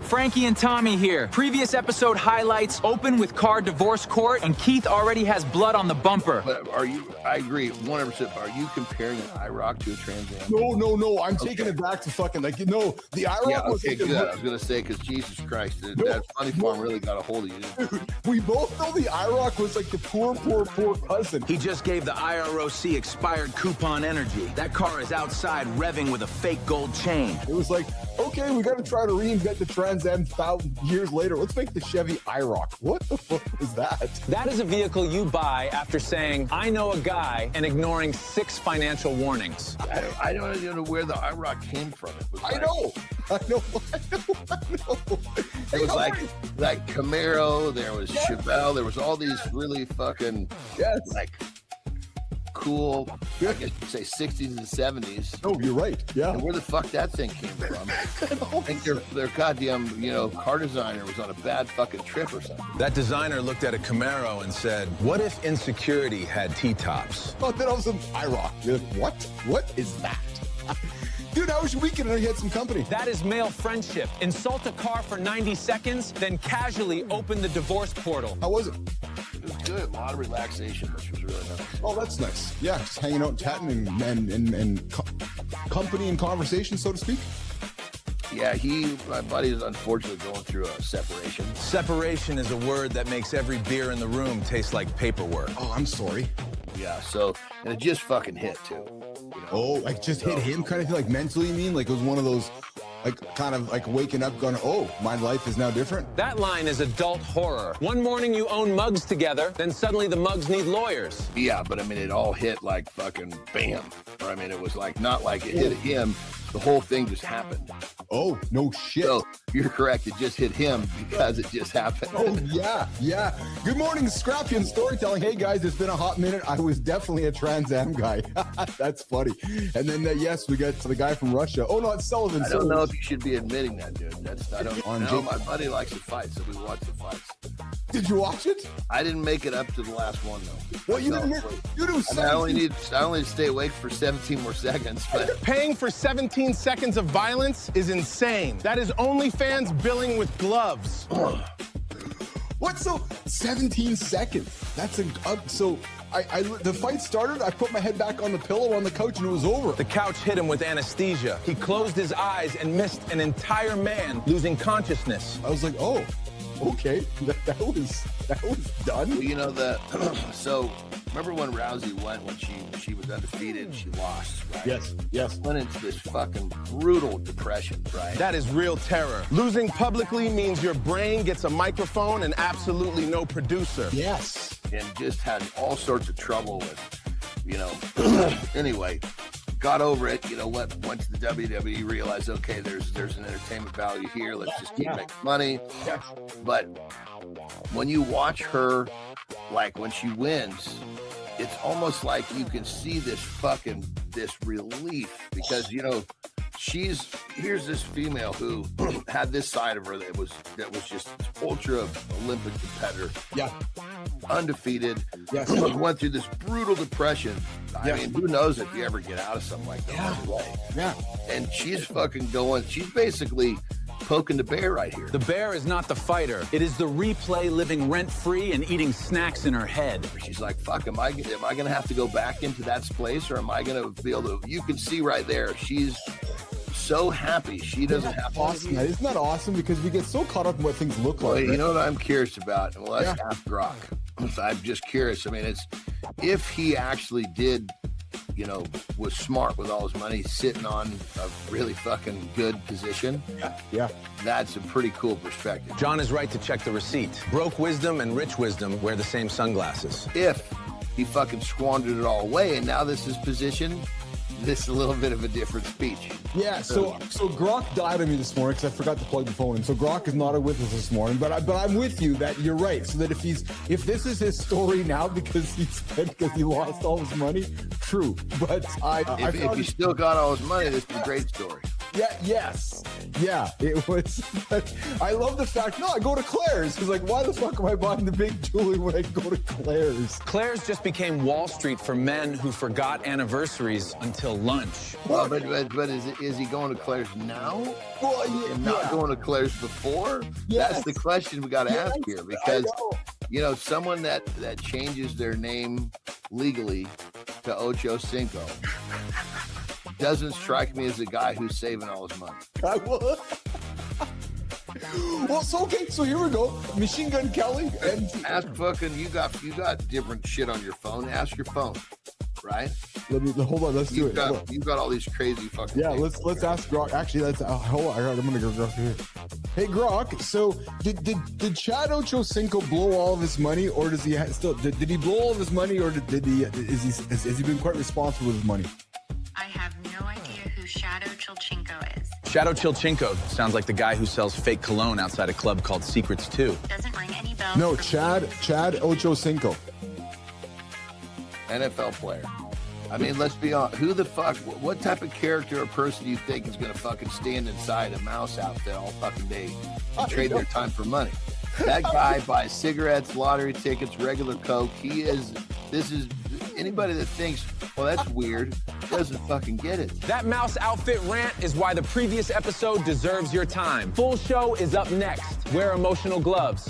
Frankie and Tommy here. Previous episode highlights open with car divorce court, and Keith already has blood on the bumper. But are you, I agree 100%, but are you comparing an IROC to a Trans Am? No. I'm taking it back to fucking, like, the IROC was... Okay, good. I was going to say, because Jesus Christ, that funny farm really got a hold of you. Dude, we both know the IROC was like the poor cousin. He just gave the IROC expired coupon energy. That car is outside revving with a fake gold chain. It was like, okay, we got to try to reinvent the Trans Am 1,000 years later. Let's make the Chevy IROC. What the fuck was that? That is a vehicle you buy after saying, I know a guy, and ignoring 6 financial warnings. I don't even know where the IROC came from. I know. It was like Camaro, there was Chevelle, there was all these really fucking, like, cool, I guess you'd say 60s and 70s. Oh, you're right. Yeah. And where the fuck that thing came from? I think their goddamn, car designer was on a bad fucking trip or something. That designer looked at a Camaro and said, what if insecurity had T-tops? Oh, then all of a sudden, IROC. You're like, what? What is that? Dude, how was your weekend? I know you had some company. That is male friendship. Insult a car for 90 seconds, then casually open the divorce portal. How was it? It was good. A lot of relaxation, which was really nice. Oh, that's nice. Yeah, just hanging out and chatting and company and conversation, so to speak. Yeah, my buddy is unfortunately going through a separation. Separation is a word that makes every beer in the room taste like paperwork. Oh, I'm sorry. Yeah, and it just fucking hit, too. Oh, like just hit him kind of thing, like mentally, you mean? Like it was one of those, like kind of like waking up going, oh, my life is now different? That line is adult horror. One morning you own mugs together, then suddenly the mugs need lawyers. Yeah, but I mean, it all hit like fucking bam. Or I mean, it was like, not like it hit him. The whole thing just happened. Oh, no shit. So you're correct. It just hit him because it just happened. Oh, yeah. Good morning, Scrappy and Storytelling. Hey, guys, it's been a hot minute. I was definitely a Trans Am guy. That's funny. And then, yes, we got to the guy from Russia. Oh, no, it's Sullivan. I don't know if you should be admitting that, dude. I don't know. My buddy likes to fight, so we watch the fights. Did you watch it? I didn't make it up to the last one, though. Well, you didn't. You do. I only need to stay awake for 17 more seconds. But paying for 17 seconds of violence is insane. That is OnlyFans billing with gloves. What? So 17 seconds? That's so. The fight started. I put my head back on the pillow on the couch, and it was over. The couch hit him with anesthesia. He closed his eyes and missed an entire man losing consciousness. I was like, oh. Okay, that was done. Well, so remember when Rousey went when she was undefeated, she lost, right? Yes. Went into this fucking brutal depression, right? That is real terror. Losing publicly means your brain gets a microphone and absolutely no producer. Yes. And just had all sorts of trouble with, anyway. Got over it, went to the WWE, realized, okay, there's an entertainment value here. Let's just keep making money. Yeah. But when you watch her, like when she wins, it's almost like you can see this relief because, here's this female who had this side of her that was just ultra Olympic competitor. Yeah. Undefeated. Yes. Went through this brutal depression. I mean, who knows if you ever get out of something like that? Yeah. And she's she's basically poking the bear right here. The bear is not the fighter. It is the replay living rent-free and eating snacks in her head. She's like, fuck, am I going to have to go back into that place, or am I going to be able to? You can see right there, she's so happy. She doesn't have to. Awesome. Isn't that awesome? Because we get so caught up in what things look like. Well, you know what I'm curious about? Well, let's ask Brock. I'm just curious. I mean, it's if he actually did, was smart with all his money, sitting on a really fucking good position. Yeah. That's a pretty cool perspective. John is right to check the receipt. Broke wisdom and rich wisdom wear the same sunglasses. If he fucking squandered it all away and now this is position, this is a little bit of a different speech. Yeah, so Grok died on me this morning because I forgot to plug the phone in. So Grok is not with us this morning, but I'm with you that you're right. So that if this is his story now because he lost all his money, true. But if he still got all his money, this is a great story. Yeah, yes. Yeah, it was. I love the fact, no, I go to Claire's. He's like, why the fuck am I buying the big jewelry when I go to Claire's? Claire's just became Wall Street for men who forgot anniversaries until lunch. Well, but is he going to Claire's now? Well, yeah, And not going to Claire's before? Yes. That's the question we got to ask here, because I know. someone that changes their name legally to Ocho Cinco doesn't strike me as a guy who's saving all his money. I will. Well, so okay, so here we go. Machine Gun Kelly and Ask fucking you got different shit on your phone. Ask your phone, right? hold on, let's do it. You've got all these crazy fucking Yeah, things. let's ask Grok. Actually, let's hold on. I'm gonna go Grok here. Hey Grok, so did Chad Ochocinco blow all of his money, or does he still? Did he blow all of his money, or has he been quite responsible with his money? I have no idea who Shadow Chilchinko is. Shadow Chilchinko sounds like the guy who sells fake cologne outside a club called Secrets 2. Doesn't ring any bells. No, for Chad Ochocinco. NFL player. I mean, let's be honest. Who the fuck? What type of character or person do you think is gonna fucking stand inside a mouse outfit all fucking day and trade their time for money? That guy buys cigarettes, lottery tickets, regular coke. This is anybody that thinks, well, that's weird, doesn't fucking get it. That mouse outfit rant is why the previous episode deserves your time. Full show is up next. Wear emotional gloves.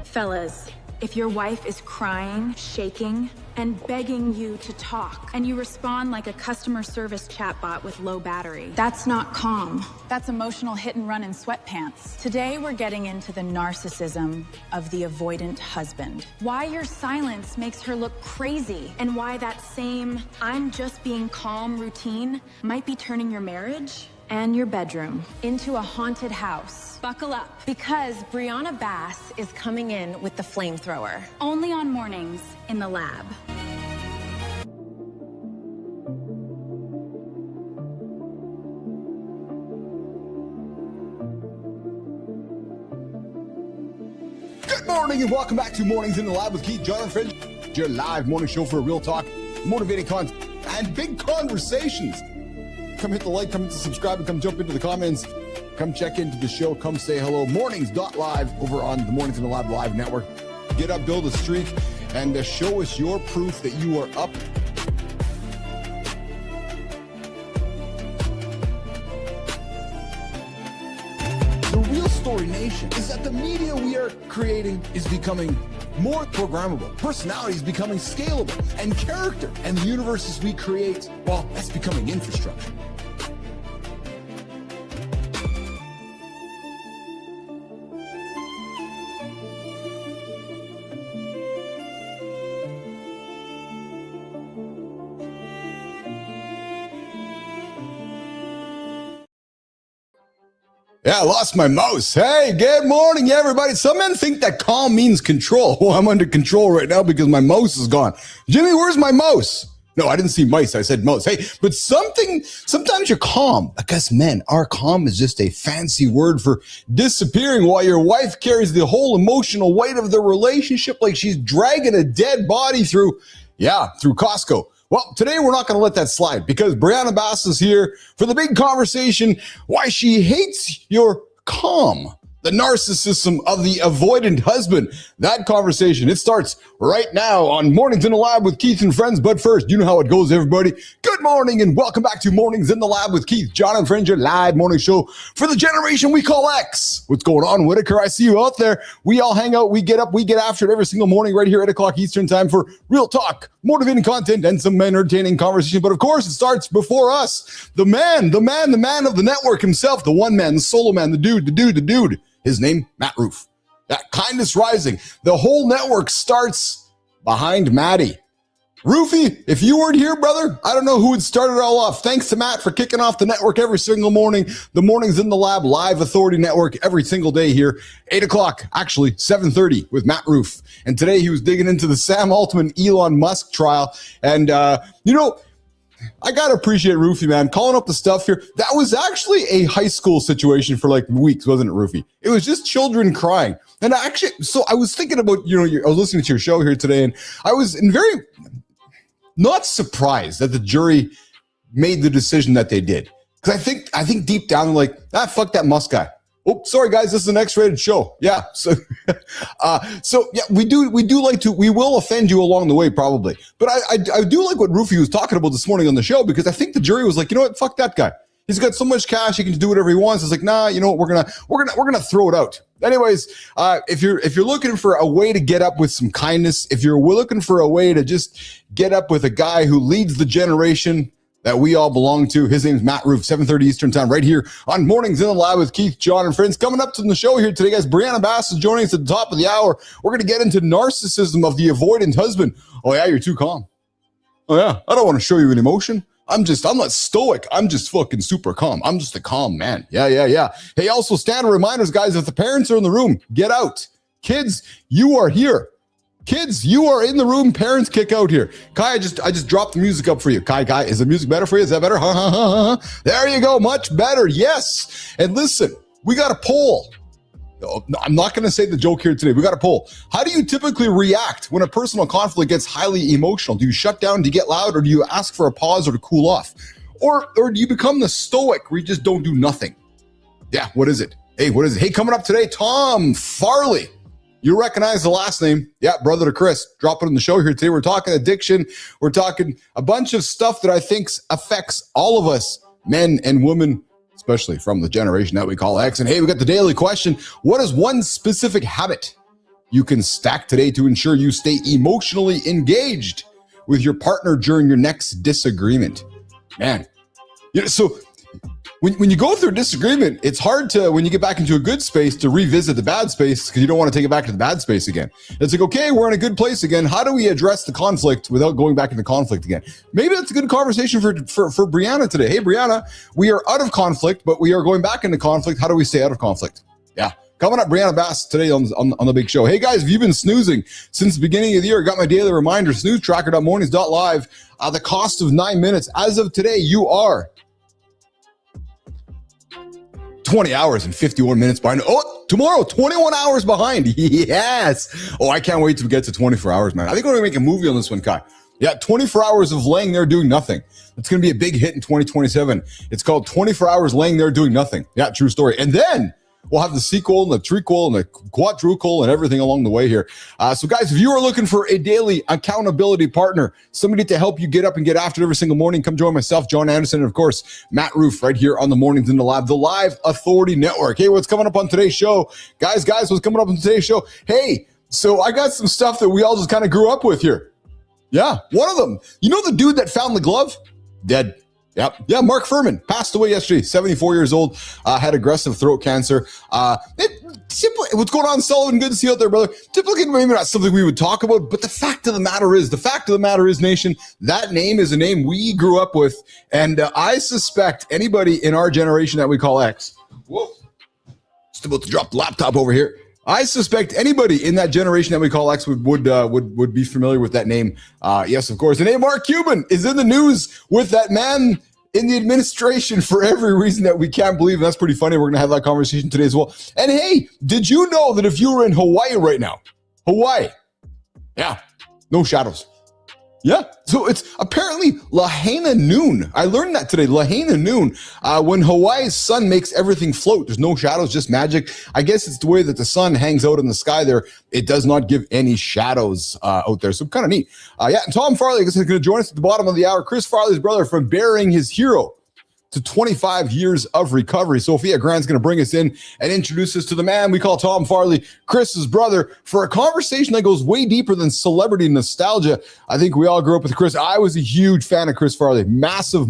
Fellas, if your wife is crying, shaking, and begging you to talk, and you respond like a customer service chatbot with low battery, that's not calm. That's emotional hit and run in sweatpants. Today, we're getting into the narcissism of the avoidant husband. Why your silence makes her look crazy, and why that same "I'm just being calm" routine might be turning your marriage and your bedroom into a haunted house. Buckle up, because Brianna Bass is coming in with the flamethrower. Only on mornings in the lab. Good morning and welcome back to Mornings in the Lab with Keith Jonathan, your live morning show for real talk, motivating content, and big conversations. Come hit the like, come subscribe, and come jump into the comments. Come check into the show. Come say hello. Mornings.live over on the Mornings in the Lab Live Network. Get up, build a streak, and show us your proof that you are up. The real story, nation, is that the media we are creating is becoming more programmable. Personality is becoming scalable, and character and the universes we create, well, that's becoming infrastructure. Yeah, I lost my mouse. Hey, good morning, everybody. Some men think that calm means control. Well, I'm under control right now because my mouse is gone. Jimmy, where's my mouse? No, I didn't see mice. I said mouse. Hey, but sometimes you're calm. Because men, our calm is just a fancy word for disappearing while your wife carries the whole emotional weight of the relationship like she's dragging a dead body through Costco. Well, today we're not going to let that slide because Brianna Bass is here for the big conversation, why she hates your calm, the narcissism of the avoidant husband. That conversation, it starts right now on Mornings in the Lab with Keith and Friends. But first, you know how it goes, everybody. Good morning and welcome back to Mornings in the Lab with Keith, John, and Friends, your live morning show for the generation we call X. What's going on, Whitaker? I see you out there. We all hang out, we get up, we get after it every single morning right here at 8 o'clock Eastern time for real talk, motivating content, and some entertaining conversation. But of course, it starts before us. The man of the network himself, the one man, the solo man, the dude. His name, Matt Roof. That Kindness Rising. The whole network starts behind Matty. Roofy, if you weren't here, brother, I don't know who would start it all off. Thanks to Matt for kicking off the network every single morning. The Mornings in the Lab Live Authority Network every single day here. 8 o'clock, actually 7:30 with Matt Roof. And today he was digging into the Sam Altman Elon Musk trial. And, I got to appreciate Roofy, man, calling up the stuff here. That was actually a high school situation for like weeks, wasn't it, Roofy? It was just children crying. And so I was thinking about, I was listening to your show here today, and I was very not surprised that the jury made the decision that they did. Because I think deep down, like, fuck that Musk guy. Oh, sorry guys, this is an X-rated show. Yeah, so we will offend you along the way probably. But I do like what Roofy was talking about this morning on the show, because I think the jury was like, you know what, fuck that guy. He's got so much cash, he can do whatever he wants. It's like, nah, you know what, we're gonna throw it out. Anyways, if you're looking for a way to get up with some kindness, if you're looking for a way to just get up with a guy who leads the generation that we all belong to, his name's Matt Roof, 7:30 Eastern time, right here on Mornings in the Lab with Keith, John, and Friends. Coming up to the show here today, guys, Brianna Bass is joining us at the top of the hour. We're going to get into narcissism of the avoidant husband. Oh yeah, you're too calm. Oh yeah, I don't want to show you an emotion. I'm not stoic. I'm just fucking super calm. I'm just a calm man. Yeah. Hey, also standard reminders, guys, if the parents are in the room, get out. Kids, you are here. Kids, you are in the room. Parents, kick out here. Kai, I just dropped the music up for you. Kai, is the music better for you? Is that better? There you go. Much better. Yes. And listen, we got a poll. I'm not going to say the joke here today. We got a poll. How do you typically react when a personal conflict gets highly emotional? Do you shut down, do you get loud, or do you ask for a pause or to cool off? Or do you become the stoic where you just don't do nothing? Yeah, what is it? Hey, what is it? Hey, coming up today, Tom Farley. You recognize the last name. Yeah, brother to Chris. Dropping in the show here today. We're talking addiction. We're talking a bunch of stuff that I think affects all of us, men and women, especially from the generation that we call X. And hey, we got the daily question. What is one specific habit you can stack today to ensure you stay emotionally engaged with your partner during your next disagreement? Man, so when you go through a disagreement, it's hard to, when you get back into a good space, to revisit the bad space because you don't want to take it back to the bad space again. It's like, okay, we're in a good place again. How do we address the conflict without going back into conflict again? Maybe that's a good conversation for Brianna today. Hey, Brianna, we are out of conflict, but we are going back into conflict. How do we stay out of conflict? Yeah. Coming up, Brianna Bass today on the big show. Hey, guys, if you've been snoozing since the beginning of the year, I got my daily reminder, snoozetracker.mornings.live. The cost of 9 minutes. As of today, you are 20 hours and 51 minutes behind. Oh, tomorrow, 21 hours behind. Yes. Oh, I can't wait to get to 24 hours, man. I think we're going to make a movie on this one, Kai. Yeah, 24 hours of laying there doing nothing. It's going to be a big hit in 2027. It's called 24 Hours Laying There Doing Nothing. Yeah, true story. And then We'll have the sequel and the trequel and the quadruple and everything along the way here. So guys, if you are looking for a daily accountability partner, somebody to help you get up and get after it every single morning, come join myself, John Anderson, and of course, Matt Roof right here on the Mornings in the Lab, the Live Authority Network. Hey, what's coming up on today's show? Guys, what's coming up on today's show? Hey, so I got some stuff that we all just kind of grew up with here. Yeah, one of them. You know the dude that found the glove? Dead. Yep. Yeah, Mark Furman passed away yesterday, 74 years old, had aggressive throat cancer. What's going on, Sullivan? Good to see you out there, brother. Typically, maybe not something we would talk about, but the fact of the matter is, nation, that name is a name we grew up with, and I suspect anybody in our generation that we call X, whoa, just about to drop the laptop over here. I suspect anybody in that generation that we call X would be familiar with that name. Yes, of course. And hey, Mark Cuban is in the news with that man in the administration for every reason that we can't believe. And that's pretty funny. We're going to have that conversation today as well. And hey, did you know that if you were in Hawaii right now, yeah, no shadows. Yeah, so it's apparently Lahaina noon. I learned that today, Lahaina noon, when Hawaii's sun makes everything float. There's no shadows, just magic. I guess it's the way that the sun hangs out in the sky there. It does not give any shadows out there, so kind of neat. Yeah, and Tom Farley is going to join us at the bottom of the hour. Chris Farley's brother from burying his hero to 25 years of recovery. Sophia Grant's going to bring us in and introduce us to the man we call Tom Farley, Chris's brother, for a conversation that goes way deeper than celebrity nostalgia. I think we all grew up with Chris. I was a huge fan of Chris Farley. Massive.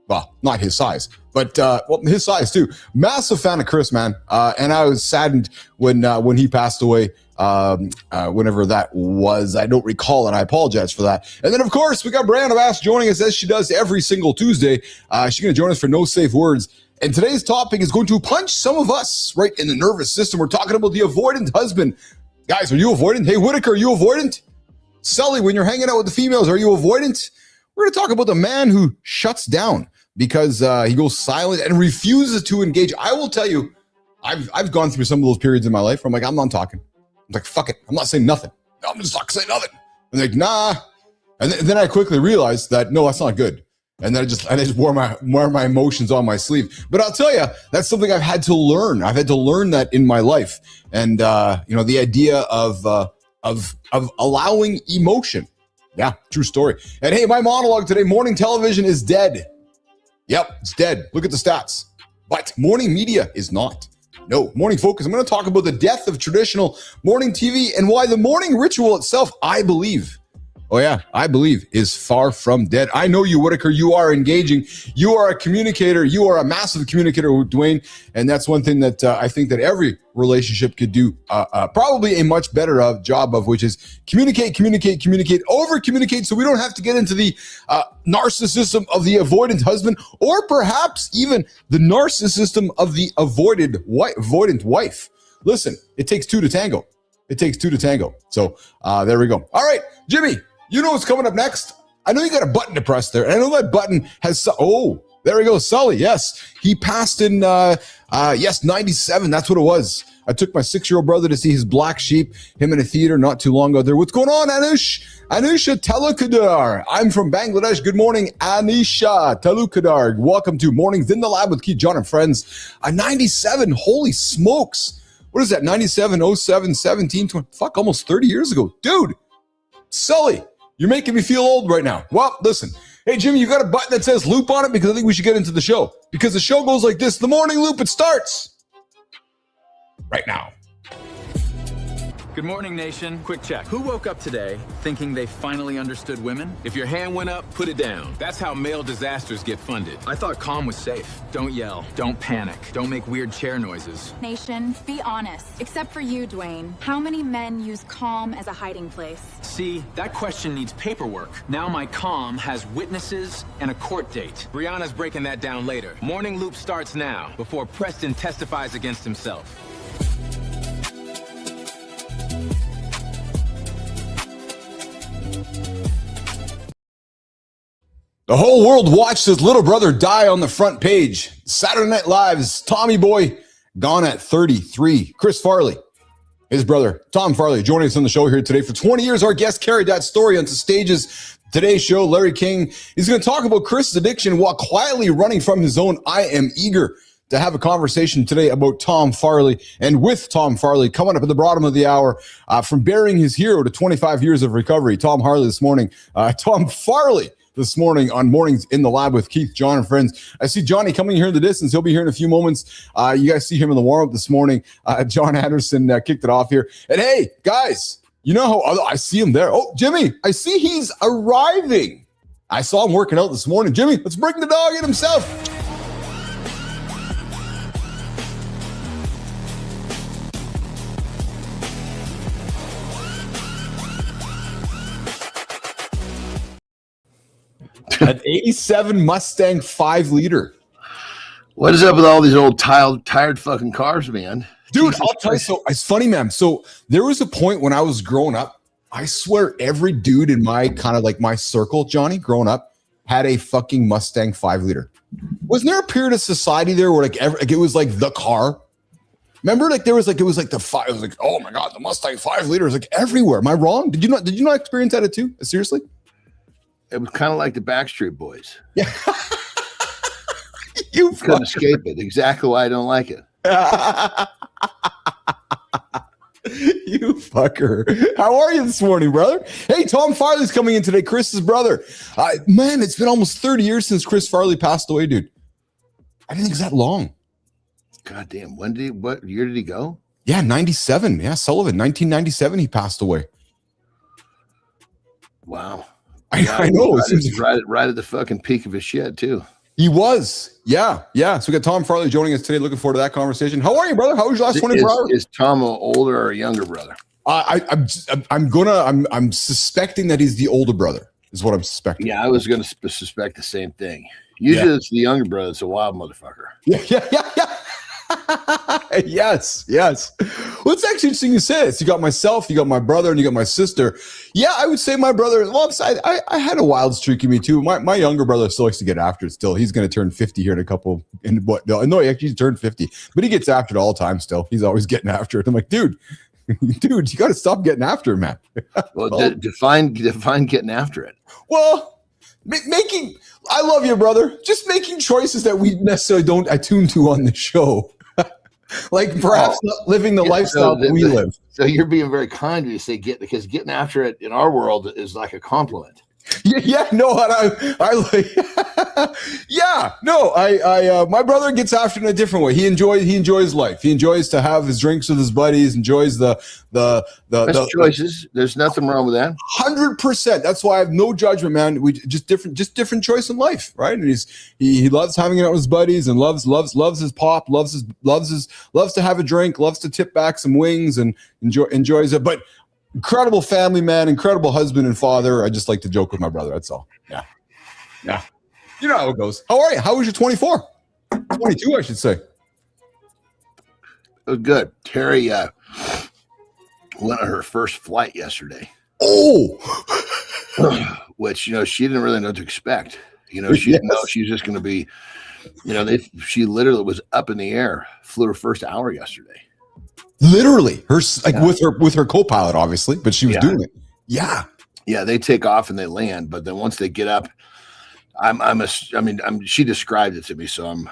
Well, not his size, but his size too. Massive fan of Chris, man. And I was saddened when he passed away. Whenever that was, I don't recall, and I apologize for that. And then, of course, we got Brianna Bass joining us as she does every single Tuesday. She's going to join us for No Safe Words. And today's topic is going to punch some of us right in the nervous system. We're talking about the avoidant husband. Guys, are you avoidant? Hey, Whitaker, are you avoidant? Sully, when you're hanging out with the females, are you avoidant? We're going to talk about the man who shuts down because he goes silent and refuses to engage. I will tell you, I've gone through some of those periods in my life where I'm like, I'm not talking. I'm like, fuck it. I'm not saying nothing. I'm just not saying nothing. And they're like, nah. And then I quickly realized that, no, that's not good. And then I just wore my emotions on my sleeve. But I'll tell you, that's something I've had to learn. I've had to learn that in my life. And, the idea of allowing emotion. Yeah, true story. And hey, my monologue today, morning television is dead. Yep, it's dead. Look at the stats. But morning media is not. No, Morning Focus. I'm going to talk about the death of traditional morning TV and why the morning ritual itself, I believe, is far from dead. I know you, Whitaker. You are engaging. You are a communicator. You are a massive communicator, Dwayne. And that's one thing that I think that every relationship could do probably a much better job of, which is communicate, over-communicate, so we don't have to get into the narcissism of the avoidant husband, or perhaps even the narcissism of the avoidant wife. Listen, it takes two to tango. So there we go. All right, Jimmy, you know what's coming up next? I know you got a button to press there, and I know that button has... there we go, Sully. Yes, he passed in, 97. That's what it was. I took my 6-year-old brother to see his Black Sheep, him in a theater not too long ago there. What's going on, Anusha Telukadar. I'm from Bangladesh. Good morning, Anisha Telukadar. Welcome to Mornings in the Lab with Keith, John, and friends. 97, holy smokes. What is that, 97, 07, 17, 20, fuck, almost 30 years ago. Dude, Sully, you're making me feel old right now. Well, listen. Hey, Jimmy, you got a button that says loop on it? Because I think we should get into the show. Because the show goes like this. The morning loop, it starts right now. Good morning, nation. Quick check. Who woke up today thinking they finally understood women? If your hand went up, put it down. That's how male disasters get funded. I thought calm was safe. Don't yell. Don't panic. Don't make weird chair noises. Nation, be honest. Except for you, Dwayne. How many men use calm as a hiding place? See, that question needs paperwork. Now my calm has witnesses and a court date. Brianna's breaking that down later. Morning loop starts now, before Preston testifies against himself. The whole world watched his little brother die on the front page. Saturday Night Live's Tommy Boy gone at 33. Chris Farley, his brother, Tom Farley, joining us on the show here today. For 20 years, our guest carried that story onto stages. Today's show, Larry King, is going to talk about Chris's addiction while quietly running from his own. I am eager to have a conversation today about Tom Farley and with Tom Farley coming up at the bottom of the hour, from burying his hero to 25 years of recovery. Tom Farley this morning on Mornings in the Lab with Keith, John, and friends. I see Johnny coming here in the distance. He'll be here in a few moments. You guys see him in the warm-up this morning. John Anderson kicked it off here. And hey, guys, you know how I see him there. Oh, Jimmy, I see he's arriving. I saw him working out this morning. Jimmy, let's bring the dog in himself. An 87 Mustang 5-liter. What is up with all these old tired fucking cars, man? Dude, I'll tell you, so it's funny, man. So there was a point when I was growing up, I swear every dude in my kind of like my circle, Johnny, growing up, had a fucking Mustang 5-liter. Wasn't there a period of society there where like it was like the car? Remember, like there was like it was like the five. It was like, oh my god, the Mustang 5-liter is like everywhere. Am I wrong? Did you not experience that too? Seriously? It was kind of like the Backstreet Boys. Yeah. You couldn't escape it. Exactly why I don't like it. You fucker. How are you this morning, brother? Hey, Tom Farley's coming in today, Chris's brother. Man, it's been almost 30 years since Chris Farley passed away, dude. I didn't think it's that long. God damn. What year did he go? Yeah, 97. Yeah, Sullivan, 1997, he passed away. Wow. I know. Right at the fucking peak of his shit, too. He was. Yeah. So we got Tom Farley joining us today. Looking forward to that conversation. How are you, brother? How was your last 24 hours? Is Tom an older or a younger brother? I'm suspecting that he's the older brother, is what I'm suspecting. Yeah, I was going to suspect the same thing. Usually it's the younger brother. It's a wild motherfucker. Yeah. Yes. Well, it's actually interesting you say this. You got myself, you got my brother, and you got my sister. Yeah, I would say my brother. Well, I had a wild streak in me too. My younger brother still likes to get after it. Still, he's going to turn 50 here in a couple. No, he actually turned 50, but he gets after it all the time. Still, he's always getting after it. I'm like, dude, you got to stop getting after it, man. Well, define getting after it. Well, making. I love you, brother. Just making choices that we necessarily don't attune to on the show. Like perhaps not living the lifestyle that we live. So you're being very kind when you say because getting after it in our world is like a compliment. Yeah, no, my brother gets after it in a different way. He enjoys life. He enjoys to have his drinks with his buddies. Enjoys the choices. There's nothing wrong with that. 100%. That's why I have no judgment, man. We just different choice in life, right? And he loves hanging out with his buddies and loves his pop, loves to have a drink, loves to tip back some wings and enjoys it, but. Incredible family man, incredible husband and father. I just like to joke with my brother. That's all. Yeah. You know how it goes. How are you? How was your 24? 22, I should say. It was good. Terry went on her first flight yesterday. Oh, which she didn't really know what to expect. She didn't know she was just going to be. She literally was up in the air. Flew her first hour yesterday. Literally, with her co-pilot, obviously, but she was doing it. Yeah. They take off and they land, but then once they get up, she described it to me, so I'm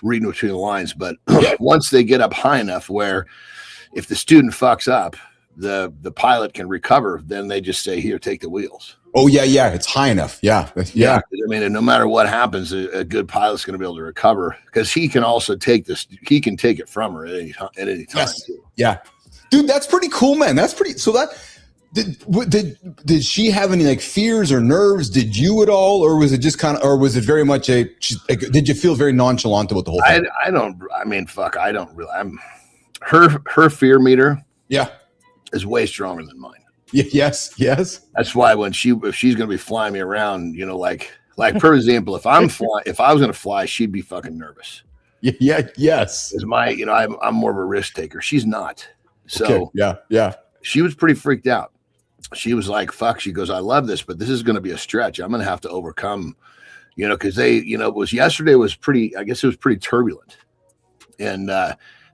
reading between the lines. But once they get up high enough where, if the student fucks up, the pilot can recover, then they just say, "Here, take the wheels." Oh yeah, it's high enough. Yeah. I mean, and no matter what happens, a good pilot's going to be able to recover because he can also take this. He can take it from her at any time. Yes. Yeah, dude, that's pretty cool, man. That's pretty. So that did she have any like fears or nerves? Did you at all, or was it just kind of, or was it very much did you feel very nonchalant about the whole thing? I don't really. Her fear meter. Yeah. Is way stronger than mine. Yes. That's why if she's going to be flying me around, like for example, if I was going to fly, she'd be fucking nervous. Yeah. Yes. Is I'm more of a risk taker. She's not. So okay. Yeah. She was pretty freaked out. She was like, "Fuck." She goes, "I love this, but this is going to be a stretch. I'm going to have to overcome." Because yesterday was pretty. I guess it was pretty turbulent, and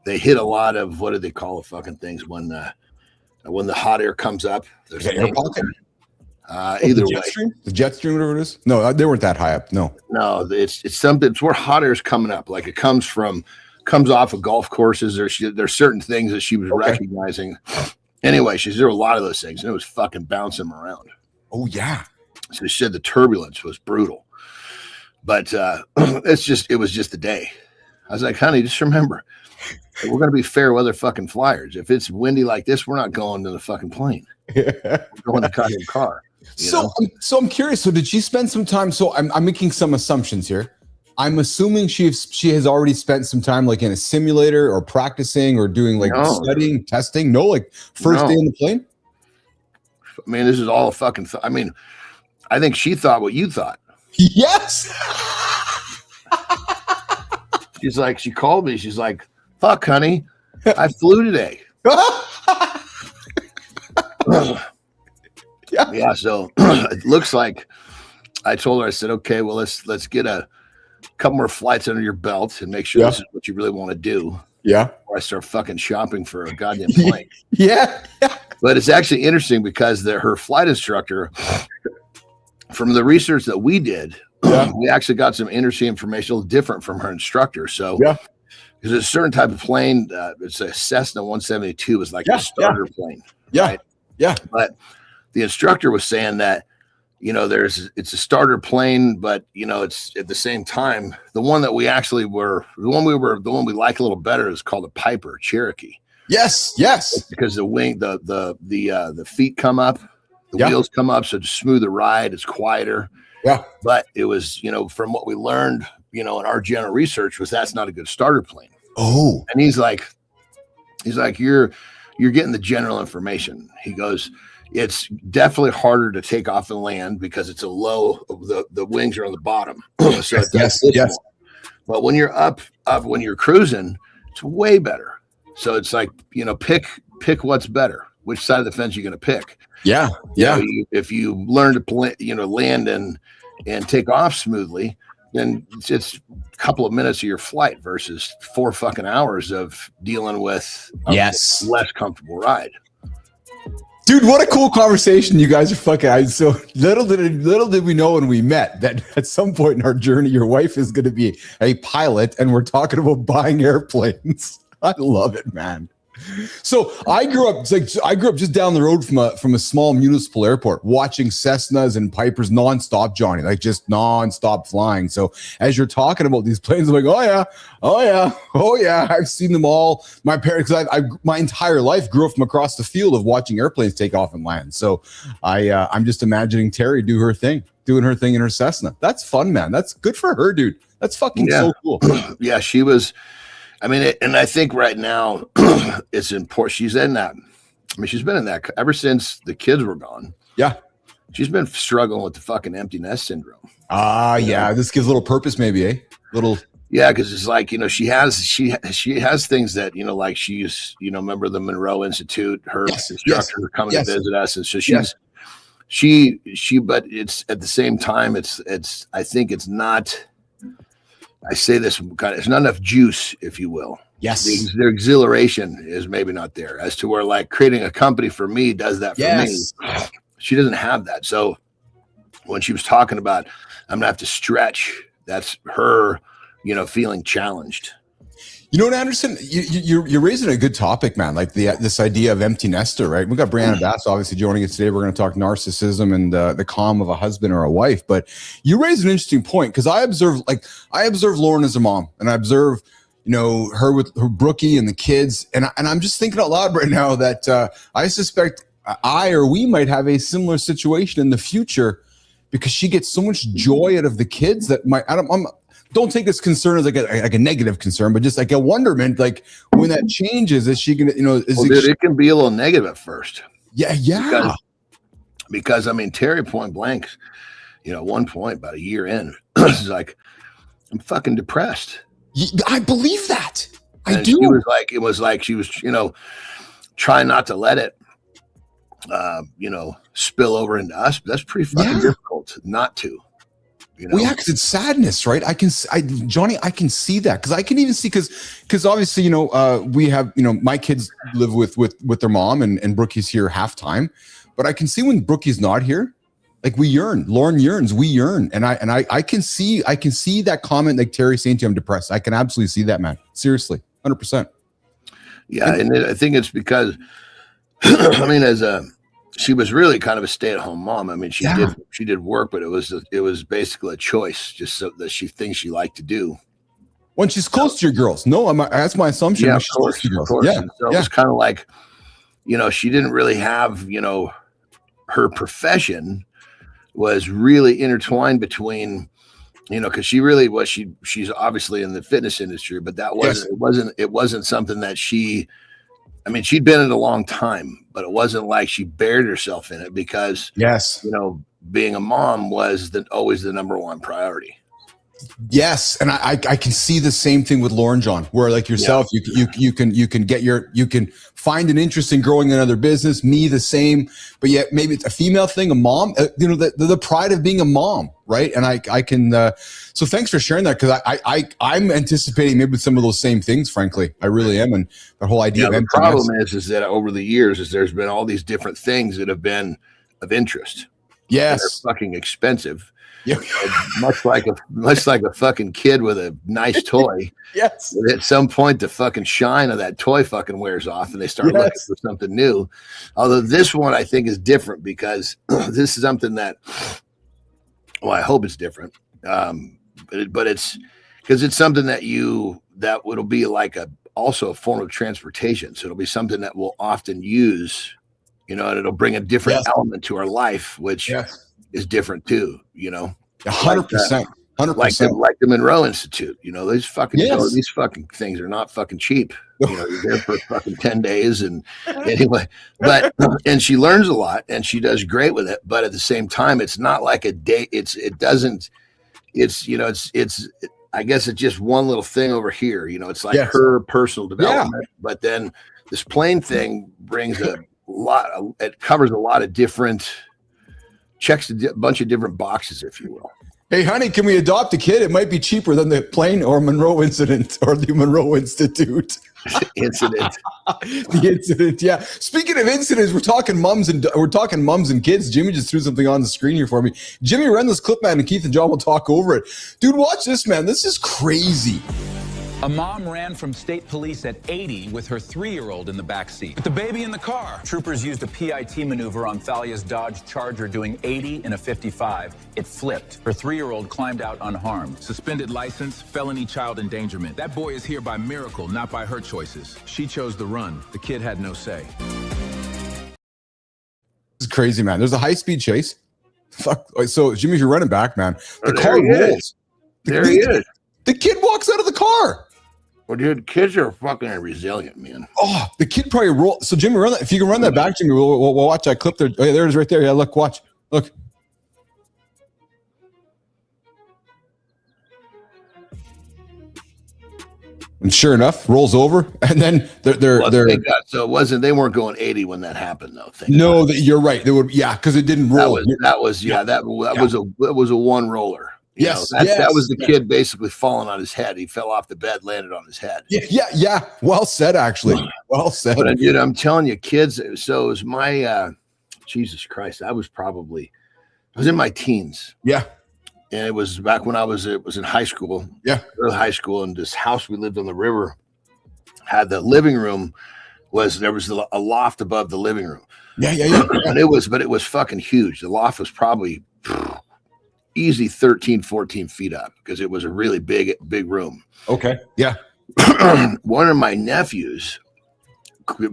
they hit a lot of what do they call the fucking things when the hot air comes up. There's an air pocket. Either way, the jet stream, whatever it is. No, they weren't that high up. No, it's something. It's where hot air is coming up. Like it comes from comes off of golf courses. There's certain things that she was recognizing. Anyway, she said there were a lot of those things, and it was fucking bouncing them around. Oh yeah. So she said the turbulence was brutal, but it was just the day. I was like, honey, just remember, we're going to be fair weather fucking flyers. If it's windy like this, we're not going to the fucking plane. We're going to the goddamn car. So I'm curious. So did she spend some time? So I'm making some assumptions here. I'm assuming she has already spent some time like in a simulator or practicing or doing like studying, testing. No, like first day on the plane. I mean, this is all a fucking. I mean, I think she thought what you thought. Yes. She's like, she called me. She's like, "Fuck, honey, I flew today." Yeah. So it looks like I told her. I said, "Okay, well, let's get a couple more flights under your belt and make sure this is what you really want to do." Yeah. Or I start fucking shopping for a goddamn plane. Yeah. But it's actually interesting because her flight instructor, from the research that we did, we actually got some interesting information, a little different from her instructor. So, because a certain type of plane, it's a Cessna 172, is like a starter plane. Yeah. Right? Yeah. But the instructor was saying that, it's a starter plane, but it's at the same time, the one we like a little better is called a Piper Cherokee. Yes. It's because the wing, the feet come up, the wheels come up, so to smooth the ride, it's quieter. Yeah. But it was, from what we learned, in our general research was that's not a good starter plane. Oh. And he's like, you're getting the general information. He goes, it's definitely harder to take off and land because it's a low, the wings are on the bottom. So yes. But when you're up when you're cruising, it's way better. So it's like, pick what's better. Which side of the fence you're going to pick. Yeah. Yeah. If you learn to land and take off smoothly, then it's a couple of minutes of your flight versus 4 fucking hours of dealing with a less comfortable ride. Dude, what a cool conversation you guys are fucking. So little did we know when we met that at some point in our journey, your wife is going to be a pilot, and we're talking about buying airplanes. I love it, man. So I grew up just down the road from a small municipal airport, watching Cessnas and Pipers nonstop, Johnny, like just nonstop flying. So as you're talking about these planes, I'm like, oh yeah, I've seen them all. My parents, my entire life grew up from across the field of watching airplanes take off and land. So I'm just imagining Terry doing her thing in her Cessna. That's fun, man. That's good for her, dude. That's fucking so cool. Yeah, she was. I mean, and I think right now it's important. She's in that. I mean, she's been in that ever since the kids were gone. Yeah. She's been struggling with the fucking empty nest syndrome. Yeah. This gives a little purpose, maybe, eh? Yeah, because it's like, she has things that, like she's, remember the Monroe Institute, her instructor coming to visit us. And so but it's at the same time, I think it's not. I say this it's not enough juice, if you will. Yes. Their exhilaration is maybe not there as to where like creating a company for me does that for me. She doesn't have that. So when she was talking about, I'm going to have to stretch, that's her, feeling challenged. You know what, Anderson? You're raising a good topic, man. Like this idea of empty nester, right? We got Brianna Bass obviously joining us today. We're going to talk narcissism and the calm of a husband or a wife. But you raise an interesting point because I observe Lauren as a mom, and I observe her with her Brookie and the kids, and I'm just thinking out loud right now that I suspect we might have a similar situation in the future because she gets so much joy out of the kids that don't take this concern as like a negative concern, but just like a wonderment. Like when that changes, is she gonna, it can be a little negative at first. Yeah. Because I mean, Terry point blank, at one point about a year in, she's like, I'm fucking depressed. I believe that. I do. It was like she was, trying not to let it, spill over into us. But that's pretty fucking difficult not to. Well, yeah, because it's sadness, right? Johnny, I can see that because I can even see because obviously, we have, my kids live with their mom and Brookie's here half time, but I can see when Brookie's not here, Like we yearn. Lauren yearns. We yearn. And I can see that comment like Terry saying to you, I'm depressed. I can absolutely see that, man. Seriously, 100%. Yeah, and I think it's because I mean, she was really kind of a stay-at-home mom. I mean, she did work, but it was basically a choice, just so that she thinks she liked to do. When she's close to your girls. No, that's my assumption. Yeah, of course. Yeah. And so it was kind of like, she didn't really have, her profession was really intertwined between, because she really was, she's obviously in the fitness industry, but that it wasn't something that she'd been in a long time, but it wasn't like she buried herself in it because, being a mom was always the number one priority. Yes, and I can see the same thing with Lauren John, where like yourself, you can find an interest in growing another business. Me the same, but yet maybe it's a female thing, a mom. The pride of being a mom, right? And I can. So thanks for sharing that because I'm anticipating maybe some of those same things. Frankly, I really am, and the whole idea. The problem is that over the years, there's been all these different things that have been of interest. Yes, they're fucking expensive. Yeah, much like a fucking kid with a nice toy. Yes. At some point, the fucking shine of that toy fucking wears off, and they start looking for something new. Although this one I think is different because this is something that, well, I hope it's different. But it's because it's something that it'll be like also a form of transportation. So it'll be something that we'll often use, and it'll bring a different element to our life, which. Is different too, 100%, 100%. Like the Monroe Institute, these fucking things are not fucking cheap. You're there for fucking 10 days, and anyway, and she learns a lot, and she does great with it. But at the same time, it's not like a day. It's I guess it's just one little thing over here. It's like her personal development. But then this plane thing brings it covers a lot of different. Checks a bunch of different boxes, if you will. Hey, honey, can we adopt a kid? It might be cheaper than the plane or Monroe Incident or the Monroe Institute. Incident. The incident, yeah. Speaking of incidents, we're talking mums and kids. Jimmy just threw something on the screen here for me. Jimmy, run this clip, man, and Keith and John will talk over it. Dude, watch this, man. This is crazy. A mom ran from state police at 80 with her 3-year-old in the back seat. With the baby in the car. Troopers used a PIT maneuver on Thalia's Dodge Charger doing 80 in a 55. It flipped. Her 3-year-old climbed out unharmed. Suspended license, felony child endangerment. That boy is here by miracle, not by her choices. She chose the run. The kid had no say. This is crazy, man. There's a high-speed chase. Fuck. So, Jimmy, if you're running back, man, the there car he rolls. Is. There he is. The kid walks out of the car. Well, dude, kids are fucking resilient, man. Oh, the kid probably rolled. So, Jimmy, run that. If you can run that back, Jimmy, we'll watch that clip there. Oh, yeah, there it is right there. Yeah, look, watch. Look. And sure enough, rolls over, and then they're. So it wasn't. They weren't going 80 when that happened, though. No, you're right. They would, because it didn't roll. That was a one roller. That was the kid basically falling on his head. He fell off the bed, landed on his head. Yeah. Well said, actually. Well said. But dude, I'm telling you, kids. So it was my Jesus Christ. I was in my teens. Yeah. And it was back when it was in high school. Yeah. Early high school, and this house we lived on the river had the living room there was a loft above the living room. Yeah. And it was fucking huge. The loft was probably easy 13, 14 feet up because it was a really big room. Okay. Yeah. One of my nephews,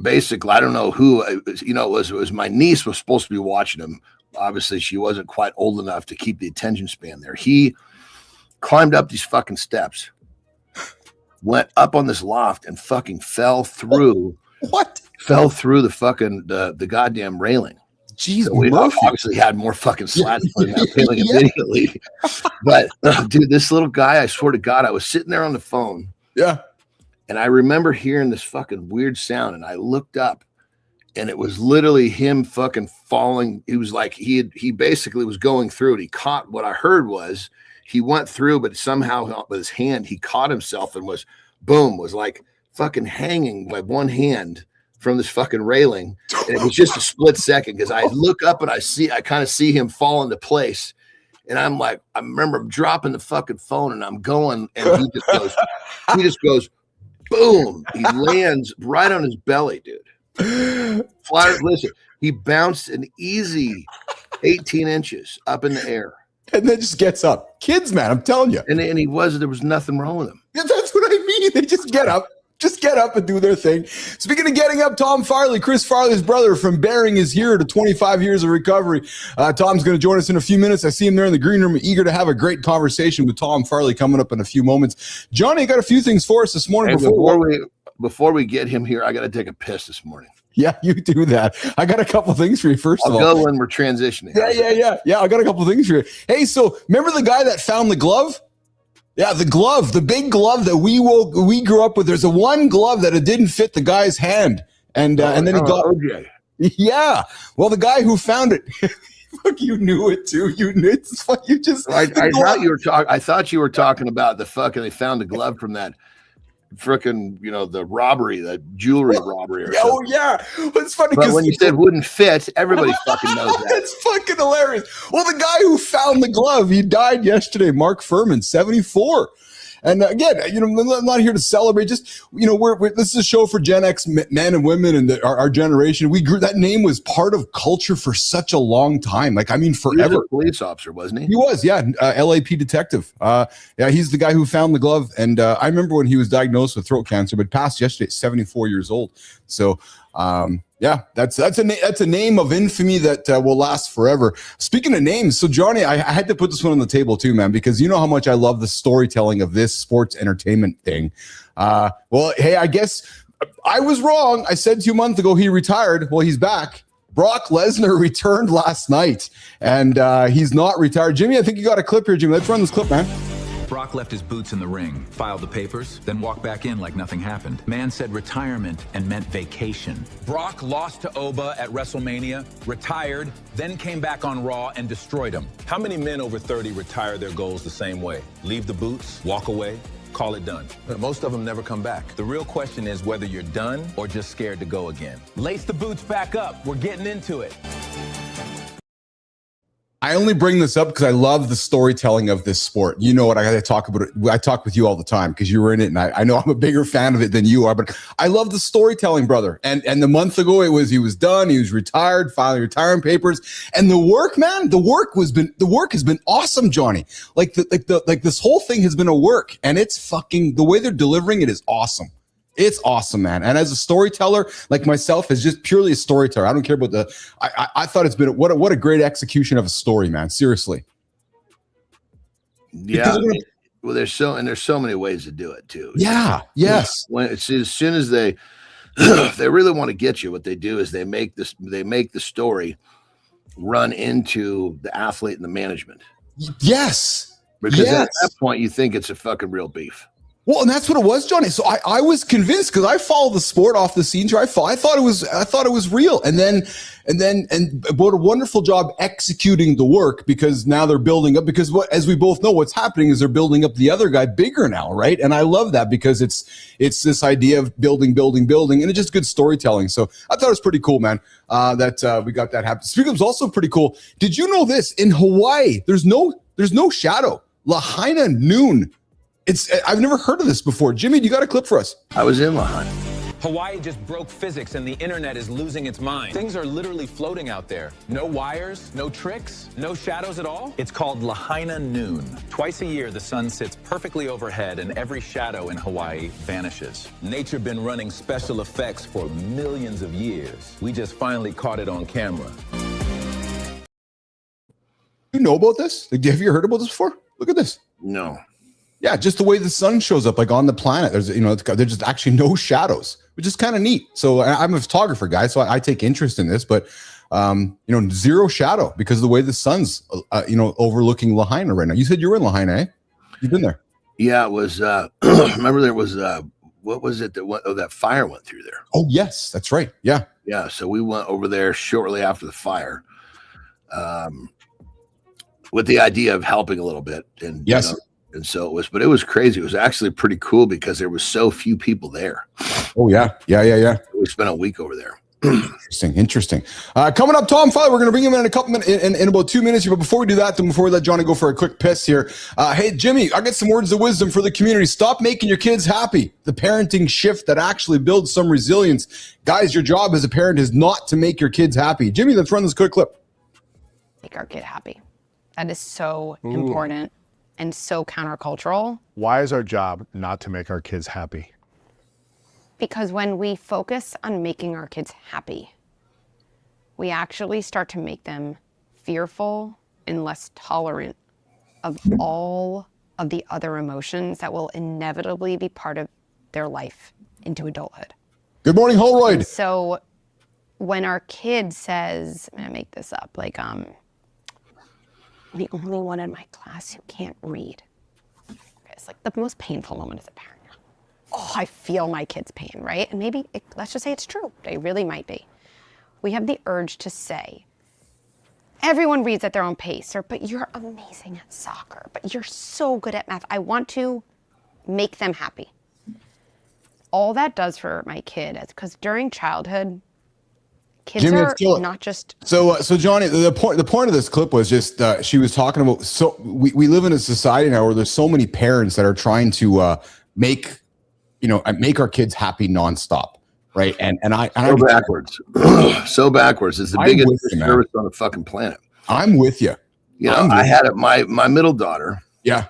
basically, I don't know who, it was my niece was supposed to be watching him. Obviously, she wasn't quite old enough to keep the attention span there. He climbed up these fucking steps, went up on this loft, and fucking fell through. What? Fell through the fucking the goddamn railing. Jeez, so we obviously had more fucking slats on that railing immediately. But dude, this little guy, I swear to God, I was sitting there on the phone. Yeah. And I remember hearing this fucking weird sound, and I looked up. And it was literally him fucking falling. He was like, he basically was going through it. He caught, what I heard was he went through, but somehow with his hand, he caught himself and was like fucking hanging by one hand from this fucking railing. And it was just a split second because I look up and I kind of see him fall into place. And I'm like, I remember dropping the fucking phone and I'm going, and he just goes, boom. He lands right on his belly, dude. Listen, he bounced an easy 18 inches up in the air. And then just gets up. Kids, man, I'm telling you. And there was nothing wrong with him. Yeah, that's what I mean. They just get up. Just get up and do their thing. Speaking of getting up, Tom Farley, Chris Farley's brother from Bering, is here to 25 years of recovery. Tom's going to join us in a few minutes. I see him there in the green room, eager to have a great conversation with Tom Farley coming up in a few moments. Johnny, got a few things for us this morning. Before we get him here, I got to take a piss this morning. Yeah, you do that. I got a couple things for you. First of all, I'll go when we're transitioning. Yeah. I got a couple things for you. Hey, so remember the guy that found the glove? Yeah, the glove, the big glove that we grew up with. There's a one glove that it didn't fit the guy's hand, and then he got OJ. Yeah, well, the guy who found it, you knew it too. You knew it's fun. You just. I thought you were talking. I thought you were talking about the fucking. They found the glove from that. Frickin', the robbery, the jewelry robbery. Or oh yeah, it's funny because when you said wouldn't fit, everybody fucking knows that. It's fucking hilarious. Well, the guy who found the glove, he died yesterday. Mark Furman, 74. And again, I'm not here to celebrate. Just this is a show for Gen X men and women and our generation. We grew. That name was part of culture for such a long time. Like, I mean, forever. He was a police officer, wasn't he? He was, yeah. LAP detective. Yeah, he's the guy who found the glove. And I remember when he was diagnosed with throat cancer, but passed yesterday, 74 years old. So, yeah, that's a name of infamy that will last forever. Speaking of names, so Johnny, I had to put this one on the table too, man, because you know how much I love the storytelling of this sports entertainment thing. Well, hey, I guess I was wrong. I said 2 months ago he retired. Well, he's back. Brock Lesnar returned last night, and he's not retired. Jimmy, I think you got a clip here, Jimmy. Let's run this clip, man. Brock left his boots in the ring, filed the papers, then walked back in like nothing happened. Man said retirement and meant vacation. Brock lost to Oba at WrestleMania, retired, then came back on Raw and destroyed him. How many men over 30 retire their goals the same way? Leave the boots, walk away, call it done. Most of them never come back. The real question is whether you're done or just scared to go again. Lace the boots back up. We're getting into it. I only bring this up because I love the storytelling of this sport. You know what? I talk about it. I talk with you all the time because you were in it, and I know I'm a bigger fan of it than you are. But I love the storytelling, brother. And the month ago he was done. He was retired, filing retirement papers, and the work, man. The work has been awesome, Johnny. Like this whole thing has been a work, and it's fucking the way they're delivering it is awesome. It's awesome, man. And as a storyteller, like myself, as just purely a storyteller, I don't care about I thought it's been what a great execution of a story, man. Seriously. Yeah. Well, there's so many ways to do it too. Yeah. Yes. As soon as they they really want to get you, what they do is they make the story run into the athlete and the management. Yes. Because at that point you think it's a fucking real beef. Well, and that's what it was, Johnny. So I was convinced because I follow the sport off the scenes. I thought it was real, and what a wonderful job executing the work, because now they're building up. Because as we both know, what's happening is they're building up the other guy bigger now, right? And I love that because it's this idea of building, and it's just good storytelling. So I thought it was pretty cool, man. That we got that happen. Speaking of, it was also pretty cool. Did you know this? In Hawaii, there's no shadow. Lahaina noon. I've never heard of this before. Jimmy, do you got a clip for us? I was in Lahaina. Hawaii just broke physics and the internet is losing its mind. Things are literally floating out there. No wires, no tricks, no shadows at all. It's called Lahaina noon. Twice a year, the sun sits perfectly overhead and every shadow in Hawaii vanishes. Nature been running special effects for millions of years. We just finally caught it on camera. You know about this? Have you heard about this before? Look at this. No. Yeah, just the way the sun shows up, like on the planet. There's just actually no shadows, which is kind of neat. So I'm a photographer guy, so I take interest in this, but zero shadow because of the way the sun's overlooking Lahaina right now. You said you were in Lahaina, eh? You've been there. Yeah, it was. Remember there was what was it that fire went through there? Oh yes, that's right. Yeah, yeah. So we went over there shortly after the fire, with the idea of helping a little bit, and yes. And so it was crazy. It was actually pretty cool because there was so few people there. Oh yeah. We spent a week over there. Interesting. Coming up, Tom Fowler, we're going to bring him in a couple minutes, in about 2 minutes here. But before we do that, before we let Johnny go for a quick piss here, hey, Jimmy, I got some words of wisdom for the community. Stop making your kids happy. The parenting shift that actually builds some resilience. Guys, your job as a parent is not to make your kids happy. Jimmy, let's run this quick clip. Make our kid happy. That is so important and so countercultural. Why is our job not to make our kids happy? Because when we focus on making our kids happy, we actually start to make them fearful and less tolerant of all of the other emotions that will inevitably be part of their life into adulthood. Good morning, Holroyd. So when our kid says, I'm gonna make this up, like, the only one in my class who can't read. Okay, it's like the most painful moment as a parent. Oh, I feel my kid's pain, right? And maybe, let's just say it's true. They really might be. We have the urge to say, everyone reads at their own pace, or, but you're amazing at soccer, but you're so good at math. I want to make them happy. All that does for my kid is, because during childhood, kids Jimmy, are not just... So Johnny, the point of this clip was just, she was talking about, so we live in a society now where there's so many parents that are trying to make our kids happy nonstop, right? And backwards. So backwards. It's the biggest service on the fucking planet. I'm with you. You know, I had my middle daughter. Yeah.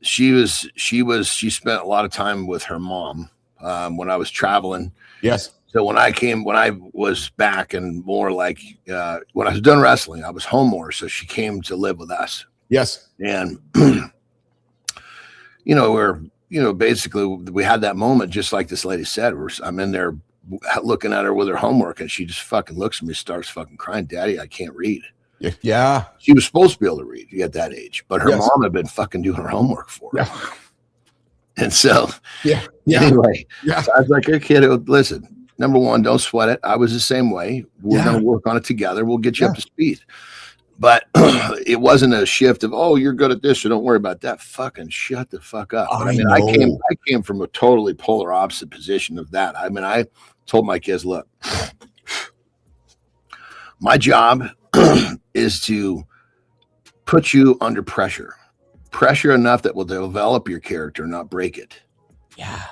She spent a lot of time with her mom when I was traveling. Yes. So when I was back and more like when I was done wrestling, I was home more. So she came to live with us. Yes. And basically we had that moment, just like this lady said, where I'm in there looking at her with her homework, and she just fucking looks at me, starts fucking crying, "Daddy, I can't read." Yeah. She was supposed to be able to read at that age, but her mom had been fucking doing her homework for her. Yeah. And so, anyway, so I was like, "Hey, kid, listen, number one, don't sweat it. I was the same way. We're going to work on it together. We'll get you up to speed." But it wasn't a shift of, "Oh, you're good at this, so don't worry about that." Fucking shut the fuck up. But, I came from a totally polar opposite position of that. I mean, I told my kids, "Look, my job is to put you under pressure enough that will develop your character, not break it." Yeah.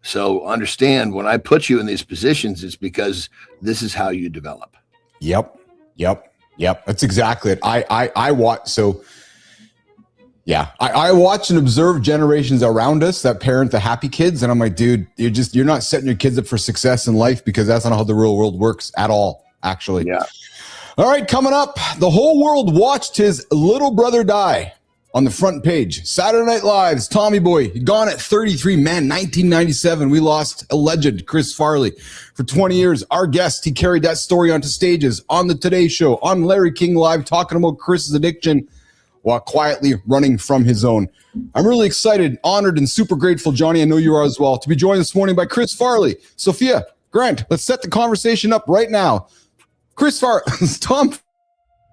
So understand, when I put you in these positions, it's because this is how you develop. Yep. That's exactly it. I watch. So yeah, I watch and observe generations around us that parent the happy kids. And I'm like, dude, you're not setting your kids up for success in life, because that's not how the real world works at all, actually. Yeah. All right, coming up, the whole world watched his little brother die. On the front page, Saturday Night Live's Tommy Boy, gone at 33. Man, 1997, we lost a legend, Chris Farley. For 20 years, our guest, he carried that story onto stages, on the Today Show, on Larry King Live, talking about Chris's addiction while quietly running from his own. I'm really excited, honored, and super grateful, Johnny, I know you are as well, to be joined this morning by Chris Farley. Sophia, Grant, let's set the conversation up right now. Chris Farley, Tom.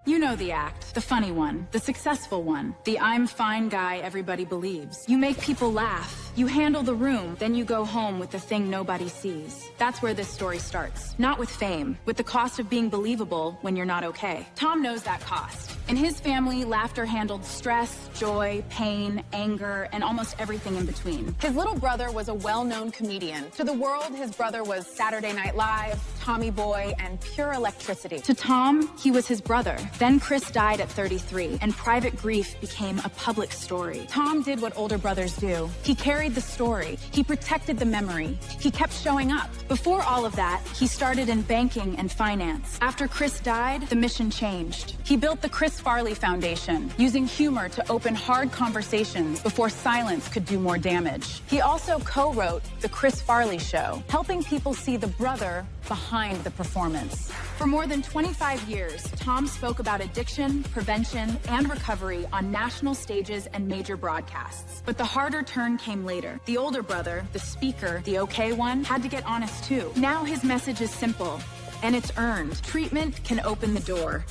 You know the act, the funny one, the successful one, the I'm fine guy everybody believes. You make people laugh, you handle the room, then you go home with the thing nobody sees. That's where this story starts. Not with fame, with the cost of being believable when you're not okay. Tom knows that cost. In his family, laughter handled stress, joy, pain, anger, and almost everything in between. His little brother was a well-known comedian. To the world, his brother was Saturday Night Live, Tommy Boy, and pure electricity. To Tom, he was his brother. Then Chris died at 33, and private grief became a public story. Tom did what older brothers do. He carried the story. He protected the memory. He kept showing up. Before all of that, he started in banking and finance. After Chris died, the mission changed. He built the Chris Farley Foundation, using humor to open hard conversations before silence could do more damage. He also co-wrote The Chris Farley Show, helping people see the brother behind the performance. For more than 25 years, Tom spoke about addiction, prevention, and recovery on national stages and major broadcasts. But the harder turn came later. The older brother, the speaker, the okay one, had to get honest too. Now his message is simple, and it's earned. Treatment can open the door.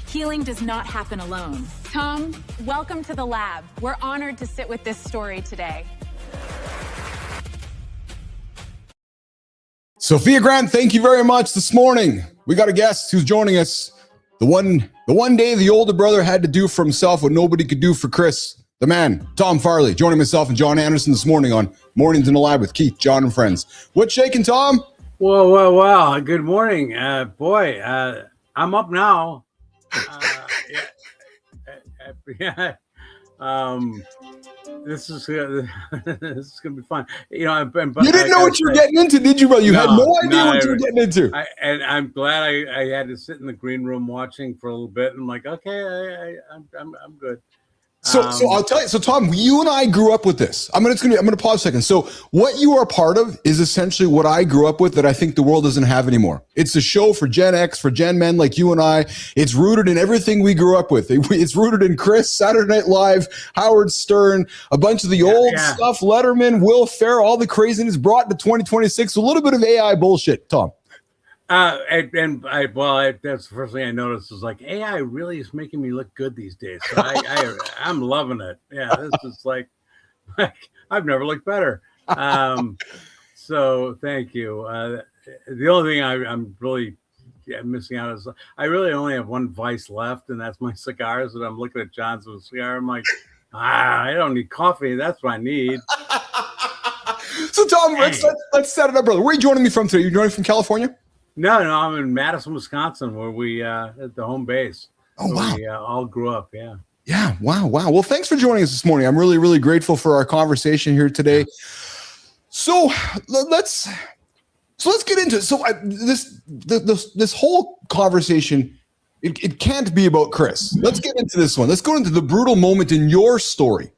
Healing does not happen alone. Tom, welcome to the lab. We're honored to sit with this story today. Sophia Grant, thank you very much. This morning, we got a guest who's joining us. The one day the older brother had to do for himself what nobody could do for Chris. The man, Tom Farley, joining myself and John Anderson this morning on Mornings in the Lab with Keith, John, and friends. What's shaking, Tom? Well. Good morning. Boy, I'm up now. This is gonna be fun. You know, you didn't know what you were getting into, did you, bro? You had no idea what you were getting into. And I'm glad I had to sit in the green room watching for a little bit. And I'm like, okay, I'm good. So I'll tell you. So Tom, you and I grew up with this. I'm gonna pause a second. So what you are a part of is essentially what I grew up with that I think the world doesn't have anymore. It's a show for Gen X, for Gen Men like you and I. It's rooted in everything we grew up with. It's rooted in Chris, Saturday Night Live, Howard Stern, a bunch of the old stuff, Letterman, Will Ferrell, all the craziness brought to 2026. A little bit of AI bullshit, Tom. That's the first thing I noticed was like AI really is making me look good these days. So I'm loving it. Yeah, this is like I've never looked better. So thank you. The only thing I'm really missing out is I really only have one vice left, and that's my cigars. And I'm looking at John's with a cigar. I'm like, I don't need coffee. That's what I need. So Tom, let's set it up, brother. Where are you joining me from today? You joining from California? No, I'm in Madison, Wisconsin, where we at the home base. Oh, wow. We all grew up, yeah. Yeah, wow. Well, thanks for joining us this morning. I'm really, really grateful for our conversation here today. So let's get into it. So this whole conversation, it can't be about Chris. Let's get into this one. Let's go into the brutal moment in your story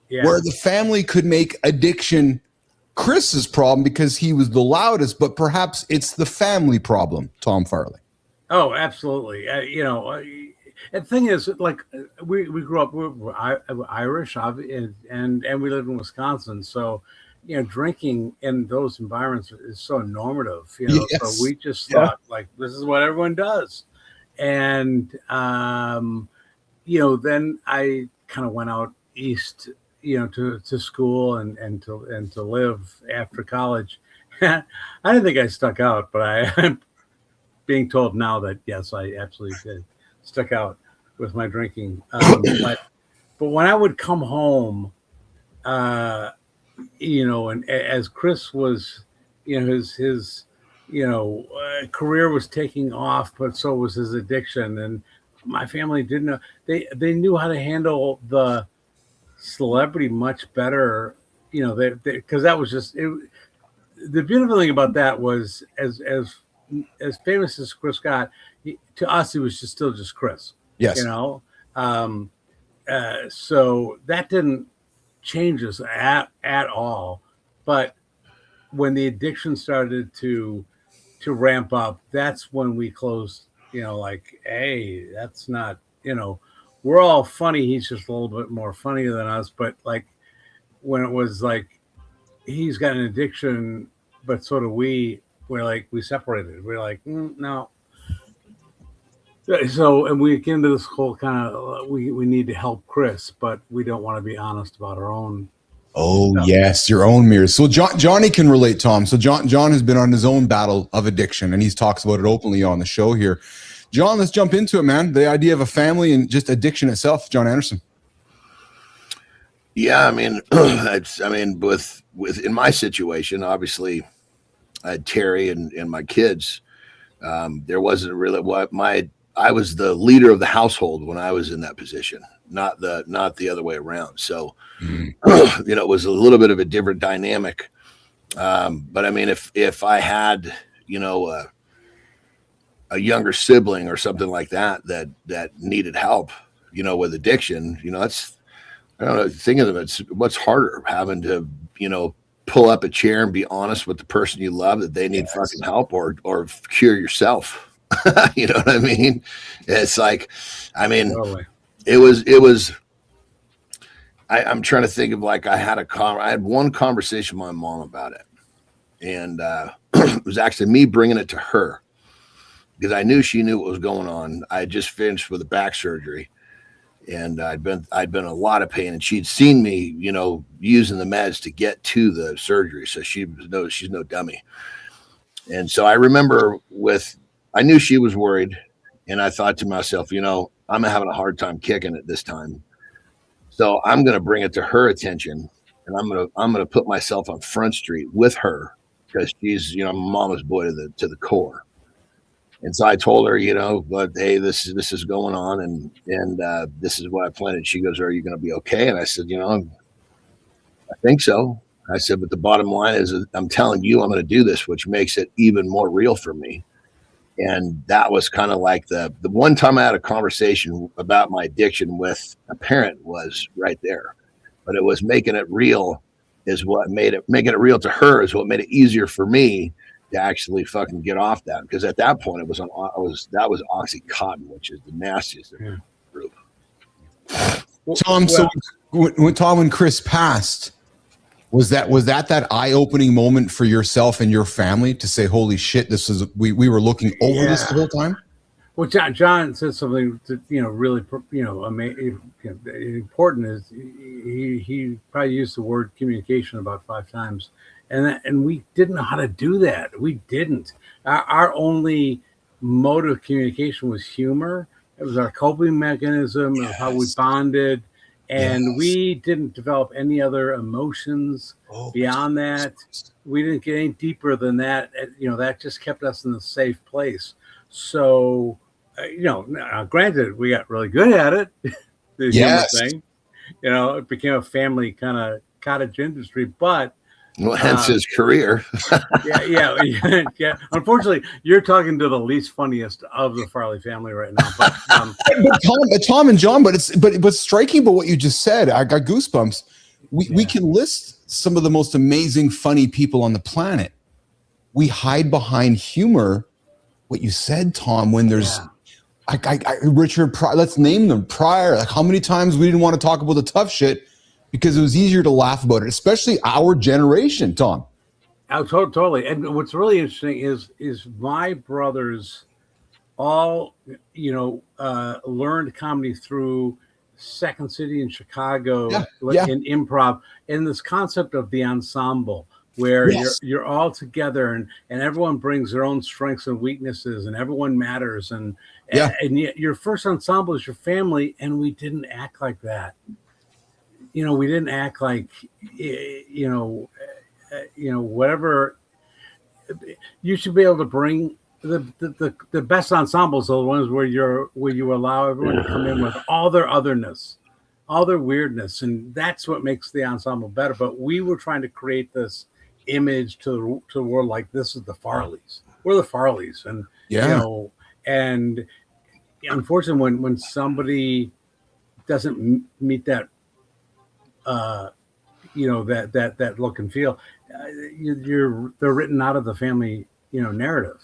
where the family could make addiction Chris's problem because he was the loudest, but perhaps it's the family problem, Tom Farley. Oh, absolutely. The thing is, like, we grew up, we're Irish, and we lived in Wisconsin. So, drinking in those environments is so normative, so we just thought, like, this is what everyone does. And, then I kind of went out east, to school and to live after college. I didn't think I stuck out, but I'm being told now that yes, I absolutely did stuck out with my drinking. But when I would come home, and as Chris was, his career was taking off, but so was his addiction, and my family didn't know. They knew how to handle the celebrity much better, because that was just it. The beautiful thing about that was as famous as Chris got, to us, he was still just Chris. Yes. So that didn't change us at all. But when the addiction started to ramp up, that's when we closed, like, hey, that's not, we're all funny. He's just a little bit more funnier than us. But like when it was like he's got an addiction, but so do we. We're like, we separated. We're like, no. So, and we get into this whole kind of we need to help Chris, but we don't want to be honest about our own. Oh yes, your own mirrors. So Johnny can relate, Tom. So John has been on his own battle of addiction, and he's talks about it openly on the show here. John, let's jump into it, man. The idea of a family and just addiction itself. John Anderson. Yeah, I mean, with in my situation, obviously, I had Terry and my kids. There wasn't really I was the leader of the household when I was in that position, not the other way around. So, it was a little bit of a different dynamic. But I mean, if I had, a younger sibling or something like that needed help, with addiction, that's, I don't know, think of it, what's harder, having to, pull up a chair and be honest with the person you love that they need fucking help, or cure yourself. You know what I mean? It's like, I mean, totally. it was, I'm trying to think of, like, I had one conversation with my mom about it, and it was actually me bringing it to her, because I knew she knew what was going on. I had just finished with a back surgery, and I'd been in a lot of pain, and she'd seen me, using the meds to get to the surgery, so she's no dummy. And so I remember I knew she was worried, and I thought to myself, I'm having a hard time kicking it this time, so I'm going to bring it to her attention, and I'm going to put myself on Front Street with her, because she's mama's boy to the core. And so I told her, but hey, this is going on, and this is what I planned. And she goes, "Are you going to be okay?" And I said, I think so. I said, but the bottom line is, I'm telling you, I'm going to do this, which makes it even more real for me. And that was kind of like the one time I had a conversation about my addiction with a parent was right there. But it was making it real is what making it real to her is what made it easier for me to actually fucking get off that. Because at that point that was Oxycontin, which is the nastiest of the group. Tom, so when Chris passed, was that eye-opening moment for yourself and your family to say, holy shit, we were looking over this the whole time? Well, John said something that, really, important is he probably used the word communication about 5 times. And we didn't know how to do that. We didn't. Our only mode of communication was humor. It was our coping mechanism of how we bonded. And we didn't develop any other emotions beyond that. We didn't get any deeper than that. That just kept us in a safe place. So, granted, we got really good at it. The humor thing. It became a family kind of cottage industry, but hence his career. yeah. Unfortunately, you're talking to the least funniest of the Farley family right now. But, Tom and John, but what's striking about what you just said, I got goosebumps. We can list some of the most amazing, funny people on the planet. We hide behind humor. What you said, Tom, when there's Richard, let's name them. Pryor, like how many times we didn't want to talk about the tough shit because it was easier to laugh about it, especially our generation, Tom. Oh, totally. And what's really interesting is my brothers all, learned comedy through Second City in Chicago in improv, and this concept of the ensemble where you're all together and everyone brings their own strengths and weaknesses and everyone matters. And your first ensemble is your family. And we didn't act like that. We didn't act like, whatever. You should be able to bring the best ensembles are the ones where you allow everyone to come in with all their otherness, all their weirdness, and that's what makes the ensemble better. But we were trying to create this image to the world like this is the Farleys. We're the Farleys, and and unfortunately, when somebody doesn't meet that, that look and feel, they're written out of the family, narrative.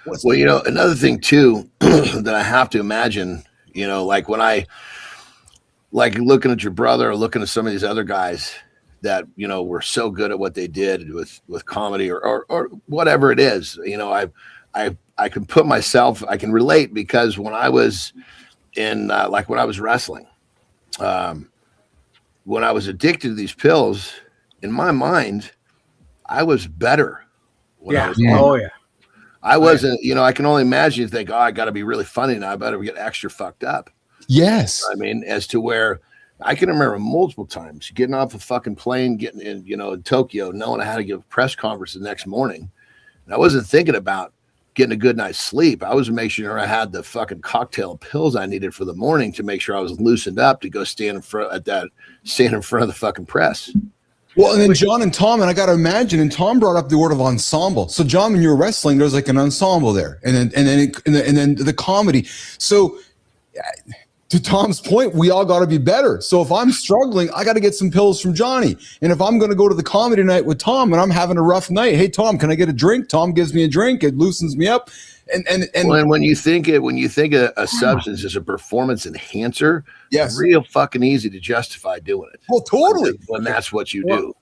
Well, another thing too that I have to imagine, like when looking at your brother or looking at some of these other guys that, were so good at what they did with comedy or whatever it is, I can put myself, I can relate because when I was when I was wrestling, when I was addicted to these pills, in my mind, I was better. I wasn't, I can only imagine you think, I got to be really funny now. I better get extra fucked up. Yes. I mean, as to where I can remember multiple times getting off a fucking plane, getting in, in Tokyo, knowing I had to give a press conference the next morning. And I wasn't thinking about getting a good night's sleep. I was making sure I had the fucking cocktail of pills I needed for the morning to make sure I was loosened up to go stand in front of the fucking press. Well, and then John and Tom, and I got to imagine, and Tom brought up the word of ensemble. So John, when you were wrestling, there's like an ensemble there, and then the comedy. So to Tom's point, we all got to be better. So if I'm struggling, I got to get some pills from Johnny. And if I'm going to go to the comedy night with Tom and I'm having a rough night, hey Tom, can I get a drink? Tom gives me a drink. It loosens me up. And when you think a substance is a performance enhancer, it's real fucking easy to justify doing it. Well, totally. When that's what you do.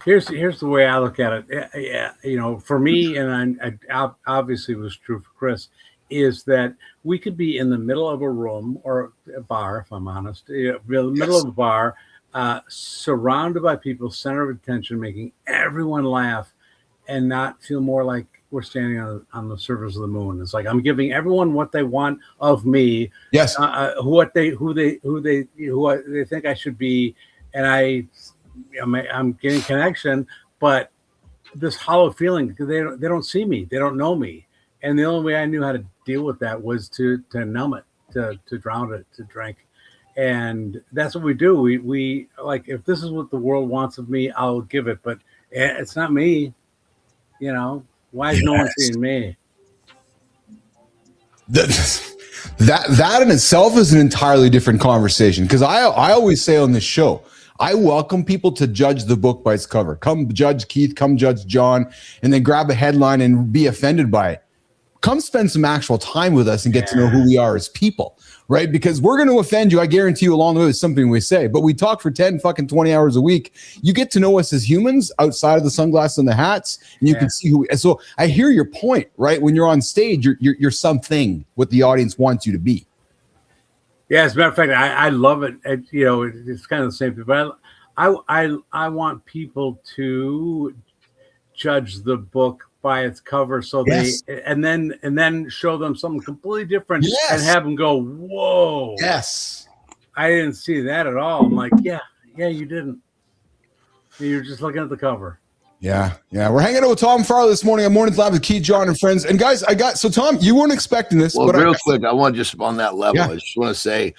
Here's the way I look at it. For me, and I obviously was true for Chris, is that we could be in the middle of a room or a bar, if I'm honest, in the middle of a bar, surrounded by people, center of attention, making everyone laugh, and not feel more like we're standing on the surface of the moon. It's like I'm giving everyone what they want of me. Yes. Who they think I should be, and I'm getting connection, but this hollow feeling because they don't see me, they don't know me, and the only way I knew how to deal with that was to numb it, to drown it, to drink, and that's what we do. We like, if this is what the world wants of me, I'll give it, but it's not me. You know, why is no one seeing me? That in itself is an entirely different conversation, because I always say on this show, I welcome people to judge the book by its cover. Come judge Keith, come judge John, and then grab a headline and be offended by it. Come spend some actual time with us and get to know who we are as people, right? Because we're going to offend you. I guarantee you along the way with something we say, but we talk for 10 fucking 20 hours a week. You get to know us as humans outside of the sunglasses and the hats, and you can see who. So I hear your point, right? When you're on stage, you're something what the audience wants you to be. Yeah, as a matter of fact, I love it. You know, it's kind of the same thing, but I want people to judge the book by its cover, so they and then show them something completely different and have them go, whoa, I didn't see that at all. I'm like, yeah, you didn't. You're just looking at the cover. Yeah. We're hanging out with Tom Farley this morning on Mornings Live with Keith, John, and friends. And guys, Tom, you weren't expecting this. Well, but real quick, I want just on that level, I just want to say,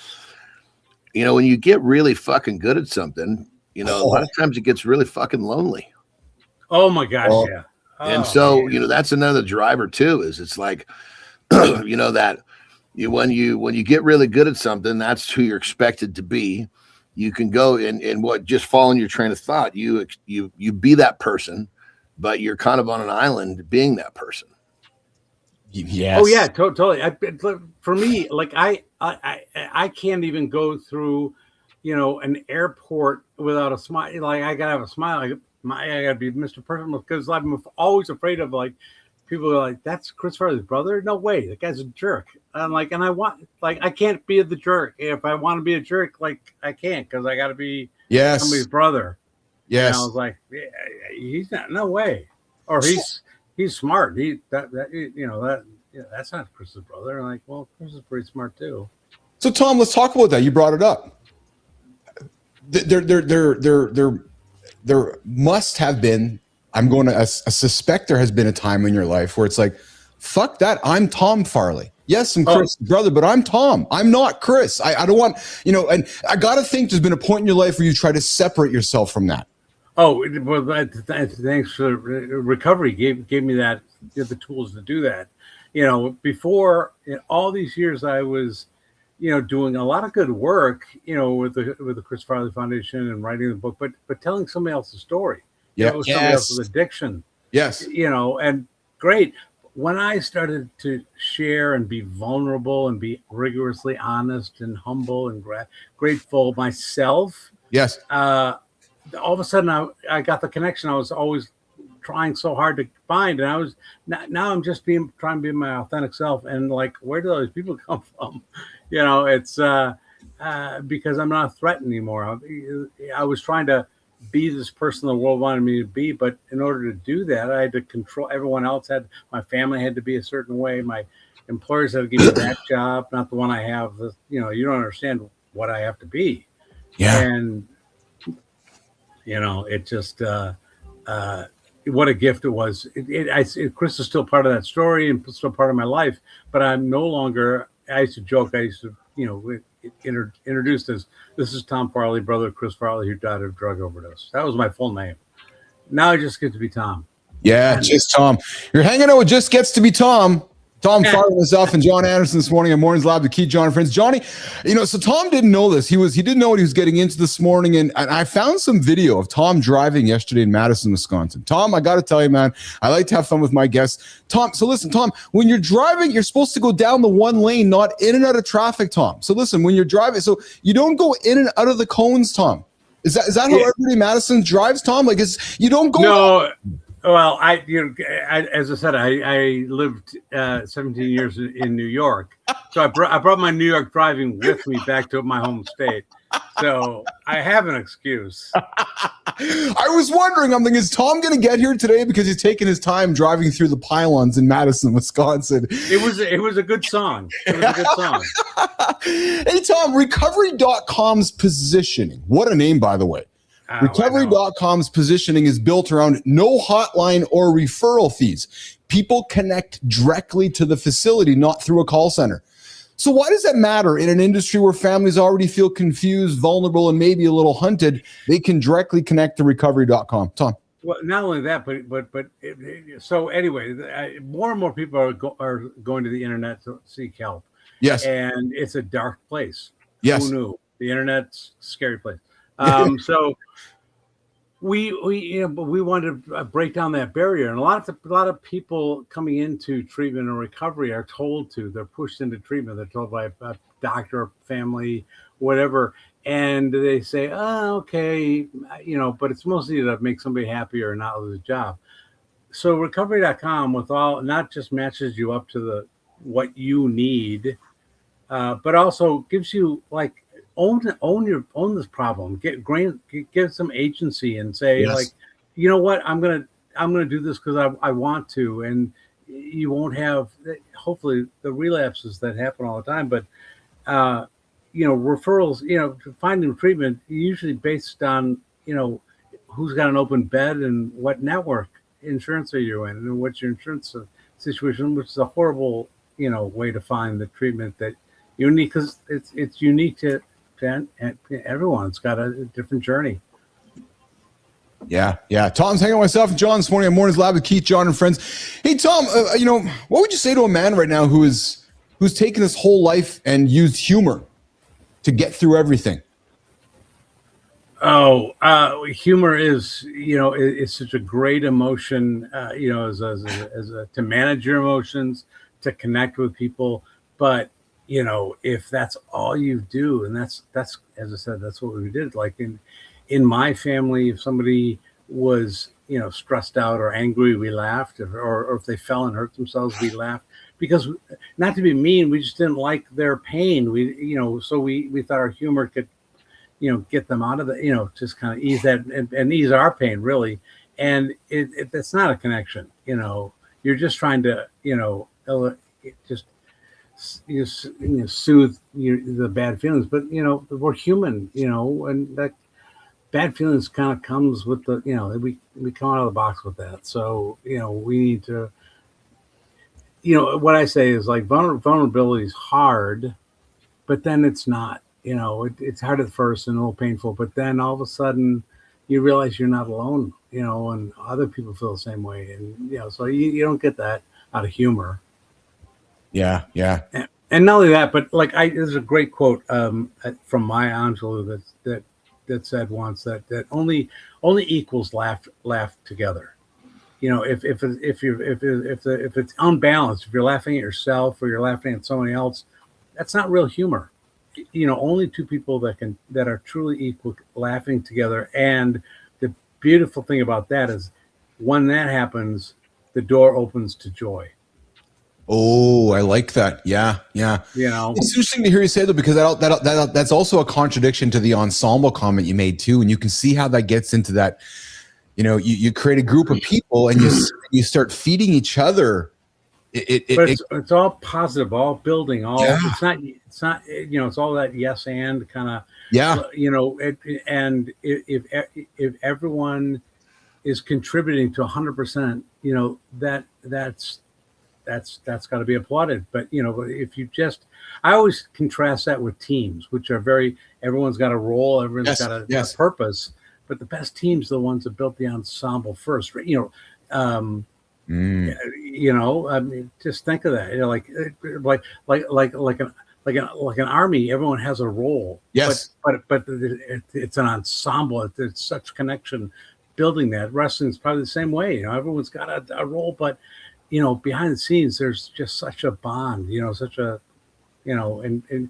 you know, when you get really fucking good at something, you know, a lot of times it gets really fucking lonely. Oh my gosh, yeah. And so, you know, that's another driver too, is it's like, you know, that when you get really good at something, that's who you're expected to be. You can go and what, just following your train of thought, you be that person, but you're kind of on an island being that person. Yes. Oh yeah, totally. For me, like I can't even go through, you know, an airport without a smile. Like I gotta have a smile. I gotta be Mr. Person, because I'm always afraid of, like, people are like, that's Chris Farley's brother? No way, that guy's a jerk. I'm like, and I can't be the jerk. If I want to be a jerk, like, I can't, because I gotta be somebody's brother. Yes. And I was like, yeah, he's not, no way. Or he's smart. That's not Chris's brother. I'm like, well, Chris is pretty smart too. So Tom, let's talk about that. You brought it up. There must have been, I suspect there has been a time in your life where it's like, fuck that, I'm Tom Farley. Yes, I'm Chris' brother, but I'm Tom. I'm not Chris. I don't want, you know, and I got to think there's been a point in your life where you try to separate yourself from that. Oh, well, thanks for recovery gave me that, the tools to do that. You know, before, all these years I was, you know, doing a lot of good work, you know, with the Chris Farley Foundation and writing the book, but telling somebody else's story. Yeah. Somebody else's addiction. Yes. You know, and great. When I started to share and be vulnerable and be rigorously honest and humble and grateful myself. Yes. All of a sudden I got the connection I was always trying so hard to find, and I was now I'm just trying to be my authentic self, and like, where do those people come from? You know, it's because I'm not a threat anymore. I was trying to be this person the world wanted me to be, but in order to do that, I had to control everyone else. My family had to be a certain way. My employers had to give me that job, not the one I have. You know, you don't understand what I have to be. Yeah. And you know, it just what a gift it was. Chris is still part of that story and still part of my life, but I'm no longer. I used to joke. I used to, you know, introduced as, this is Tom Farley, brother of Chris Farley, who died of drug overdose. That was my full name. Now I just get to be Tom. Yeah, just Tom. You're hanging out with Just Gets to Be Tom. Tom Farley myself and John Anderson this morning on Mornings Live to Keith, John, and friends. Johnny, you know, so Tom didn't know this. He didn't know what he was getting into this morning, and I found some video of Tom driving yesterday in Madison, Wisconsin. Tom, I got to tell you, man, I like to have fun with my guests. Tom, so listen, Tom, when you're driving, you're supposed to go down the one lane, not in and out of traffic, Tom. So listen, when you're driving, so you don't go in and out of the cones, Tom. Is that how everybody in Madison drives, Tom? Like, you don't go. No. Well, as I said, I lived 17 years in New York, so I brought my New York driving with me back to my home state. So I have an excuse. I was wondering, I'm thinking, is Tom going to get here today because he's taking his time driving through the pylons in Madison, Wisconsin? It was a good song. It was a good song. Hey, Tom, recovery.com's positioning. What a name, by the way. Recovery.com's positioning is built around no hotline or referral fees. People connect directly to the facility, not through a call center. So why does that matter in an industry where families already feel confused, vulnerable, and maybe a little hunted? They can directly connect to recovery.com. Tom. Well, not only that, but so anyway, more and more people are going to the internet to seek help. Yes. And it's a dark place. Yes. Who knew? The internet's a scary place. So we wanted to break down that barrier, and a lot of people coming into treatment and recovery are told to. They're pushed into treatment. They're told by a doctor, family, whatever, and they say, "Oh, okay," but it's mostly to make somebody happy or not lose a job. So recovery.com with all not just matches you up to what you need, but also gives you like. Own this problem. Get some agency and say, yes. like, you know what, I'm gonna do this because I want to, and you won't have hopefully the relapses that happen all the time. But referrals, finding treatment usually based on who's got an open bed and what network insurance are you in and what's your insurance situation, which is a horrible way to find the treatment that you need because it's unique to everyone's got a different journey. Yeah. Tom's hanging out with myself and John this morning at Mornings Lab with Keith, John, and friends. Hey, Tom, what would you say to a man right now who's taken his whole life and used humor to get through everything? Humor is, it's such a great emotion, to manage your emotions, to connect with people, but if that's all you do, and that's as I said, that's what we did. Like in my family, if somebody was stressed out or angry, we laughed, or if they fell and hurt themselves, we laughed because not to be mean, we just didn't like their pain. So we thought our humor could get them out of the just kind of ease that and ease our pain really. And that's not a connection. You're just trying to just soothe the bad feelings, but we're human, and that bad feelings kind of comes with the we come out of the box with that. So we need to what I say is like vulnerability is hard, but then it's not. It's hard at first and a little painful, but then all of a sudden you realize you're not alone, and other people feel the same way, and so you don't get that out of humor. Yeah. And not only that, but like there's a great quote from Maya Angelou that said once that only equals laugh together. If it's unbalanced, if you're laughing at yourself or you're laughing at somebody else, that's not real humor. Only two people that are truly equal laughing together. And the beautiful thing about that is when that happens, the door opens to joy. Oh, I like that. Yeah. It's interesting to hear you say that because that's also a contradiction to the ensemble comment you made too, and you can see how that gets into that. You create a group of people and you start feeding each other. It's all positive, all building, all. Yeah. It's not. It's all that yes and kind of. Yeah. And if everyone is contributing to 100%, that's got to be applauded. But if you just, I always contrast that with teams, which are everyone's got a role, everyone's got a purpose. But the best teams are the ones that built the ensemble first. I mean, just think of that. Like an army, everyone has a role. Yes. But it's an ensemble. It's such connection. Building that wrestling is probably the same way. Everyone's got a role, but behind the scenes, there's just such a bond. Such a, and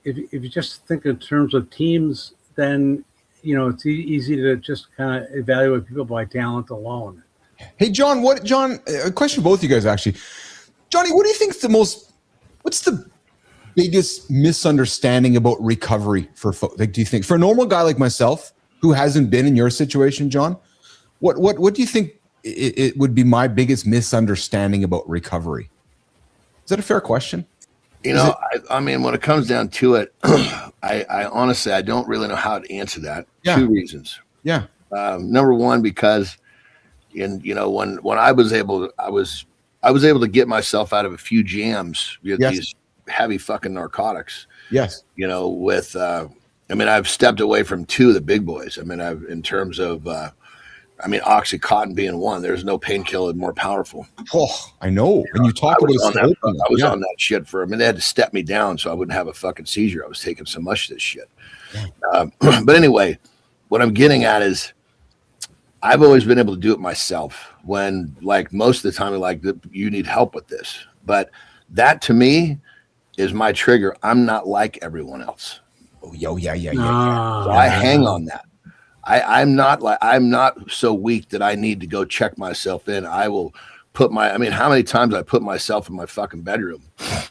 if you just think in terms of teams, then it's easy to just kind of evaluate people by talent alone. Hey, John, a question for both you guys, actually. Johnny, what do you think what's the biggest misunderstanding about recovery for folks? Like, do you think for a normal guy like myself who hasn't been in your situation, John, what do you think it would be my biggest misunderstanding about recovery? Is that a fair question? I mean, when it comes down to it, I honestly, I don't really know how to answer that. Yeah. 2 reasons. Yeah. Number one, because when I was able to get myself out of a few jams with these heavy fucking narcotics. Yes. I've stepped away from 2 of the big boys. I mean, in terms of, Oxycontin being one. There's no painkiller more powerful. Oh, I know. And you talk about I was on that shit they had to step me down so I wouldn't have a fucking seizure. I was taking so much of this shit. But anyway, what I'm getting at is I've always been able to do it myself when, like, most of the time, you need help with this. But that to me is my trigger. I'm not like everyone else. Oh, yeah. So I hang on that. I'm not so weak that I need to go check myself in. I will how many times I put myself in my fucking bedroom. I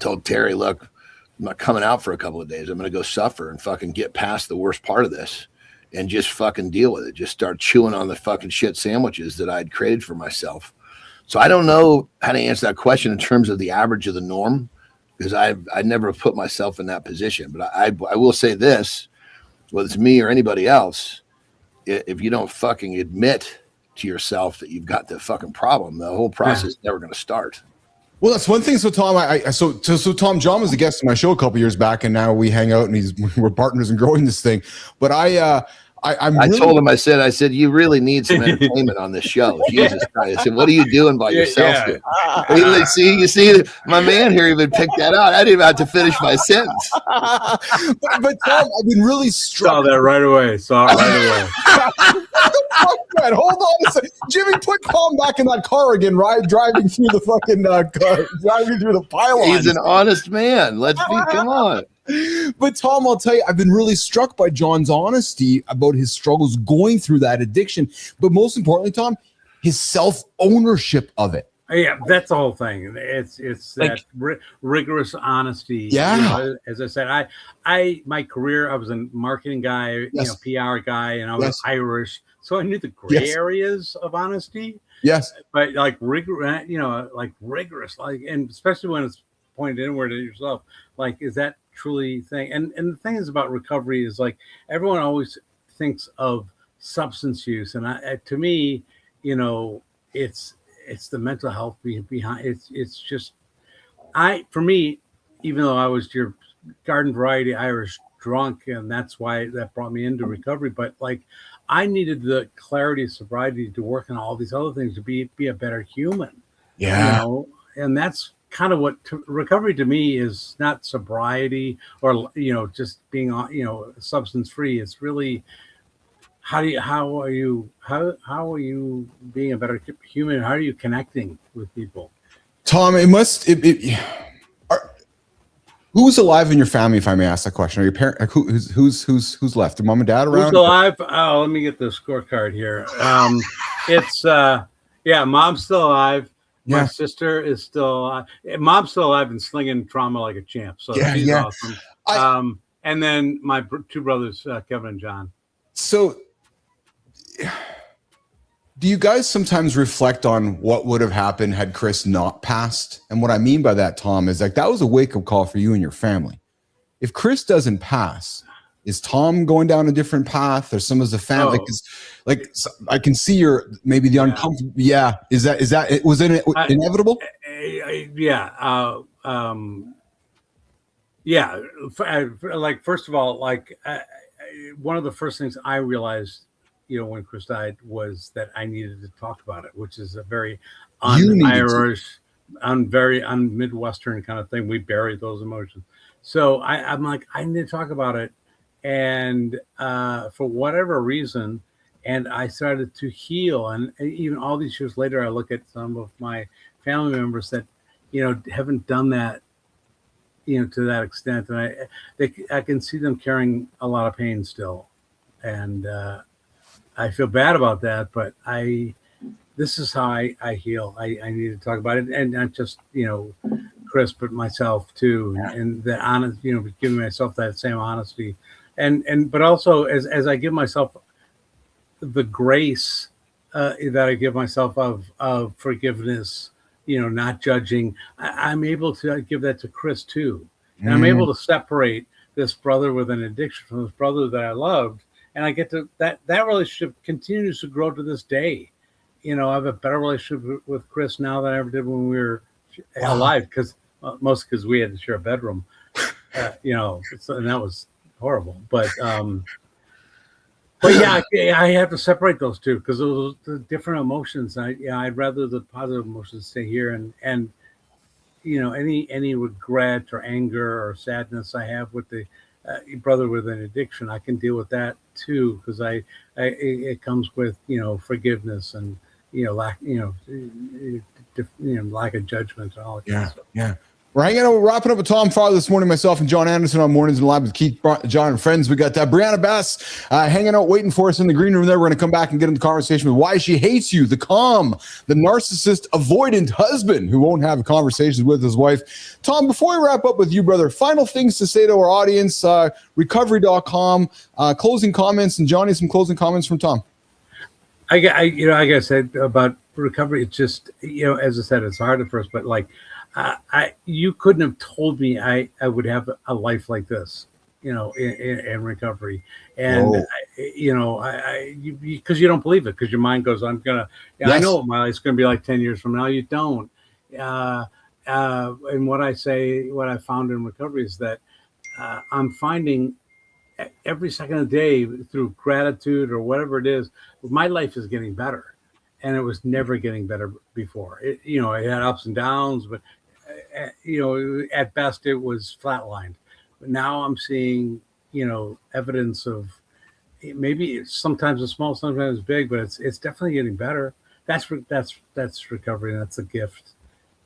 told Terry, look, I'm not coming out for a couple of days. I'm going to go suffer and fucking get past the worst part of this and just fucking deal with it. Just start chewing on the fucking shit sandwiches that I'd created for myself. So I don't know how to answer that question in terms of the average of the norm, because I never put myself in that position. But I will say this, whether it's me or anybody else, if you don't fucking admit to yourself that you've got the fucking problem, the whole process is never going to start. Well, that's one thing. So Tom, so Tom John was a guest on my show a couple years back, and now we hang out and we're partners in growing this thing. But I told him, I said, you really need some entertainment on this show. Jesus Christ. I said, what are you doing by yourself here? You see, my man here even picked that out. I didn't even have to finish my sentence. but Tom, I've been really struck. Saw that right away. Hold on a second. Jimmy, put Tom back in that car again, driving through the fucking driving through the pylon. He's an honest man. Come on. But Tom, I'll tell you, I've been really struck by John's honesty about his struggles going through that addiction. But most importantly, Tom, his self-ownership of it. Yeah, that's the whole thing. It's that rigorous honesty. Yeah. As I said, my career, I was a marketing guy, PR guy, and I was Irish, so I knew the gray areas of honesty. Yes. But rigorous, and especially when it's pointed inward at yourself, is that truly thing? And the thing is about recovery is everyone always thinks of substance use, and to me, it's the mental health behind it's just for me, even though I was your garden variety Irish drunk, and that's why that brought me into recovery, but I needed the clarity of sobriety to work on all these other things to be a better human. And that's kind of what recovery to me is. Not sobriety or just being substance free. It's really how are you being a better human? How are you connecting with people? Tom, who's alive in your family, if I may ask that question? Are your parents, who's left? Are mom and dad around? Who's alive? Oh, let me get the scorecard here. It's mom's still alive. My sister is still alive. Mom's still alive and slinging trauma like a champ. So she's awesome. And then my 2 brothers, Kevin and John. So do you guys sometimes reflect on what would have happened had Chris not passed? And what I mean by that, Tom, is that was a wake-up call for you and your family. If Chris doesn't pass, is Tom going down a different path, or some of the family? I can see maybe the uncomfortable. Yeah, is that was it inevitable? First of all, one of the first things I realized, when Chris died, was that I needed to talk about it, which is a very un-Irish, very un-Midwestern kind of thing. We buried those emotions. So I'm like, I need to talk about it. And for whatever reason, and I started to heal. And even all these years later, I look at some of my family members that, haven't done that, to that extent. And I can see them carrying a lot of pain still. And I feel bad about that, but I this is how I heal. I need to talk about it, and not just Chris, but myself too, and the honest, giving myself that same honesty, and but also as I give myself the grace that I give myself of forgiveness, not judging, I'm able to give that to Chris too, and I'm able to separate this brother with an addiction from this brother that I loved, and I get to that relationship continues to grow to this day. I have a better relationship with Chris now than I ever did when we were alive, because mostly because we had to share a bedroom, and that was horrible. But yeah, I have to separate those two because those are different emotions. I'd rather the positive emotions stay here, and any regret or anger or sadness I have with the brother with an addiction, I can deal with that too, because it comes with forgiveness and lack lack of judgment and all that kind of stuff. Yeah. We're hanging out, wrapping up with Tom Farr this morning, myself and John Anderson on Mornings in the Lab with Keith, John, and friends. We got Brianna Bass hanging out, waiting for us in the green room there. We're going to come back and get into the conversation with why she hates you, the narcissist, avoidant husband who won't have conversations with his wife. Tom, before we wrap up with you, brother, final things to say to our audience, recovery.com, closing comments, and Johnny, some closing comments from Tom. Like I said about recovery, it's just, as I said, it's hard at first, but you couldn't have told me I would have a life like this, in recovery. And, because you don't believe it, because your mind goes, I know what my life's going to be like 10 years from now. You don't. And what I found in recovery is that I'm finding every second of the day through gratitude or whatever it is, my life is getting better. And it was never getting better before. It had ups and downs, but at best it was flatlined. But now I'm seeing, evidence of maybe sometimes it's small, sometimes it's big, but it's definitely getting better. That's recovery, and that's a gift.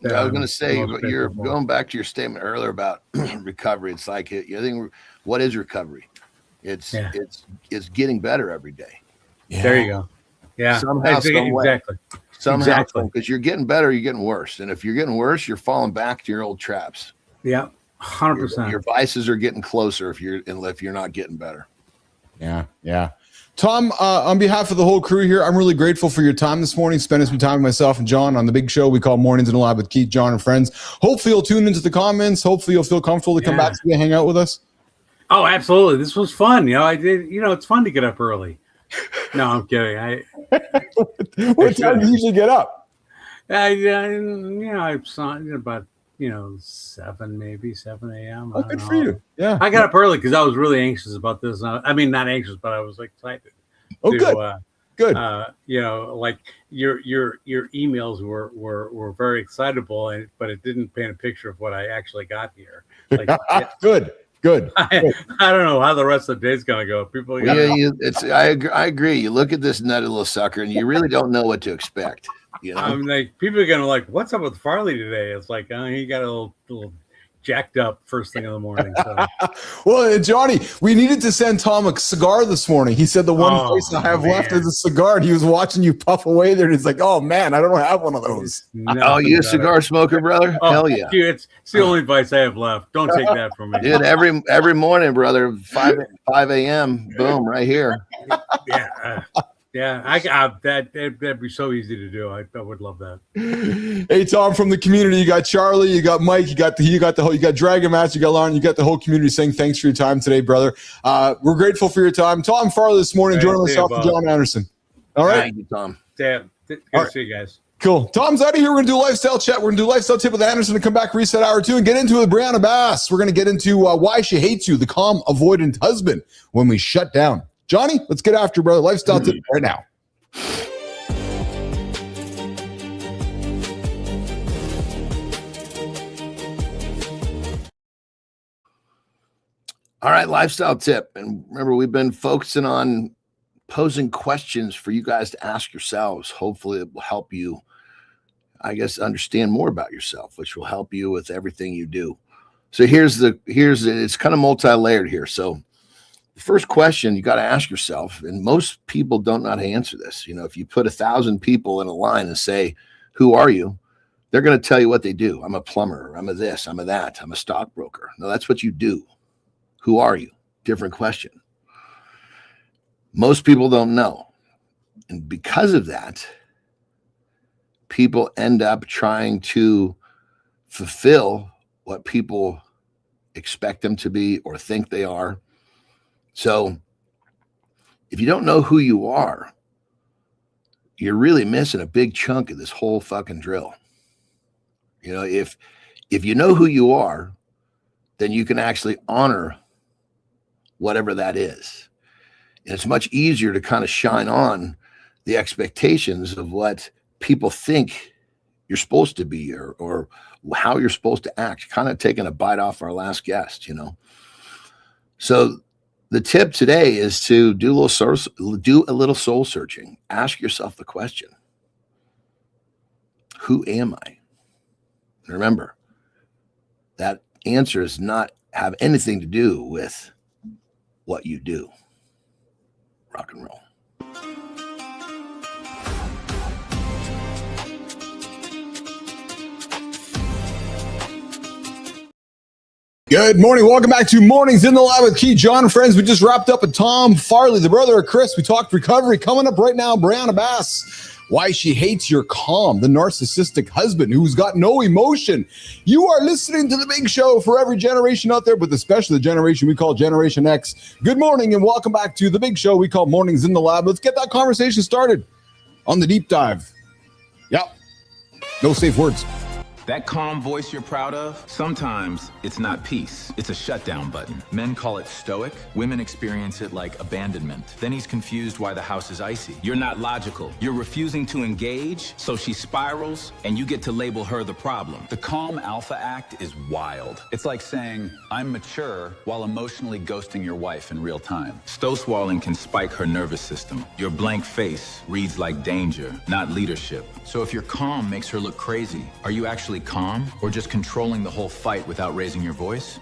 I was going to say, you're going back to your statement earlier about recovery. It's like, I think, what is recovery? It's getting better every day. Yeah. There you go. Yeah, somehow, exactly. Somehow, because you're getting better, you're getting worse, and if you're getting worse, you're falling back to your old traps. Yeah, 100%. Your vices are getting closer if you're not getting better. Yeah. Tom, on behalf of the whole crew here, I'm really grateful for your time this morning, spending some time with myself and John on the big show we call Mornings in the Lab with Keith, John, and friends. Hopefully you'll tune into the comments. Hopefully you'll feel comfortable to come back and hang out with us. Oh, absolutely. This was fun. It's fun to get up early. No, I'm kidding. What time do you usually get up? I'm about 7 a.m. Oh, good for you. Yeah, I got up early because I was really anxious about this. I mean, not anxious, but I was excited. Good. Good. Like your emails were very excitable, but it didn't paint a picture of what I actually got here. Like, Good. I don't know how the rest of the day's gonna go. People, I agree. You look at this nutty little sucker, and you really don't know what to expect. I'm like, people are gonna like, what's up with Farley today? It's like, he got a little jacked up first thing in the morning. So. Well, Johnny, we needed to send Tom a cigar this morning. He said the one place I have left is a cigar, and he was watching you puff away there, and he's like, "Oh man, I don't have one of those." Oh, you a cigar smoker, brother? Hell yeah! Dude, it's the only advice I have left. Don't take that from me, dude. Every morning, brother, 5 a.m. Boom, right here. Yeah, that'd be so easy to do. I would love that. Hey, Tom, from the community, you got Charlie, you got Mike, you got Dragon Master, you got Lauren, you got the whole community saying thanks for your time today, brother. We're grateful for your time. Tom Farr this morning, joining myself and John Anderson. All right, thank you, Tom. Good to see you guys. Cool. Tom's out of here. We're going to do a lifestyle chat. We're going to do a lifestyle tip with Anderson and come back, reset hour 2, and get into it with Brianna Bass. We're going to get into why she hates you, the calm, avoidant husband, when we shut down. Johnny, let's get after, brother. Lifestyle tip right now. All right, lifestyle tip. And remember, we've been focusing on posing questions for you guys to ask yourselves. Hopefully it will help you, I guess, understand more about yourself, which will help you with everything you do. So it's kind of multi-layered here. So the first question you got to ask yourself, and most people don't know how to answer this. If you put 1,000 people in a line and say, who are you? They're going to tell you what they do. I'm a plumber. I'm a this. I'm a that. I'm a stockbroker. No, that's what you do. Who are you? Different question. Most people don't know. And because of that, people end up trying to fulfill what people expect them to be or think they are. So if you don't know who you are, you're really missing a big chunk of this whole fucking drill. If you know who you are, then you can actually honor whatever that is. And it's much easier to kind of shine on the expectations of what people think you're supposed to be or how you're supposed to act, kind of taking a bite off our last guest, So the tip today is to do a little soul searching. Ask yourself the question, who am I? And remember, that answer does not have anything to do with what you do. Rock and roll. Good morning. Welcome back to Mornings in the Lab with Key John. Friends, we just wrapped up with Tom Farley, the brother of Chris. We talked recovery. Coming up right now, Brianna Bass, why she hates your calm, the narcissistic husband who's got no emotion. You are listening to The Big Show for every generation out there, but especially the generation we call Generation X. Good morning and welcome back to The Big Show we call Mornings in the Lab. Let's get that conversation started on the deep dive. Yep. No safe words. That calm voice you're proud of, sometimes it's not peace, it's a shutdown button. Men call it stoic, women experience it like abandonment. Then he's confused why the house is icy. You're not logical, you're refusing to engage, so she spirals and you get to label her the problem. The calm alpha act is wild. It's like saying, I'm mature while emotionally ghosting your wife in real time. Stow-swallowing can spike her nervous system. Your blank face reads like danger, not leadership. So if your calm makes her look crazy, are you actually calm or just controlling the whole fight without raising your voice?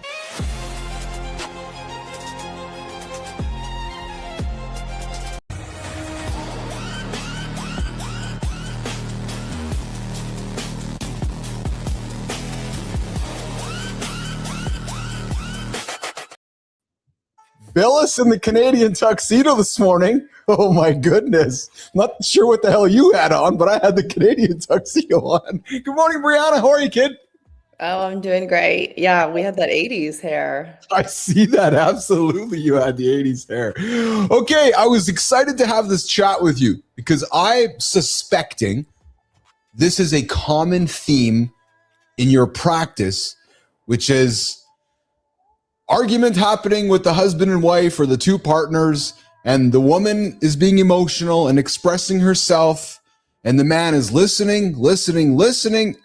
Billis in the Canadian tuxedo this morning. Oh my goodness. Not sure what the hell you had on, but I had the Canadian tuxedo on. Good morning, Brianna. How are you, kid? Oh, I'm doing great. Yeah, we had that 80s hair. I see that. Absolutely. You had the 80s hair. Okay, I was excited to have this chat with you because I'm suspecting this is a common theme in your practice, which is argument happening with the husband and wife or the two partners, and the woman is being emotional and expressing herself, and the man is listening,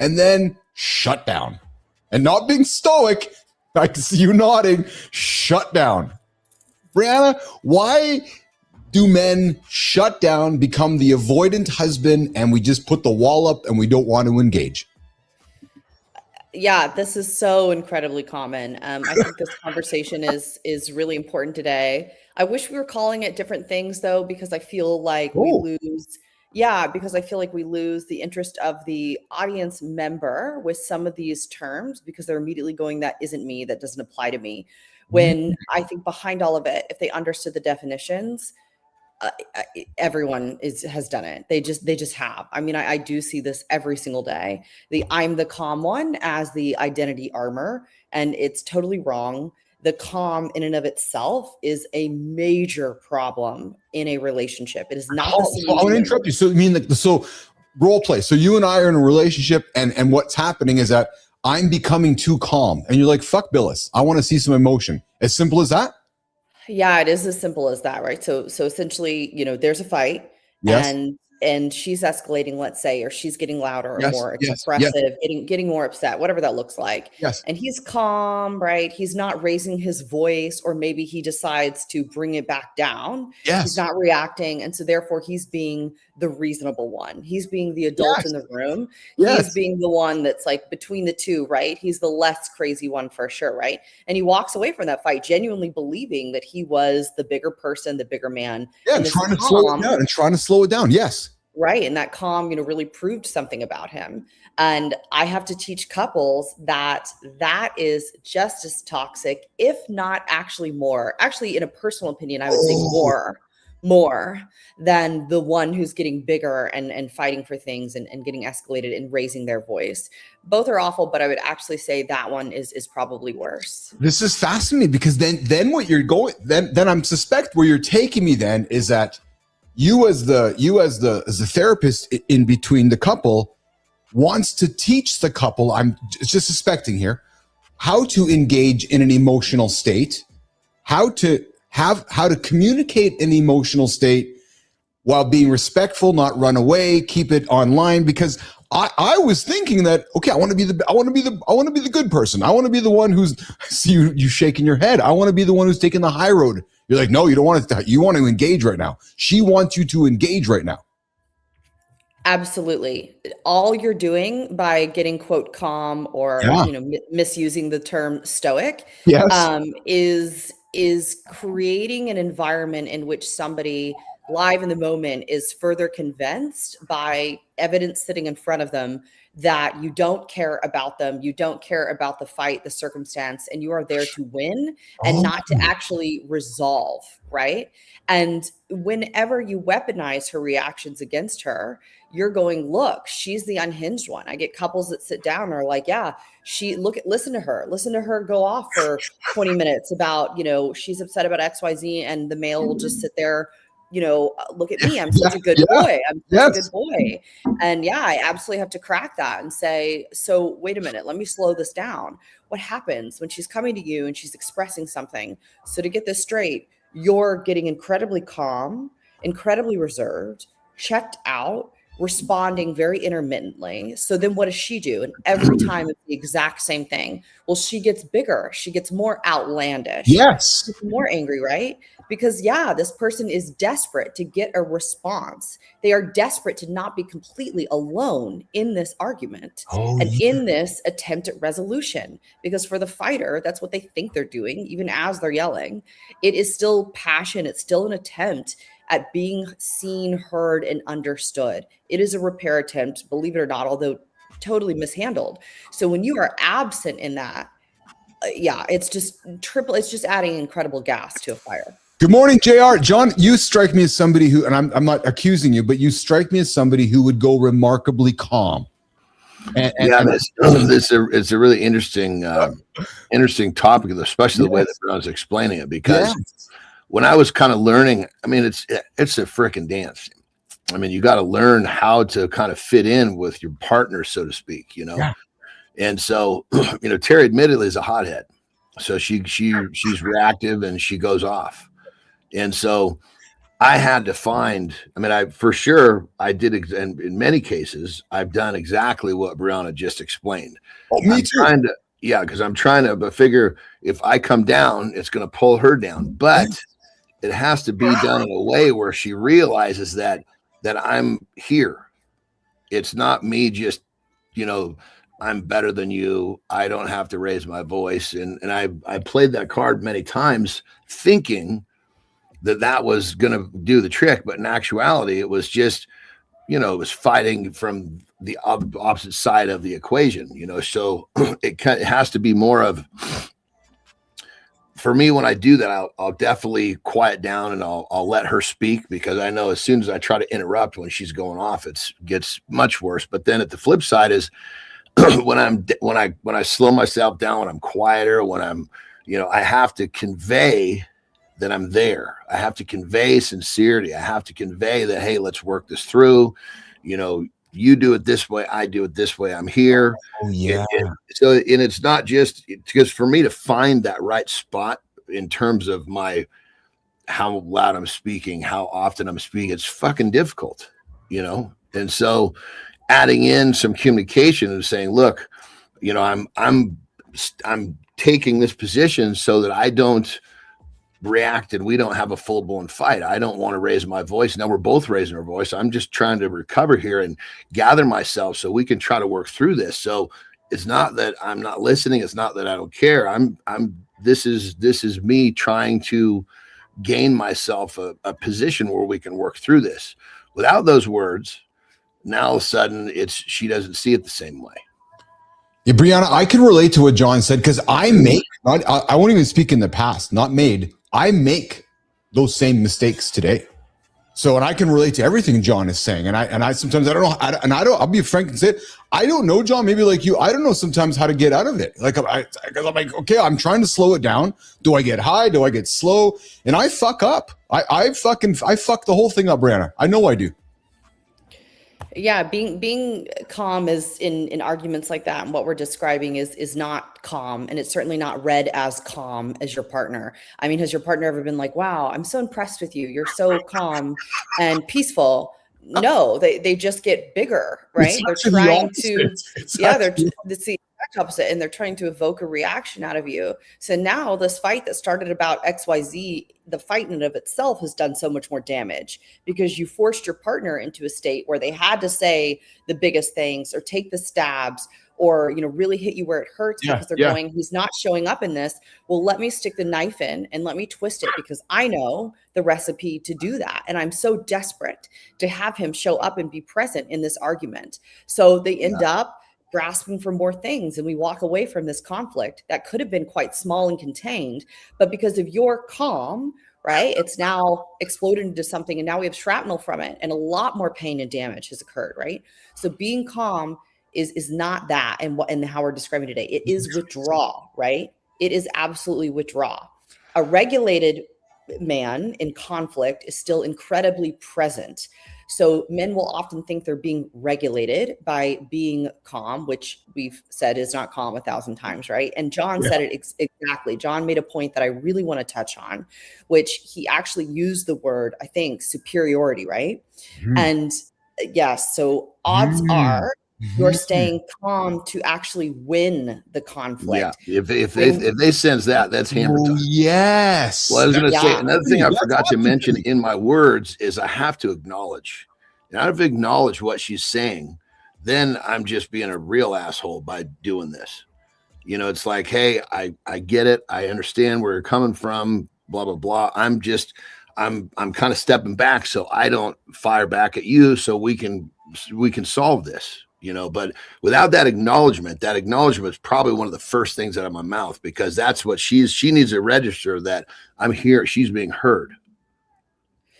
and then shut down. And not being stoic, I can see you nodding, shut down. Brianna, why do men shut down, become the avoidant husband, and we just put the wall up and we don't want to engage? Yeah, this is so incredibly common. I think this conversation is really important today. I wish we were calling it different things though, because I feel like we lose the interest of the audience member with some of these terms because they're immediately going, that isn't me, that doesn't apply to me. When I think behind all of it, if they understood the definitions, everyone has done it. They just have. I mean, I do see this every single day. I'm the calm one as the identity armor, and it's totally wrong. The calm in and of itself is a major problem in a relationship. It is not. I want to interrupt you. So you mean so role play. So you and I are in a relationship, and what's happening is that I'm becoming too calm, and you're like, "Fuck Billis, I want to see some emotion." As simple as that. Yeah, it is as simple as that, right? So essentially, there's a fight, yes. and and she's escalating, let's say, or she's getting louder or Yes, more yes, expressive, yes. getting more upset, whatever that looks like. Yes. And he's calm, right? He's not raising his voice, or maybe he decides to bring it back down. Yes. He's not reacting. And so therefore he's being the reasonable one. He's being the adult in the room. Yes. He's being the one that's like between the two, right? He's the less crazy one for sure, right? And he walks away from that fight genuinely believing that he was the bigger person, the bigger man. Yeah, and trying to slow it down and trying to slow it down. Yes. Right. And that calm, really proved something about him. And I have to teach couples that that is just as toxic, if not actually more. Actually, in a personal opinion, I would say more than the one who's getting bigger and fighting for things and getting escalated and raising their voice. Both are awful, but I would actually say that one is probably worse. This is fascinating, because then what you're going, then I'm suspect where you're taking me then is that you as the therapist in between the couple wants to teach the couple, I'm just suspecting here, how to engage in an emotional state, how to communicate an emotional state while being respectful, not run away, keep it online. Because I was thinking that, okay, I want to be the good person. I want to be the one who's, I see you shaking your head. I want to be the one who's taking the high road. You're like, no, you don't want to. You want to engage right now. She wants you to engage right now. Absolutely. All you're doing by getting quote calm or misusing the term stoic, is creating an environment in which somebody live in the moment is further convinced by evidence sitting in front of them that you don't care about them, you don't care about the fight, the circumstance, and you are there to win and not to actually resolve, right? And whenever you weaponize her reactions against her, you're going, look, she's the unhinged one. I get couples that sit down and are like, yeah, listen to her go off for 20 minutes about, she's upset about XYZ, and the male will just sit there, look at me. I'm such a good boy. I'm such a good boy. And I absolutely have to crack that and say, so wait a minute, let me slow this down. What happens when she's coming to you and she's expressing something? So to get this straight, you're getting incredibly calm, incredibly reserved, checked out, responding very intermittently. So then what does she do? And every time it's the exact same thing. Well, she gets bigger. She gets more outlandish. Yes. She gets more angry, right? Because this person is desperate to get a response. They are desperate to not be completely alone in this argument in this attempt at resolution. Because for the fighter, that's what they think they're doing, even as they're yelling. It is still passion. It's still an attempt at being seen, heard, and understood. It is a repair attempt, believe it or not, although totally mishandled. So when you are absent in that, it's just it's just adding incredible gas to a fire. Good morning, JR. John, you strike me as somebody who, and I'm not accusing you, but you strike me as somebody who would go remarkably calm. It's a really interesting topic, especially the way that I was explaining it, because when I was kind of learning, I mean, it's a freaking dance. I mean, you got to learn how to kind of fit in with your partner, so to speak, And so, Terry admittedly is a hothead. So she's reactive and she goes off. And so I had to find, I did, and in many cases, I've done exactly what Brianna just explained. Oh, me too. Because I'm trying to figure if I come down, it's going to pull her down. But it has to be done in a way where she realizes that I'm here. It's not me just, I'm better than you. I don't have to raise my voice. And I played that card many times thinking that was going to do the trick. But in actuality, it was just, it was fighting from the opposite side of the equation, so it has to be more of, for me, when I do that, I'll definitely quiet down and I'll let her speak, because I know as soon as I try to interrupt when she's going off, it gets much worse. But then at the flip side is when I slow myself down, when I'm quieter, when I'm, I have to convey that I'm there. I have to convey sincerity. I have to convey that, hey, let's work this through. You do it this way, I do it this way. I'm here. Oh, yeah. And it's not just because for me to find that right spot in terms of how loud I'm speaking, how often I'm speaking, it's fucking difficult. you know? And so adding in some communication and saying, look, you know, I'm taking this position so that I don't react and we don't have a full-blown fight. I don't want to raise my voice. Now we're both raising our voice. I'm just trying to recover here and gather myself so we can try to work through this. So it's not that I'm not listening. It's not that I don't care. This is me trying to gain myself a position where we can work through this. Without those words, now all of a sudden she doesn't see it the same way. Yeah, Brianna, I can relate to what John said because I won't even speak in the past, not made. I make those same mistakes today. So, and I can relate to everything John is saying. And I sometimes I don't know. I'll be frank and say it. I don't know, John, maybe like you, I don't know sometimes how to get out of it. Like, I'm like, okay, I'm trying to slow it down. Do I get high? Do I get slow? And I fuck up. I fuck the whole thing up, Brianna. I know I do. Yeah, being calm is in arguments like that, and what we're describing is not calm, and it's certainly not read as calm as your partner. I mean, has your partner ever been like, "Wow, I'm so impressed with you. You're so calm and peaceful"? No, they just get bigger, right? They're trying to, it's the exact opposite, and they're trying to evoke a reaction out of you. So now this fight that started about XYZ, the fight in and of itself has done so much more damage because you forced your partner into a state where they had to say the biggest things or take the stabs or, you know, really hit you where it hurts because they're going, he's not showing up in this. Well, let me stick the knife in and let me twist it because I know the recipe to do that. And I'm so desperate to have him show up and be present in this argument. So they end up grasping for more things and we walk away from this conflict that could have been quite small and contained, but because of your calm, right, it's now exploded into something and now we have shrapnel from it and a lot more pain and damage has occurred, right? So being calm is not that and how we're describing today. It is withdraw, right? It is absolutely withdraw. A regulated man in conflict is still incredibly present. So men will often think they're being regulated by being calm, which we've said is not calm 1,000 times, right? And John said it exactly. John made a point that I really want to touch on, which he actually used the word, I think, superiority, right? And yes, so odds are you're staying calm to actually win the conflict. Yeah, if they sense that, that's hammer time. Yes. Well, I was going to say another thing I forgot to mention in my words is I have to acknowledge. And I've acknowledged what she's saying. Then I'm just being a real asshole by doing this. You know, it's like, hey, I get it. I understand where you're coming from. Blah blah blah. I'm kind of stepping back so I don't fire back at you. So we can solve this. You know, but without that acknowledgement is probably one of the first things out of my mouth because that's what she needs to register that I'm here. She's being heard.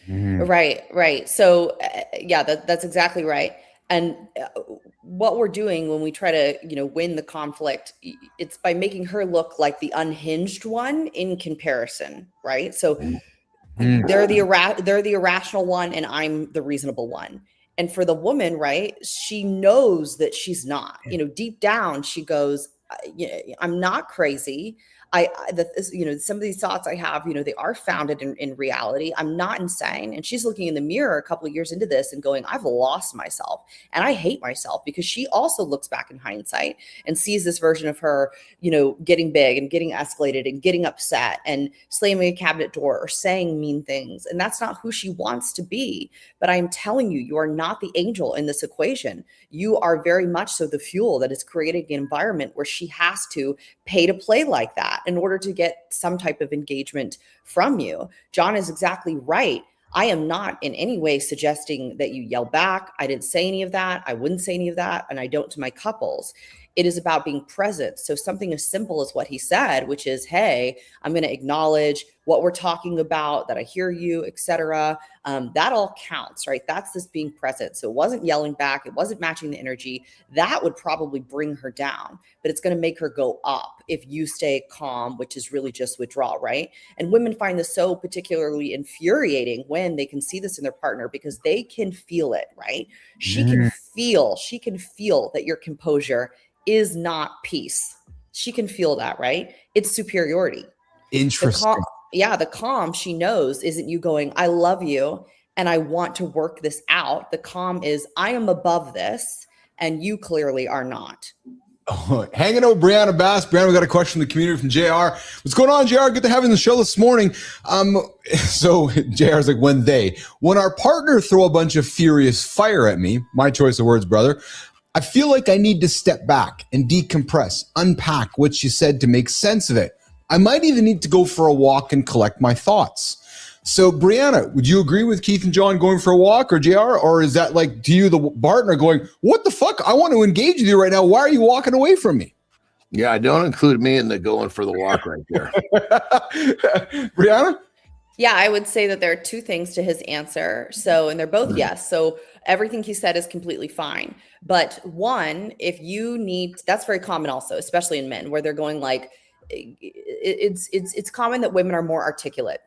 Right. So that's exactly right. And what we're doing when we try to, you know, win the conflict, it's by making her look like the unhinged one in comparison. Right. So they're the irrational one and I'm the reasonable one. And for the woman, right, she knows that she's not, you know, deep down, she goes, I'm not crazy. You know, some of these thoughts I have, you know, they are founded in reality. I'm not insane. And she's looking in the mirror a couple of years into this and going, I've lost myself and I hate myself because she also looks back in hindsight and sees this version of her, you know, getting big and getting escalated and getting upset and slamming a cabinet door or saying mean things. And that's not who she wants to be. But I'm telling you, you are not the angel in this equation. You are very much so the fuel that is creating an environment where she has to pay to play like that in order to get some type of engagement from you. John is exactly right. I am not in any way suggesting that you yell back. I didn't say any of that. I wouldn't say any of that. And I don't to my couples. It is about being present. So something as simple as what he said, which is, hey, I'm going to acknowledge what we're talking about, that I hear you, etc. That all counts, right? That's this being present. So it wasn't yelling back. It wasn't matching the energy. That would probably bring her down, but it's going to make her go up if you stay calm, which is really just withdrawal, right? And women find this so particularly infuriating when they can see this in their partner because they can feel it, right? She can feel that your composure is not peace. She can feel that, right? It's superiority. Interesting. The calm she knows isn't you going, I love you, and I want to work this out. The calm is I am above this and you clearly are not. Oh, hanging out with Brianna Bass. Brianna, we got a question from the community from JR. What's going on, JR? Good to have you on the show this morning. So JR's like, when our partner throw a bunch of furious fire at me, my choice of words, brother, I feel like I need to step back and decompress, unpack what she said to make sense of it. I might even need to go for a walk and collect my thoughts. So, Brianna, would you agree with Keith and John going for a walk, or JR? Or is that like, to you, the partner going, what the fuck? I want to engage with you right now. Why are you walking away from me? Yeah, don't include me in the going for the walk right there. Brianna? Yeah, I would say that there are two things to his answer. So, and they're both yes. So everything he said is completely fine. But one, if you need, that's very common also, especially in men, where they're going like, it's common that women are more articulate.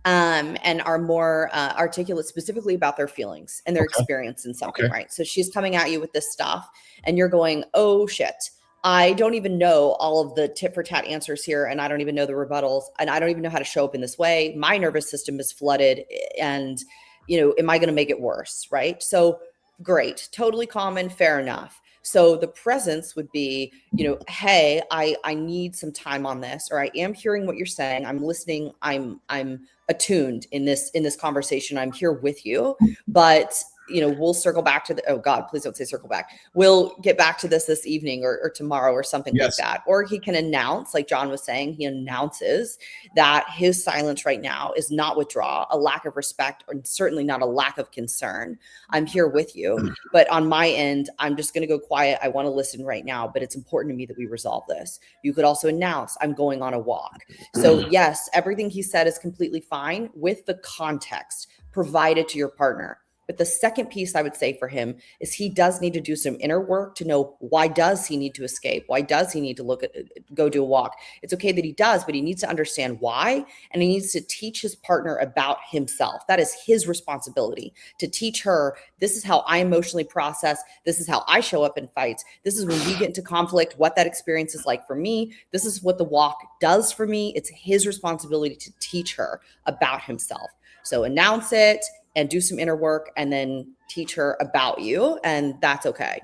And are more articulate specifically about their feelings and their experience in something, right? So she's coming at you with this stuff and you're going, oh shit, I don't even know all of the tit for tat answers here. And I don't even know the rebuttals and I don't even know how to show up in this way. My nervous system is flooded and, am I going to make it worse? Right? So great. Totally common. Fair enough. So the presence would be, hey, I need some time on this, or I am hearing what you're saying. I'm listening. I'm attuned in this conversation. I'm here with you, but we'll circle back to oh God, please don't say circle back. We'll get back to this evening or tomorrow or something like that. Or he can announce, like John was saying, he announces that his silence right now is not withdrawal, a lack of respect, or certainly not a lack of concern. I'm here with you, but on my end, I'm just going to go quiet. I want to listen right now, but it's important to me that we resolve this. You could also announce I'm going on a walk. So yes, everything he said is completely fine with the context provided to your partner. But the second piece I would say for him is he does need to do some inner work to know, why does he need to escape? Why does he need to go do a walk? It's okay that he does, but he needs to understand why. And he needs to teach his partner about himself. That is his responsibility, to teach her, this is how I emotionally process. This is how I show up in fights. This is when we get into conflict, what that experience is like for me. This is what the walk does for me. It's his responsibility to teach her about himself. So announce it and do some inner work and then teach her about you. And that's okay.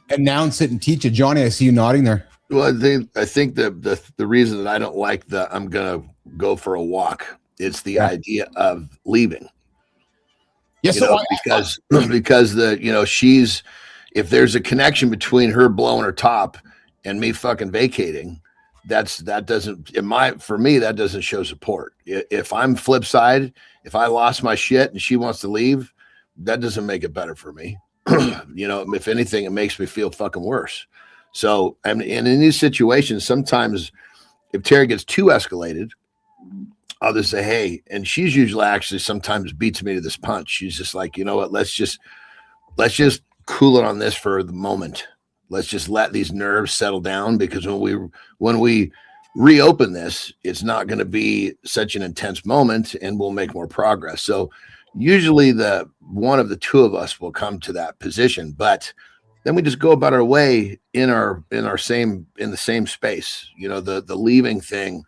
Announce it and teach it. Johnny, I see you nodding there. Well, I think the reason that I don't like I'm going to go for a walk, it's the idea of leaving. Yes, because she's, if there's a connection between her blowing her top and me fucking vacating, that doesn't, for me, that doesn't show support. If I'm flip side, if I lost my shit and she wants to leave, that doesn't make it better for me. If anything, it makes me feel fucking worse. So, and in these situations, sometimes if Terry gets too escalated, I'll just say, hey, and she's usually actually sometimes beats me to this punch. She's just like, you know what, let's just cool it on this for the moment. Let's just let these nerves settle down, because when we reopen this, it's not going to be such an intense moment and we'll make more progress. So usually one of the two of us will come to that position, but then we just go about our way in the same space. The leaving thing,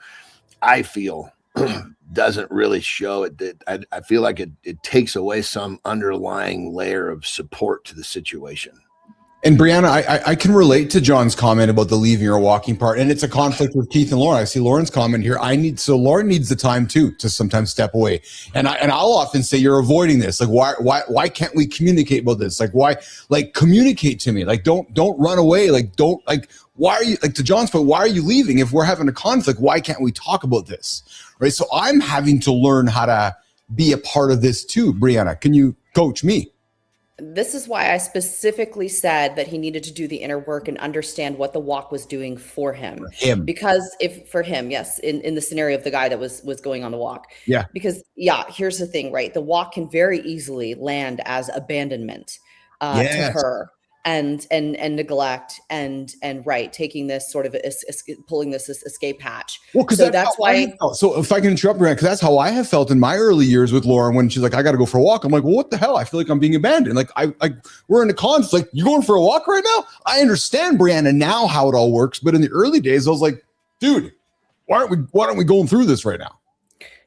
I feel doesn't really show it. I feel like it takes away some underlying layer of support to the situation. And Brianna, I can relate to John's comment about the leaving or walking part, and it's a conflict with Keith and Lauren. I see Lauren's comment here. Lauren needs the time too to sometimes step away, and I'll often say, you're avoiding this. Like, why can't we communicate about this? Like, why? Like, communicate to me. Like, don't run away. Like, why are you, like, to John's point, why are you leaving? If we're having a conflict, why can't we talk about this? Right. So I'm having to learn how to be a part of this too. Brianna, can you coach me? This is why I specifically said that he needed to do the inner work and understand what the walk was doing for him. Because for him, yes, in the scenario of the guy that was going on the walk. Yeah. Because here's the thing, right? The walk can very easily land as abandonment to her and neglect and right, taking this sort of pulling this escape hatch. Well, because that's why. So if I can interrupt, because that's how I have felt in my early years with Lauren, when she's like, I got to go for a walk. I'm like, well, what the hell? I feel like I'm being abandoned. Like, we're in a conflict. You going for a walk right now? I understand, Brianna, now how it all works. But in the early days, I was like, dude, why aren't we going through this right now?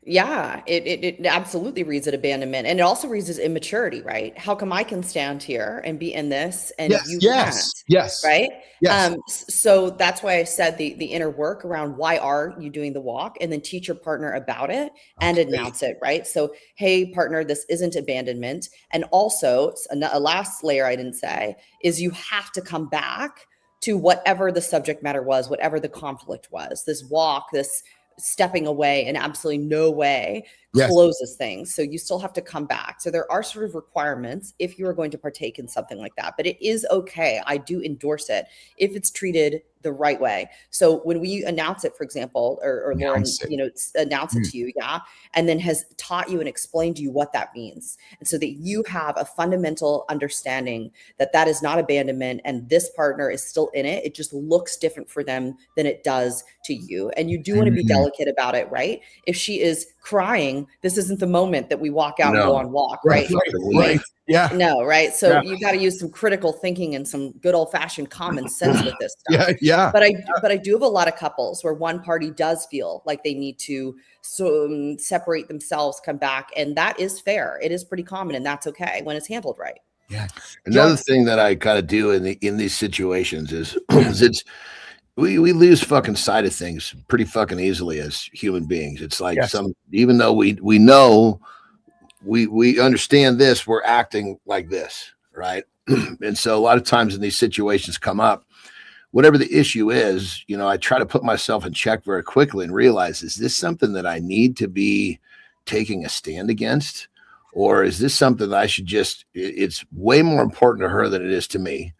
Yeah, it absolutely reads at abandonment, and it also reads as immaturity, right? How come I can stand here and be in this and Yes, you yes, can't, yes, right? yes. So that's why I said the inner work around why are you doing the walk, and then teach your partner about it and announce it, right? So, hey, partner, this isn't abandonment, and also a last layer I didn't say is you have to come back to whatever the subject matter was, whatever the conflict was. This walk, this stepping away in absolutely no way Yes. closes things. So you still have to come back. So there are sort of requirements if you are going to partake in something like that, but it is okay. I do endorse it if it's treated the right way. So when we announce it, for example, or Lauren, Announce it. announce it to you, yeah, and then has taught you and explained to you what that means. And so that you have a fundamental understanding that that is not abandonment and this partner is still in it. It just looks different for them than it does to you. And you do want to be delicate about it, right? If she is crying, this isn't the moment that we walk out and go on walk, right? Right. Yeah. No, right. So Yeah. you got to use some critical thinking and some good old fashioned common sense with this stuff. Yeah. But I do have a lot of couples where one party does feel like they need to separate themselves, come back, and that is fair. It is pretty common, and that's okay when it's handled right. Yeah. Another thing that I kind of do in these situations is we lose fucking sight of things pretty fucking easily as human beings. It's like even though we know we understand this, we're acting like this, right? And so a lot of times in these situations come up, whatever the issue is, I try to put myself in check very quickly and realize, is this something that I need to be taking a stand against? Or is this something that I should it's way more important to her than it is to me.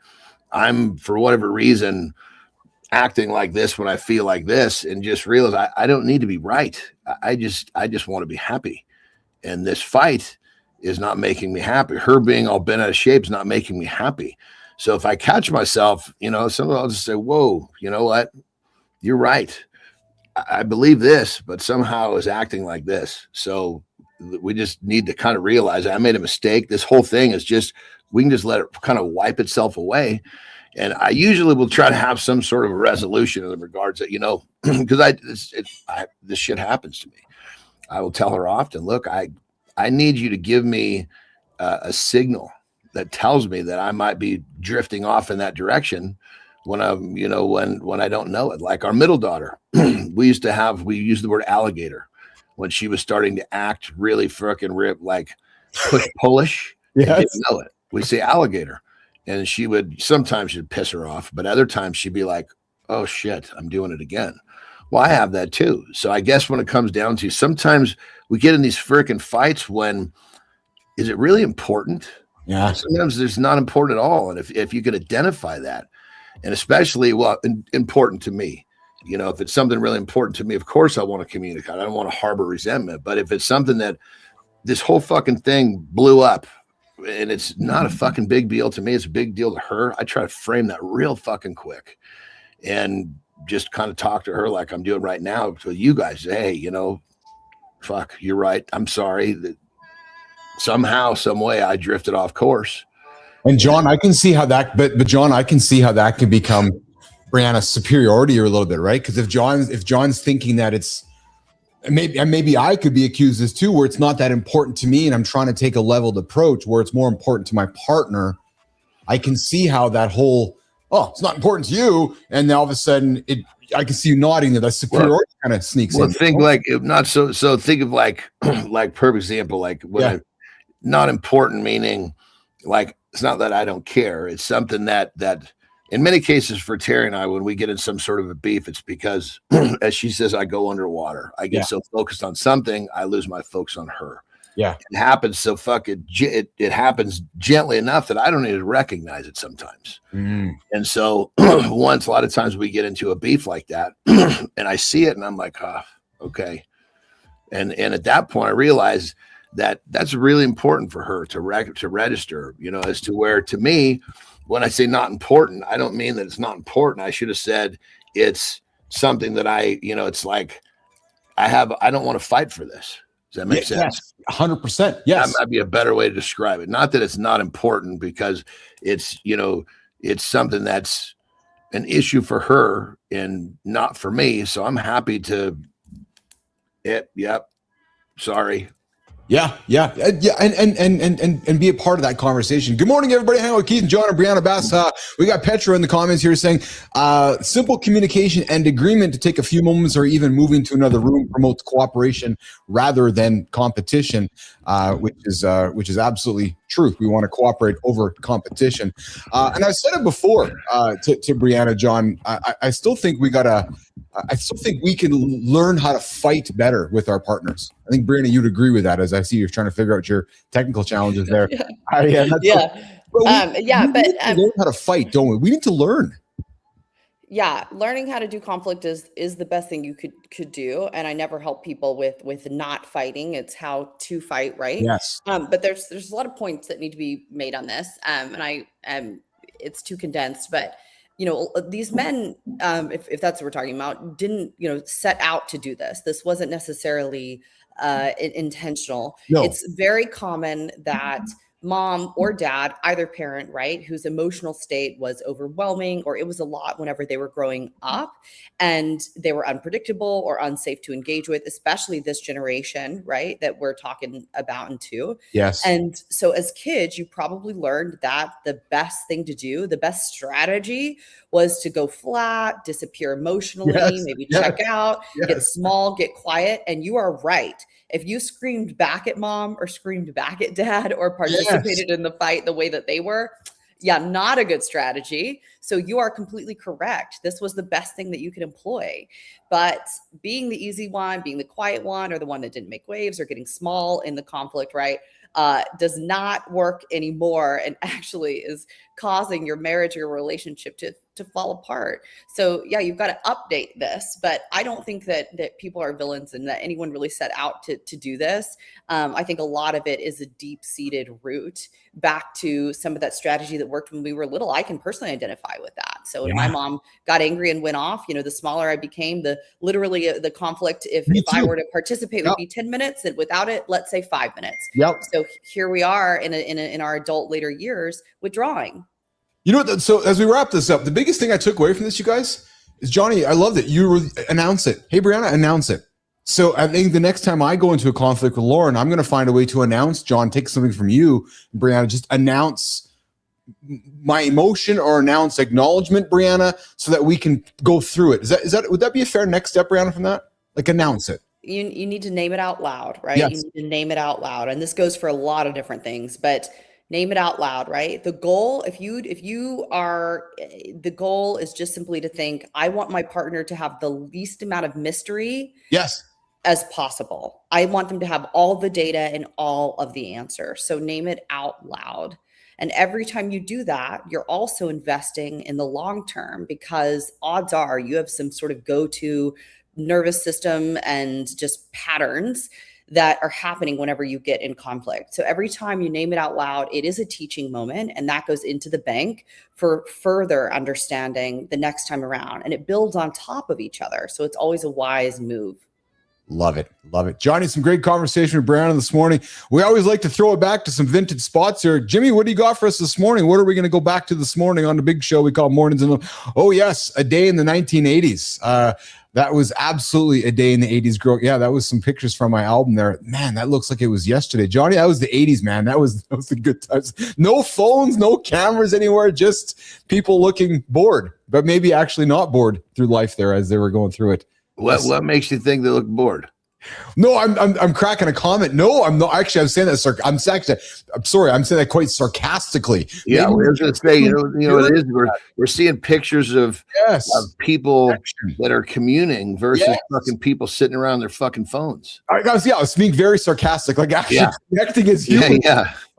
I'm, for whatever reason, acting like this when I feel like this, and just realize I don't need to be right. I just want to be happy. And this fight is not making me happy. Her being all bent out of shape is not making me happy. So if I catch myself, sometimes I'll just say, whoa, you know what? You're right. I believe this, but somehow is acting like this. So we just need to kind of realize I made a mistake. This whole thing is we can just let it kind of wipe itself away. And I usually will try to have some sort of a resolution in the regards that, because this shit happens to me. I will tell her often, look, I need you to give me a signal that tells me that I might be drifting off in that direction when I'm, when I don't know it. Like our middle daughter, we used the word alligator when she was starting to act really frickin' rip, like push-pullish. Yes. And didn't know it. We say alligator. And sometimes she'd piss her off, but other times she'd be like, oh shit, I'm doing it again. Well, I have that too. So I guess when it comes down to, sometimes we get in these freaking fights when, is it really important? Yeah. Sometimes it's not important at all. And if you could identify that, and especially, important to me, if it's something really important to me, of course I want to communicate. I don't want to harbor resentment. But if it's something that this whole fucking thing blew up and it's not a fucking big deal to me, it's a big deal to her, I try to frame that real fucking quick and just kind of talk to her like I'm doing right now to you guys. Say, hey, fuck, you're right. I'm sorry that somehow, some way I drifted off course. And John, I can see how that, but John, I can see how that can become Brianna's superiority or a little bit, right? Because if John's thinking that it's maybe I could be accused as too, where it's not that important to me and I'm trying to take a leveled approach where it's more important to my partner. I can see how that whole, it's not important to you, and then all of a sudden I can see you nodding that superiority kind of sneaks in. Think like not so think of like perfect example, like when not important, meaning like it's not that I don't care. It's something that in many cases for Terry and I, when we get in some sort of a beef, it's because as she says, I go underwater. I get so focused on something, I lose my focus on her. Yeah. It happens so it happens gently enough that I don't even recognize it sometimes. Mm. And so a lot of times we get into a beef like that and I see it and I'm like, okay. And at that point I realize that that's really important for her to register, as to where, to me, when I say not important, I don't mean that it's not important. I should have said it's something that it's like I don't want to fight for this. Does that make sense? 100%. Yes. That might be a better way to describe it. Not that it's not important, because it's, it's something that's an issue for her and not for me. So I'm happy to, Sorry. Yeah, and be a part of that conversation. Good morning, everybody. Hang out with Keith and John and Brianna Bass. We got Petra in the comments here saying, simple communication and agreement to take a few moments or even moving to another room promotes cooperation rather than competition, which is absolutely true. We want to cooperate over competition. And I've said it before to Brianna, John. I still think we can learn how to fight better with our partners. I think, Brianna, you'd agree with that, as I see you're trying to figure out your technical challenges there. But we need to learn how to fight, don't we? We need to learn. Yeah, learning how to do conflict is the best thing you could do. And I never help people with not fighting. It's how to fight, right? Yes. But there's a lot of points that need to be made on this. And it's too condensed, but these men, if that's what we're talking about, didn't, set out to do this. This wasn't necessarily intentional. No. It's very common that mom or dad, either parent, right, whose emotional state was overwhelming, or it was a lot whenever they were growing up and they were unpredictable or unsafe to engage with, especially this generation, right, that we're talking about and to. Yes. And so as kids, you probably learned that the best thing to do, the best strategy was to go flat, disappear emotionally, maybe check out, get small, get quiet. And you are right. If you screamed back at mom or screamed back at dad or participated in the fight the way that they were, not a good strategy. So you are completely correct. This was the best thing that you could employ. But being the easy one, being the quiet one, or the one that didn't make waves, or getting small in the conflict, right, does not work anymore, and actually is causing your marriage or your relationship to fall apart. So you've got to update this, but I don't think that people are villains and that anyone really set out to do this. I think a lot of it is a deep-seated root back to some of that strategy that worked when we were little. I can personally identify with that. So when my mom got angry and went off, the smaller I became, the conflict, if I were to participate, would be 10 minutes, and without it, let's say 5 minutes. So here we are in our adult later years withdrawing. So as we wrap this up, the biggest thing I took away from this, you guys, is, Johnny, I love that you announce it. Hey, Brianna, announce it. So I think the next time I go into a conflict with Lauren, I'm going to find a way to announce, John, take something from you, Brianna, just announce my emotion or announce acknowledgement, Brianna, so that we can go through it. Would that be a fair next step, Brianna, from that? Like, announce it. You need to name it out loud, right? Yes. You need to name it out loud. And this goes for a lot of different things, but name it out loud, right? The goal, the goal is just simply to think, I want my partner to have the least amount of mystery as possible. I want them to have all the data and all of the answers. So name it out loud. And every time you do that, you're also investing in the long term, because odds are you have some sort of go-to nervous system and just patterns that are happening whenever you get in conflict. So every time you name it out loud, it is a teaching moment, and that goes into the bank for further understanding the next time around. And it builds on top of each other. So it's always a wise move. Love it. Love it. Johnny, some great conversation with Brianna this morning. We always like to throw it back to some vintage spots here. Jimmy, what do you got for us this morning? What are we going to go back to this morning on the big show we call Mornings in the... Oh, yes, a day in the 1980s. That was absolutely a day in the 80s. That was some pictures from my album there. Man, that looks like it was yesterday. Johnny, that was the 80s, man. That was the good times. No phones, no cameras anywhere, just people looking bored, but maybe actually not bored through life there as they were going through it. What makes you think they look bored? No, I'm cracking a comment. No, I'm not. Actually, I'm saying that. I'm sorry. I'm saying that quite sarcastically. Yeah, I was going to say, it is. We're seeing pictures of people that are communing versus fucking people sitting around their fucking phones. I was being very sarcastic. Like, actually connecting as humans.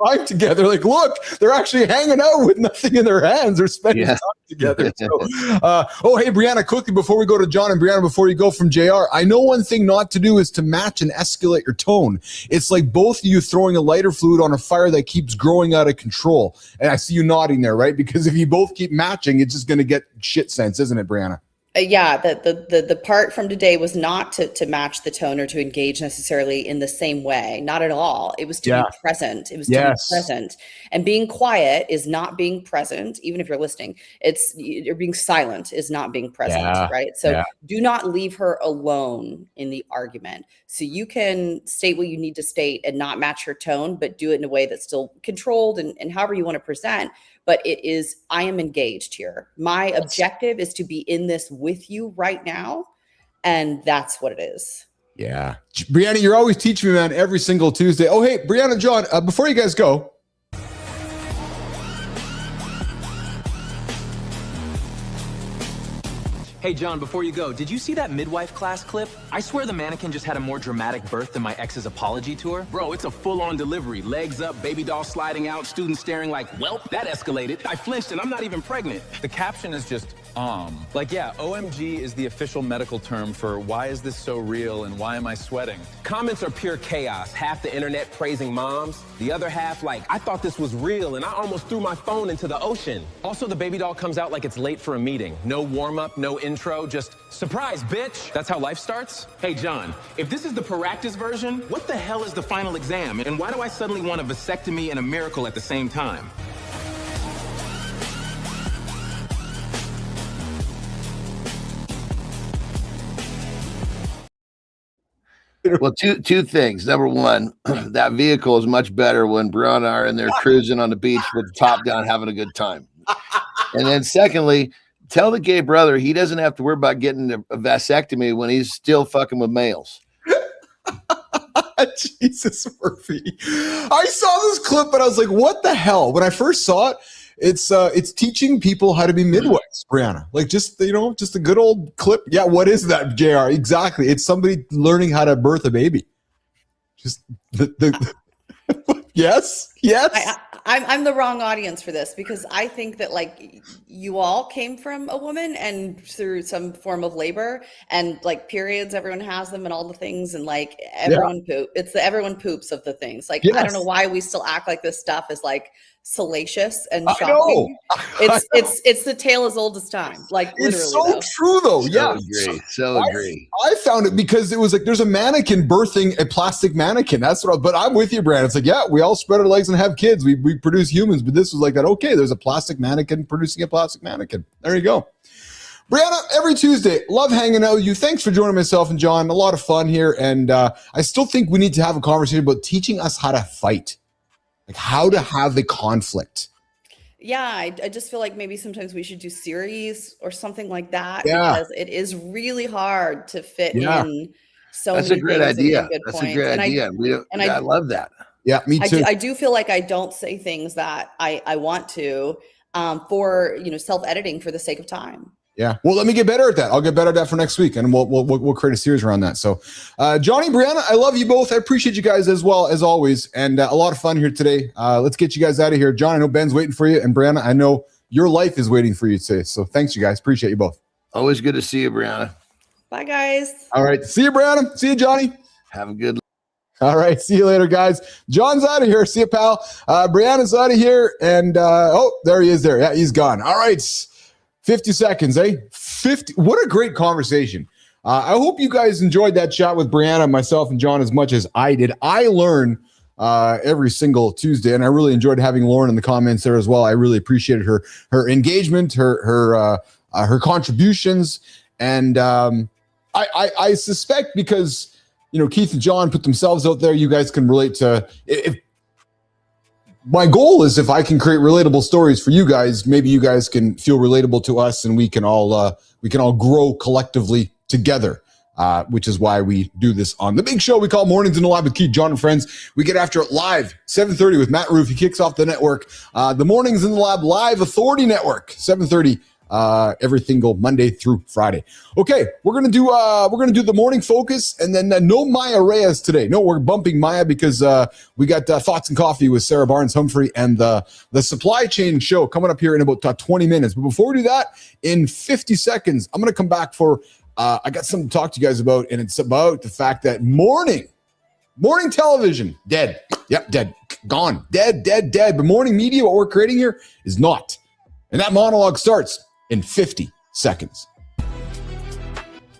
Time together. Like, look, they're actually hanging out with nothing in their hands. They're spending time together. So, hey, Brianna, quickly before we go to John, and Brianna, before you go from JR, I know one thing not to do is to match and escalate your tone. It's like both of you throwing a lighter fluid on a fire that keeps growing out of control. And I see you nodding there, right? Because if you both keep matching, it's just going to get shit sense, isn't it, Brianna? Yeah, the part from today was not to match the tone or to engage necessarily in the same way. Not at all. It was to be present. It was to be present. And being quiet is not being present, even if you're listening. You're being silent is not being present, right? So do not leave her alone in the argument. So you can state what you need to state and not match her tone, but do it in a way that's still controlled and however you want to present. But it is, I am engaged here. My objective is to be in this with you right now. And that's what it is. Yeah. Brianna, you're always teaching me, man, every single Tuesday. Oh, hey, Brianna, John, before you guys go. Hey, John, before you go, did you see that midwife class clip? I swear the mannequin just had a more dramatic birth than my ex's apology tour. Bro, it's a full-on delivery. Legs up, baby doll sliding out, students staring like, welp, that escalated. I flinched and I'm not even pregnant. The caption is just, Like, yeah, OMG is the official medical term for why is this so real and why am I sweating? Comments are pure chaos. Half the internet praising moms. The other half like, I thought this was real and I almost threw my phone into the ocean. Also, the baby doll comes out like it's late for a meeting. No warm-up, no intro, just surprise, bitch. That's how life starts? Hey, John, if this is the practice version, what the hell is the final exam? And why do I suddenly want a vasectomy and a miracle at the same time? Well, two things. Number one, that vehicle is much better when Brianna and I are in there cruising on the beach with the top down, having a good time. And then secondly, tell the gay brother he doesn't have to worry about getting a vasectomy when he's still fucking with males. Jesus, Murphy. I saw this clip and I was like, what the hell? When I first saw it, it's teaching people how to be midwives, Brianna. Like just a good old clip. Yeah, what is that, JR? Exactly. It's somebody learning how to birth a baby. Just yes. I'm the wrong audience for this because I think that like you all came from a woman and through some form of labor and like periods, everyone has them and all the things and like everyone it's the everyone poops of the things. Like I don't know why we still act like this stuff is like salacious and shocking. It's the tale as old as time. Like literally, it's so true though. So agree. I found it because it was like there's a mannequin birthing a plastic mannequin. That's what. But I'm with you, Brandon. It's like we all spread our legs and have kids. We produce humans, but this was like that. Okay, there's a plastic mannequin producing a plastic mannequin. There you go. Brianna, every Tuesday, love hanging out with you. Thanks for joining myself and John. A lot of fun here, and I still think we need to have a conversation about teaching us how to fight. Like how to have the conflict. Yeah, I just feel like maybe sometimes we should do series or something like that because it is really hard to fit in so That's many a great things idea. Good That's points. a great idea. I love that. Yeah, me too. I do feel like I don't say things that I want to for self-editing for the sake of time. Yeah. Well, let me get better at that. I'll get better at that for next week, and we'll create a series around that. So, Johnny, Brianna, I love you both. I appreciate you guys as well as always, and a lot of fun here today. Let's get you guys out of here. John, I know Ben's waiting for you, and Brianna, I know your life is waiting for you today. So, thanks, you guys. Appreciate you both. Always good to see you, Brianna. Bye, guys. All right. See you, Brianna. See you, Johnny. Have a good. All right. See you later, guys. John's out of here. See you, pal. Brianna's out of here, and there he is. There. Yeah, he's gone. All right. 50 seconds, eh? 50. What a great conversation. I hope you guys enjoyed that chat with Brianna, myself, and John as much as I did. I learn every single Tuesday, and I really enjoyed having Lauren in the comments there as well. I really appreciated her engagement, her contributions, and I suspect because Keith and John put themselves out there, you guys can relate to. If my goal is if I can create relatable stories for you guys, maybe you guys can feel relatable to us, and we can all grow collectively together. Which is why we do this on the big show we call Mornings in the Lab with Keith, John, and Friends. We get after it live, 7:30 with Matt Roof. He kicks off the network. The Mornings in the Lab Live Authority Network, 7:30 every single Monday through Friday. Okay, we're gonna do the morning focus, and then no Maya Reyes today. No, we're bumping Maya because we got Thoughts and Coffee with Sarah Barnes Humphrey and the supply chain show coming up here in about 20 minutes. But before we do that, in 50 seconds, I'm gonna come back for I got something to talk to you guys about, and it's about the fact that morning television dead. Yep, dead, gone, dead. But morning media, what we're creating here, is not. And that monologue starts in 50 seconds.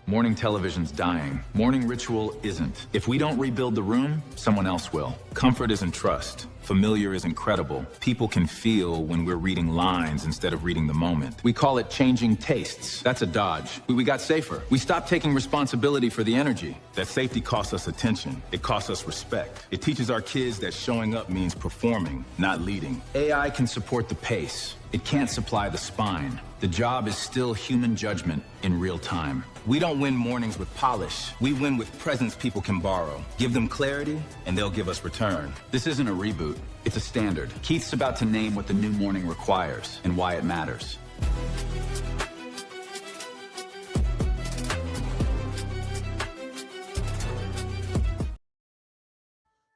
Morning television's dying. Morning ritual isn't. If we don't rebuild the room, someone else will. Comfort isn't trust. Familiar is incredible. People can feel when we're reading lines instead of reading the moment. We call it changing tastes. That's a dodge. We got safer. We stopped taking responsibility for the energy. That safety costs us attention. It costs us respect. It teaches our kids that showing up means performing, not leading. AI can support the pace. It can't supply the spine. The job is still human judgment in real time. We don't win mornings with polish. We win with presence people can borrow. Give them clarity, and they'll give us return. This isn't a reboot. It's a standard. Keith's about to name what the new morning requires and why it matters.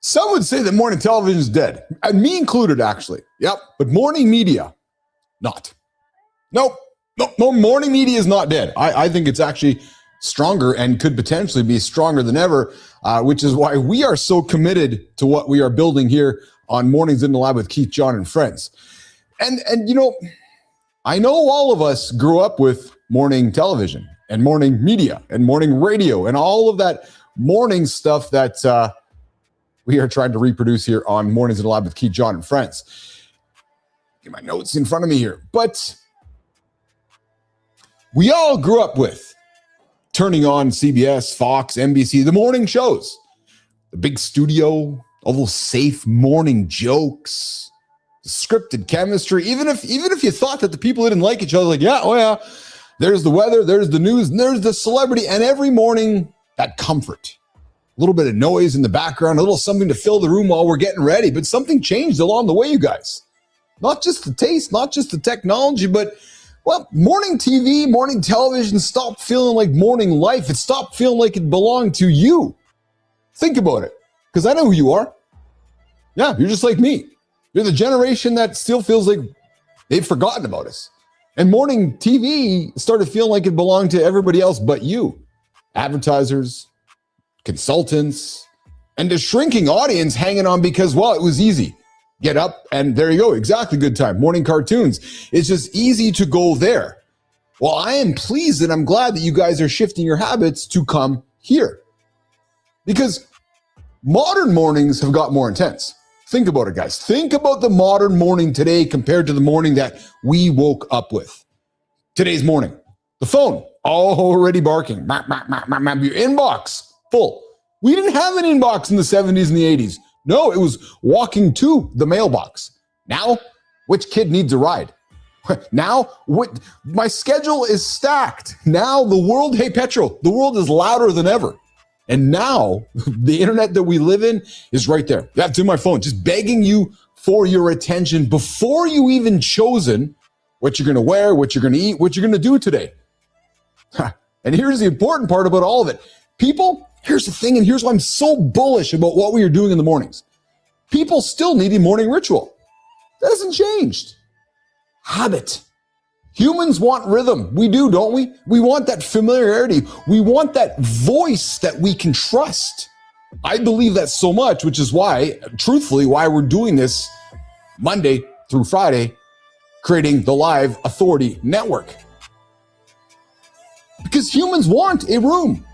Some would say that morning television is dead, and me included, actually. Yep, but morning media, not. Nope. No, morning media is not dead. I think it's actually stronger and could potentially be stronger than ever, which is why we are so committed to what we are building here on Mornings in the Lab with Keith, John, and Friends. And you know, I know all of us grew up with morning television and morning media and morning radio and all of that morning stuff that we are trying to reproduce here on Mornings in the Lab with Keith, John, and Friends. Get my notes in front of me here. But we all grew up with turning on CBS, Fox, NBC, the morning shows, the big studio, all those safe morning jokes, the scripted chemistry. Even if you thought that the people didn't like each other, like, yeah, oh yeah, there's the weather, there's the news, and there's the celebrity. And every morning, that comfort, a little bit of noise in the background, a little something to fill the room while we're getting ready. But something changed along the way, you guys. Not just the taste, not just the technology, but well, morning TV, morning television stopped feeling like morning life. It stopped feeling like it belonged to you. Think about it, because I know who you are. Yeah, you're just like me. You're the generation that still feels like they've forgotten about us. And morning TV started feeling like it belonged to everybody else but you. Advertisers, consultants, and a shrinking audience hanging on because, well, it was easy. Get up and there you go. Exactly. Good time. Morning cartoons. It's just easy to go there. Well, I am pleased and I'm glad that you guys are shifting your habits to come here, because modern mornings have got more intense. Think about it, guys. Think about the modern morning today compared to the morning that we woke up with. Today's morning, the phone already barking. Your inbox full. We didn't have an inbox in the 70s and the 80s. No, it was walking to the mailbox. Now, which kid needs a ride? Now, my schedule is stacked. Now the world, hey, Petro, the world is louder than ever. And now the internet that we live in is right there. Yeah, it's in my phone, just begging you for your attention before you even chosen what you're going to wear, what you're going to eat, what you're going to do today. And here's the important part about all of it. People, here's the thing, and here's why I'm so bullish about what we are doing in the mornings. People still need a morning ritual. That hasn't changed. Habit. Humans want rhythm. We do, don't we? We want that familiarity. We want that voice that we can trust. I believe that so much, which is why, truthfully, why we're doing this Monday through Friday, creating the Live Authority Network. Because humans want a room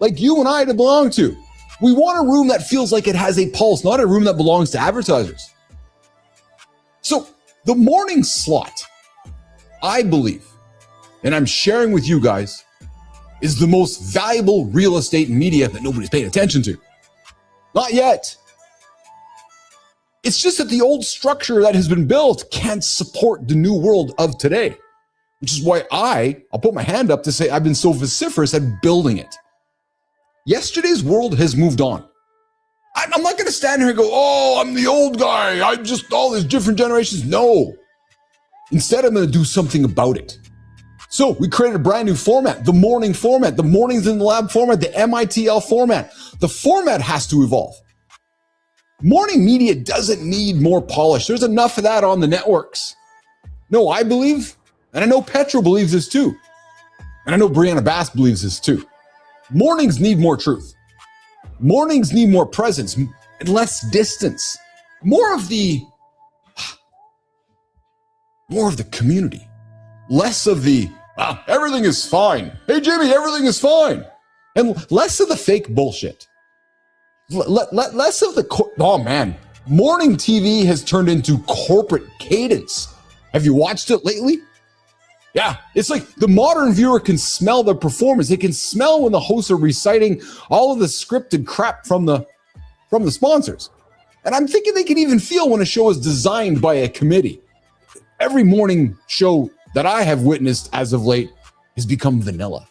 like you and I to belong to. We want a room that feels like it has a pulse, not a room that belongs to advertisers. So the morning slot, I believe, and I'm sharing with you guys, is the most valuable real estate in media that nobody's paying attention to. Not yet. It's just that the old structure that has been built can't support the new world of today, which is why I'll put my hand up to say I've been so vociferous at building it. Yesterday's world has moved on. I'm not going to stand here and go, oh, I'm the old guy. I'm just all these different generations. No. Instead, I'm going to do something about it. So we created a brand new format, the morning format, the Mornings in the Lab format, the MITL format. The format has to evolve. Morning media doesn't need more polish. There's enough of that on the networks. No, I believe, and I know Petro believes this too, and I know Brianna Bass believes this too. Mornings need more truth. Mornings need more presence and less distance. More of the community. Less of the, Everything is fine. Hey, Jimmy, everything is fine. And less of the fake bullshit. Less of the, oh man, morning TV has turned into corporate cadence. Have you watched it lately? Yeah, it's like the modern viewer can smell the performance. They can smell when the hosts are reciting all of the scripted crap from the sponsors. And I'm thinking they can even feel when a show is designed by a committee. Every morning show that I have witnessed as of late has become vanilla.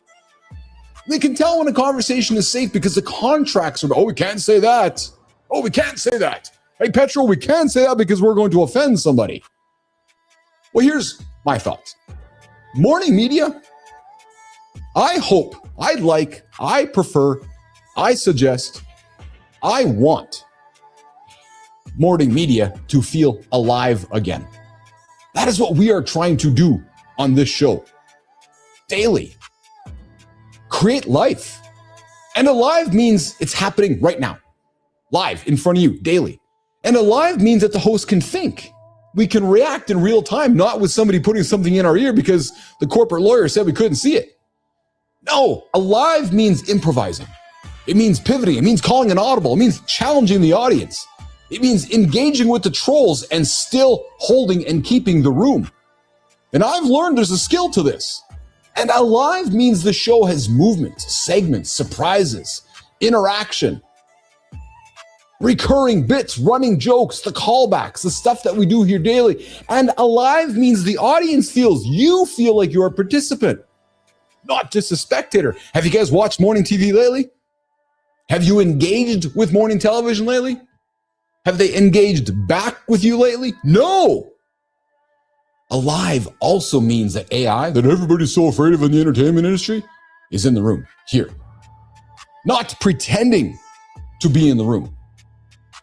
They can tell when a conversation is safe because the contracts are, oh, we can't say that. Oh, we can't say that. Hey, Petro, we can't say that because we're going to offend somebody. Well, here's my thoughts. Morning media, I hope, I'd like, I prefer, I suggest, I want morning media to feel alive again. That is what we are trying to do on this show. Daily. Create life. And alive means it's happening right now. Live in front of you, daily. And alive means that the host can think. We can react in real time, not with somebody putting something in our ear because the corporate lawyer said we couldn't see it. No, alive means improvising. It means pivoting. It means calling an audible. It means challenging the audience. It means engaging with the trolls and still holding and keeping the room. And I've learned there's a skill to this. And alive means the show has movement, segments, surprises, interaction, recurring bits, running jokes, the callbacks, the stuff that we do here daily. And alive means the audience feels, you feel like you're a participant, not just a spectator. Have you guys watched morning TV lately? Have you engaged with morning television lately? Have they engaged back with you lately? No. Alive also means that AI, that everybody's so afraid of in the entertainment industry, is in the room, here. Not pretending to be in the room.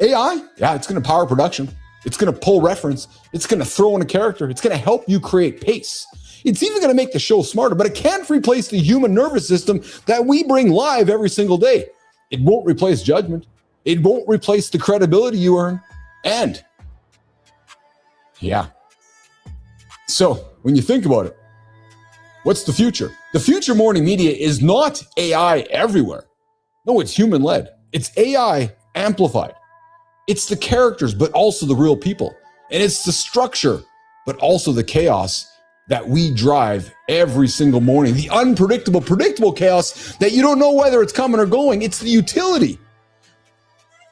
AI, yeah, it's going to power production. It's going to pull reference. It's going to throw in a character. It's going to help you create pace. It's even going to make the show smarter, but it can't replace the human nervous system that we bring live every single day. It won't replace judgment. It won't replace the credibility you earn. And, yeah. So, when you think about it, what's the future? The future morning media is not AI everywhere. No, it's human-led. It's AI amplified. It's the characters, but also the real people. And it's the structure, but also the chaos that we drive every single morning. The unpredictable, predictable chaos that you don't know whether it's coming or going. It's the utility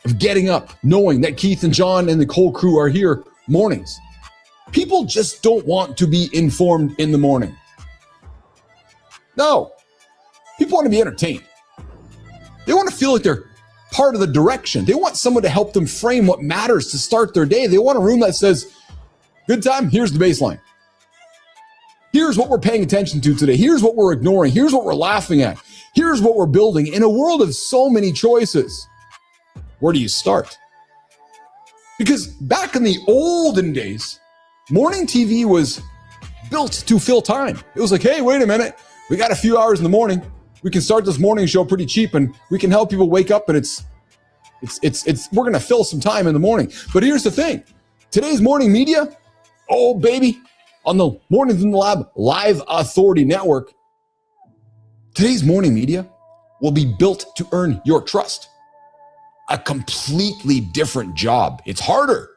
of getting up, knowing that Keith and John and the whole crew are here mornings. People just don't want to be informed in the morning. No. People want to be entertained. They want to feel like they're part of the direction. They want someone to help them frame what matters to start their day. They want a room that says, good time, here's the baseline. Here's what we're paying attention to today. Here's what we're ignoring. Here's what we're laughing at. Here's what we're building. In a world of so many choices, where do you start? Because back in the olden days, morning TV was built to fill time. It was like, hey, wait a minute. We got a few hours in the morning. We can start this morning show pretty cheap and we can help people wake up, and we're going to fill some time in the morning. But here's the thing. Today's morning media, oh baby, on the Mornings in the Lab Live Authority Network, today's morning media will be built to earn your trust. A completely different job. It's harder.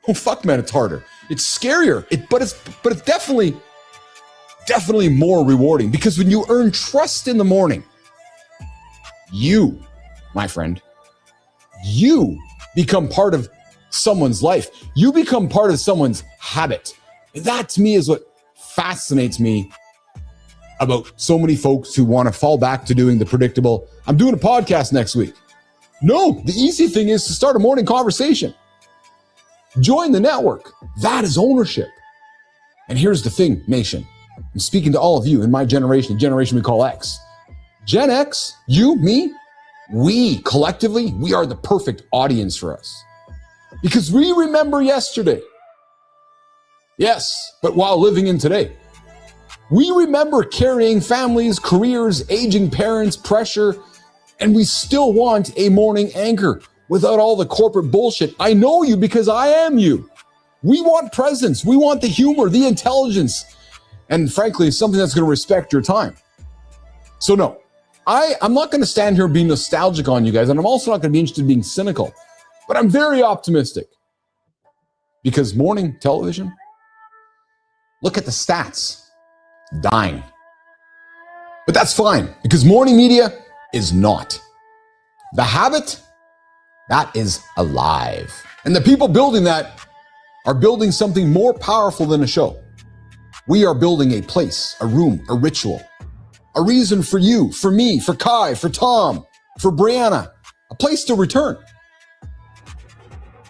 Oh fuck, man, it's harder. It's scarier. But it's definitely more rewarding, because when you earn trust in the morning, you, my friend, you become part of someone's life. You become part of someone's habit. And that to me is what fascinates me about so many folks who want to fall back to doing the predictable. I'm doing a podcast next week. No, the easy thing is to start a morning conversation. Join the network. That is ownership. And here's the thing, nation. I'm speaking to all of you in my generation, the generation we call X. Gen X, you, me, we collectively, we are the perfect audience for us. Because we remember yesterday. Yes, but while living in today. We remember carrying families, careers, aging parents, pressure, and we still want a morning anchor without all the corporate bullshit. I know you because I am you. We want presence. We want the humor, the intelligence, And frankly, something that's going to respect your time. So no, I'm not going to stand here being nostalgic on you guys, and I'm also not going to be interested in being cynical, but I'm very optimistic because morning television, look at the stats, dying. But that's fine because morning media is not. The habit, that is alive. And the people building that are building something more powerful than a show. We are building a place, a room, a ritual, a reason for you, for me, for Kai, for Tom, for Brianna, a place to return.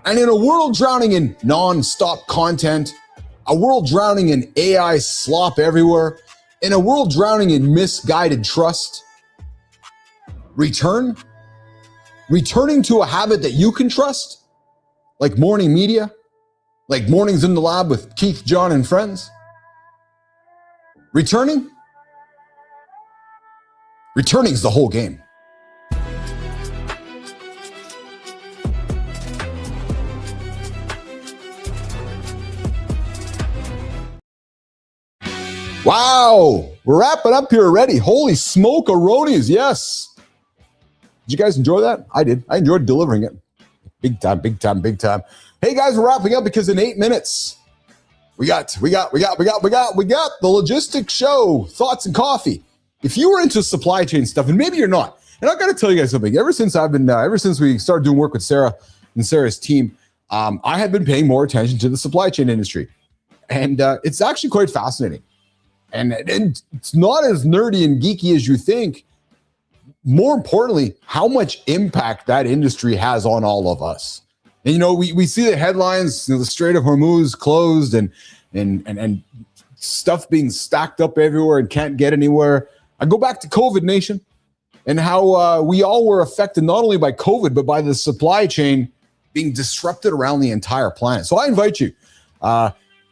And in a world drowning in non-stop content, a world drowning in AI slop everywhere, in a world drowning in misguided trust, returning to a habit that you can trust, like morning media, like mornings in the lab with Keith, John, and friends. Returning's the whole game. Wow, we're wrapping up here already. Holy smoke-a-ronies, yes. Did you guys enjoy that? I did. I enjoyed delivering it. Big time, big time, big time. Hey guys, we're wrapping up because in 8 minutes, we got the logistics show, thoughts and coffee. If you were into supply chain stuff, and maybe you're not, and I've got to tell you guys something. Ever since we started doing work with Sarah and Sarah's team, I have been paying more attention to the supply chain industry, and it's actually quite fascinating. And it's not as nerdy and geeky as you think. More importantly, how much impact that industry has on all of us. And, you know, we see the headlines, the Strait of Hormuz closed and stuff being stacked up everywhere and can't get anywhere. I go back to COVID Nation and how we all were affected not only by COVID, but by the supply chain being disrupted around the entire planet. So I invite you,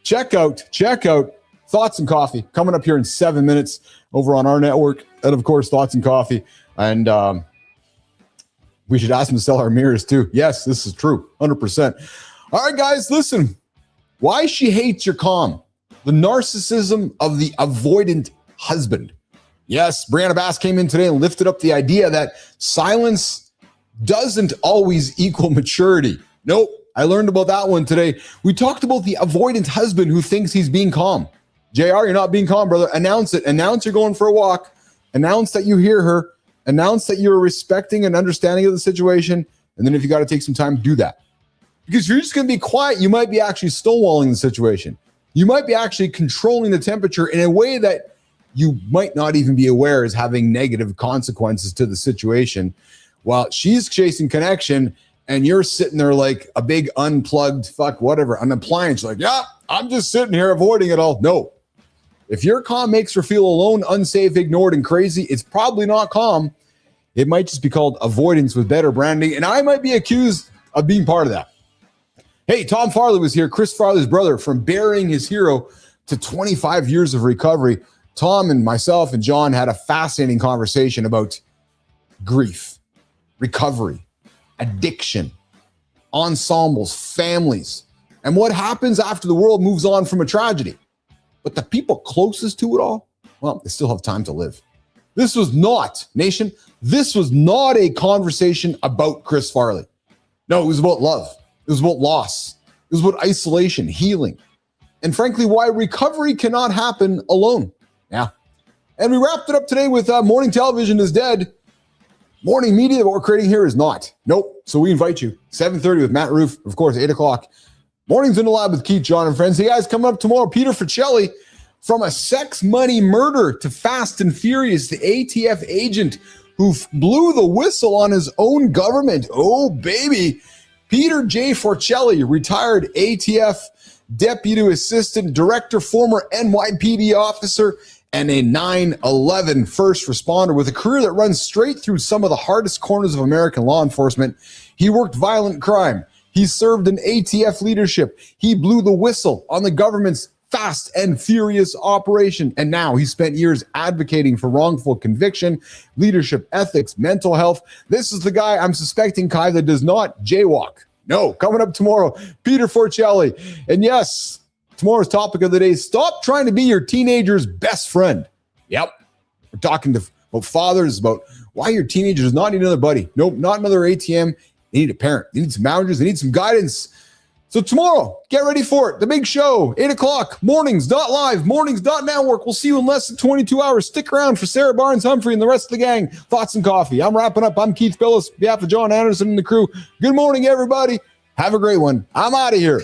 check out Thoughts and Coffee coming up here in 7 minutes over on our network. And of course, Thoughts and Coffee. And we should ask them to sell our mirrors too. Yes, this is true. 100%. All right, guys, listen. Why she hates your calm. The narcissism of the avoidant husband. Yes, Brianna Bass came in today and lifted up the idea that silence doesn't always equal maturity. Nope. I learned about that one today. We talked about the avoidant husband who thinks he's being calm. JR, you're not being calm, brother. Announce it. Announce you're going for a walk. Announce that you hear her. Announce that you're respecting and understanding of the situation. And then if you got to take some time, do that. Because if you're just going to be quiet, you might be actually stonewalling the situation. You might be actually controlling the temperature in a way that you might not even be aware is having negative consequences to the situation. While she's chasing connection and you're sitting there like a big unplugged, an appliance. Like, yeah, I'm just sitting here avoiding it all. No. If your calm makes her feel alone, unsafe, ignored, and crazy, it's probably not calm. It might just be called avoidance with better branding, and I might be accused of being part of that. Hey, Tom Farley was here, Chris Farley's brother, from burying his hero to 25 years of recovery. Tom and myself and John had a fascinating conversation about grief, recovery, addiction, ensembles, families, and what happens after the world moves on from a tragedy. But the people closest to it all, well, they still have time to live. This was not, nation, this was not a conversation about Chris Farley. No, it was about love. It was about loss. It was about isolation, healing, and frankly, why recovery cannot happen alone. Yeah. And we wrapped it up today with morning television is dead. Morning media, what we're creating here is not. Nope. So we invite you, 7:30 with Matt Roof, of course, 8 o'clock. Mornings in the Lab with Keith, John, and friends. Hey, guys, coming up tomorrow, Peter Frichelli, from a sex money murder to Fast and Furious, the ATF agent who blew the whistle on his own government. Oh, baby. Peter J. Forcelli, retired ATF deputy assistant director, former NYPD officer, and a 9/11 first responder with a career that runs straight through some of the hardest corners of American law enforcement. He worked violent crime. He served in ATF leadership. He blew the whistle on the government's Fast and Furious operation. And now he spent years advocating for wrongful conviction, leadership ethics, mental health. This is the guy I'm suspecting, Kai, that does not jaywalk. No, coming up tomorrow, Peter Forcelli. And yes, Tomorrow's topic of the day, stop trying to be your teenager's best friend. Yep. We're talking about fathers, about why your teenager does not need another buddy. Nope, not another ATM. They need a parent. They need some boundaries. They need some guidance. So tomorrow, get ready for it. The big show, 8 o'clock, mornings.live, mornings.network. We'll see you in less than 22 hours. Stick around for Sarah Barnes-Humphrey and the rest of the gang. Thoughts and Coffee. I'm wrapping up. I'm Keith Billis, on behalf of John Anderson and the crew. Good morning, everybody. Have a great one. I'm out of here.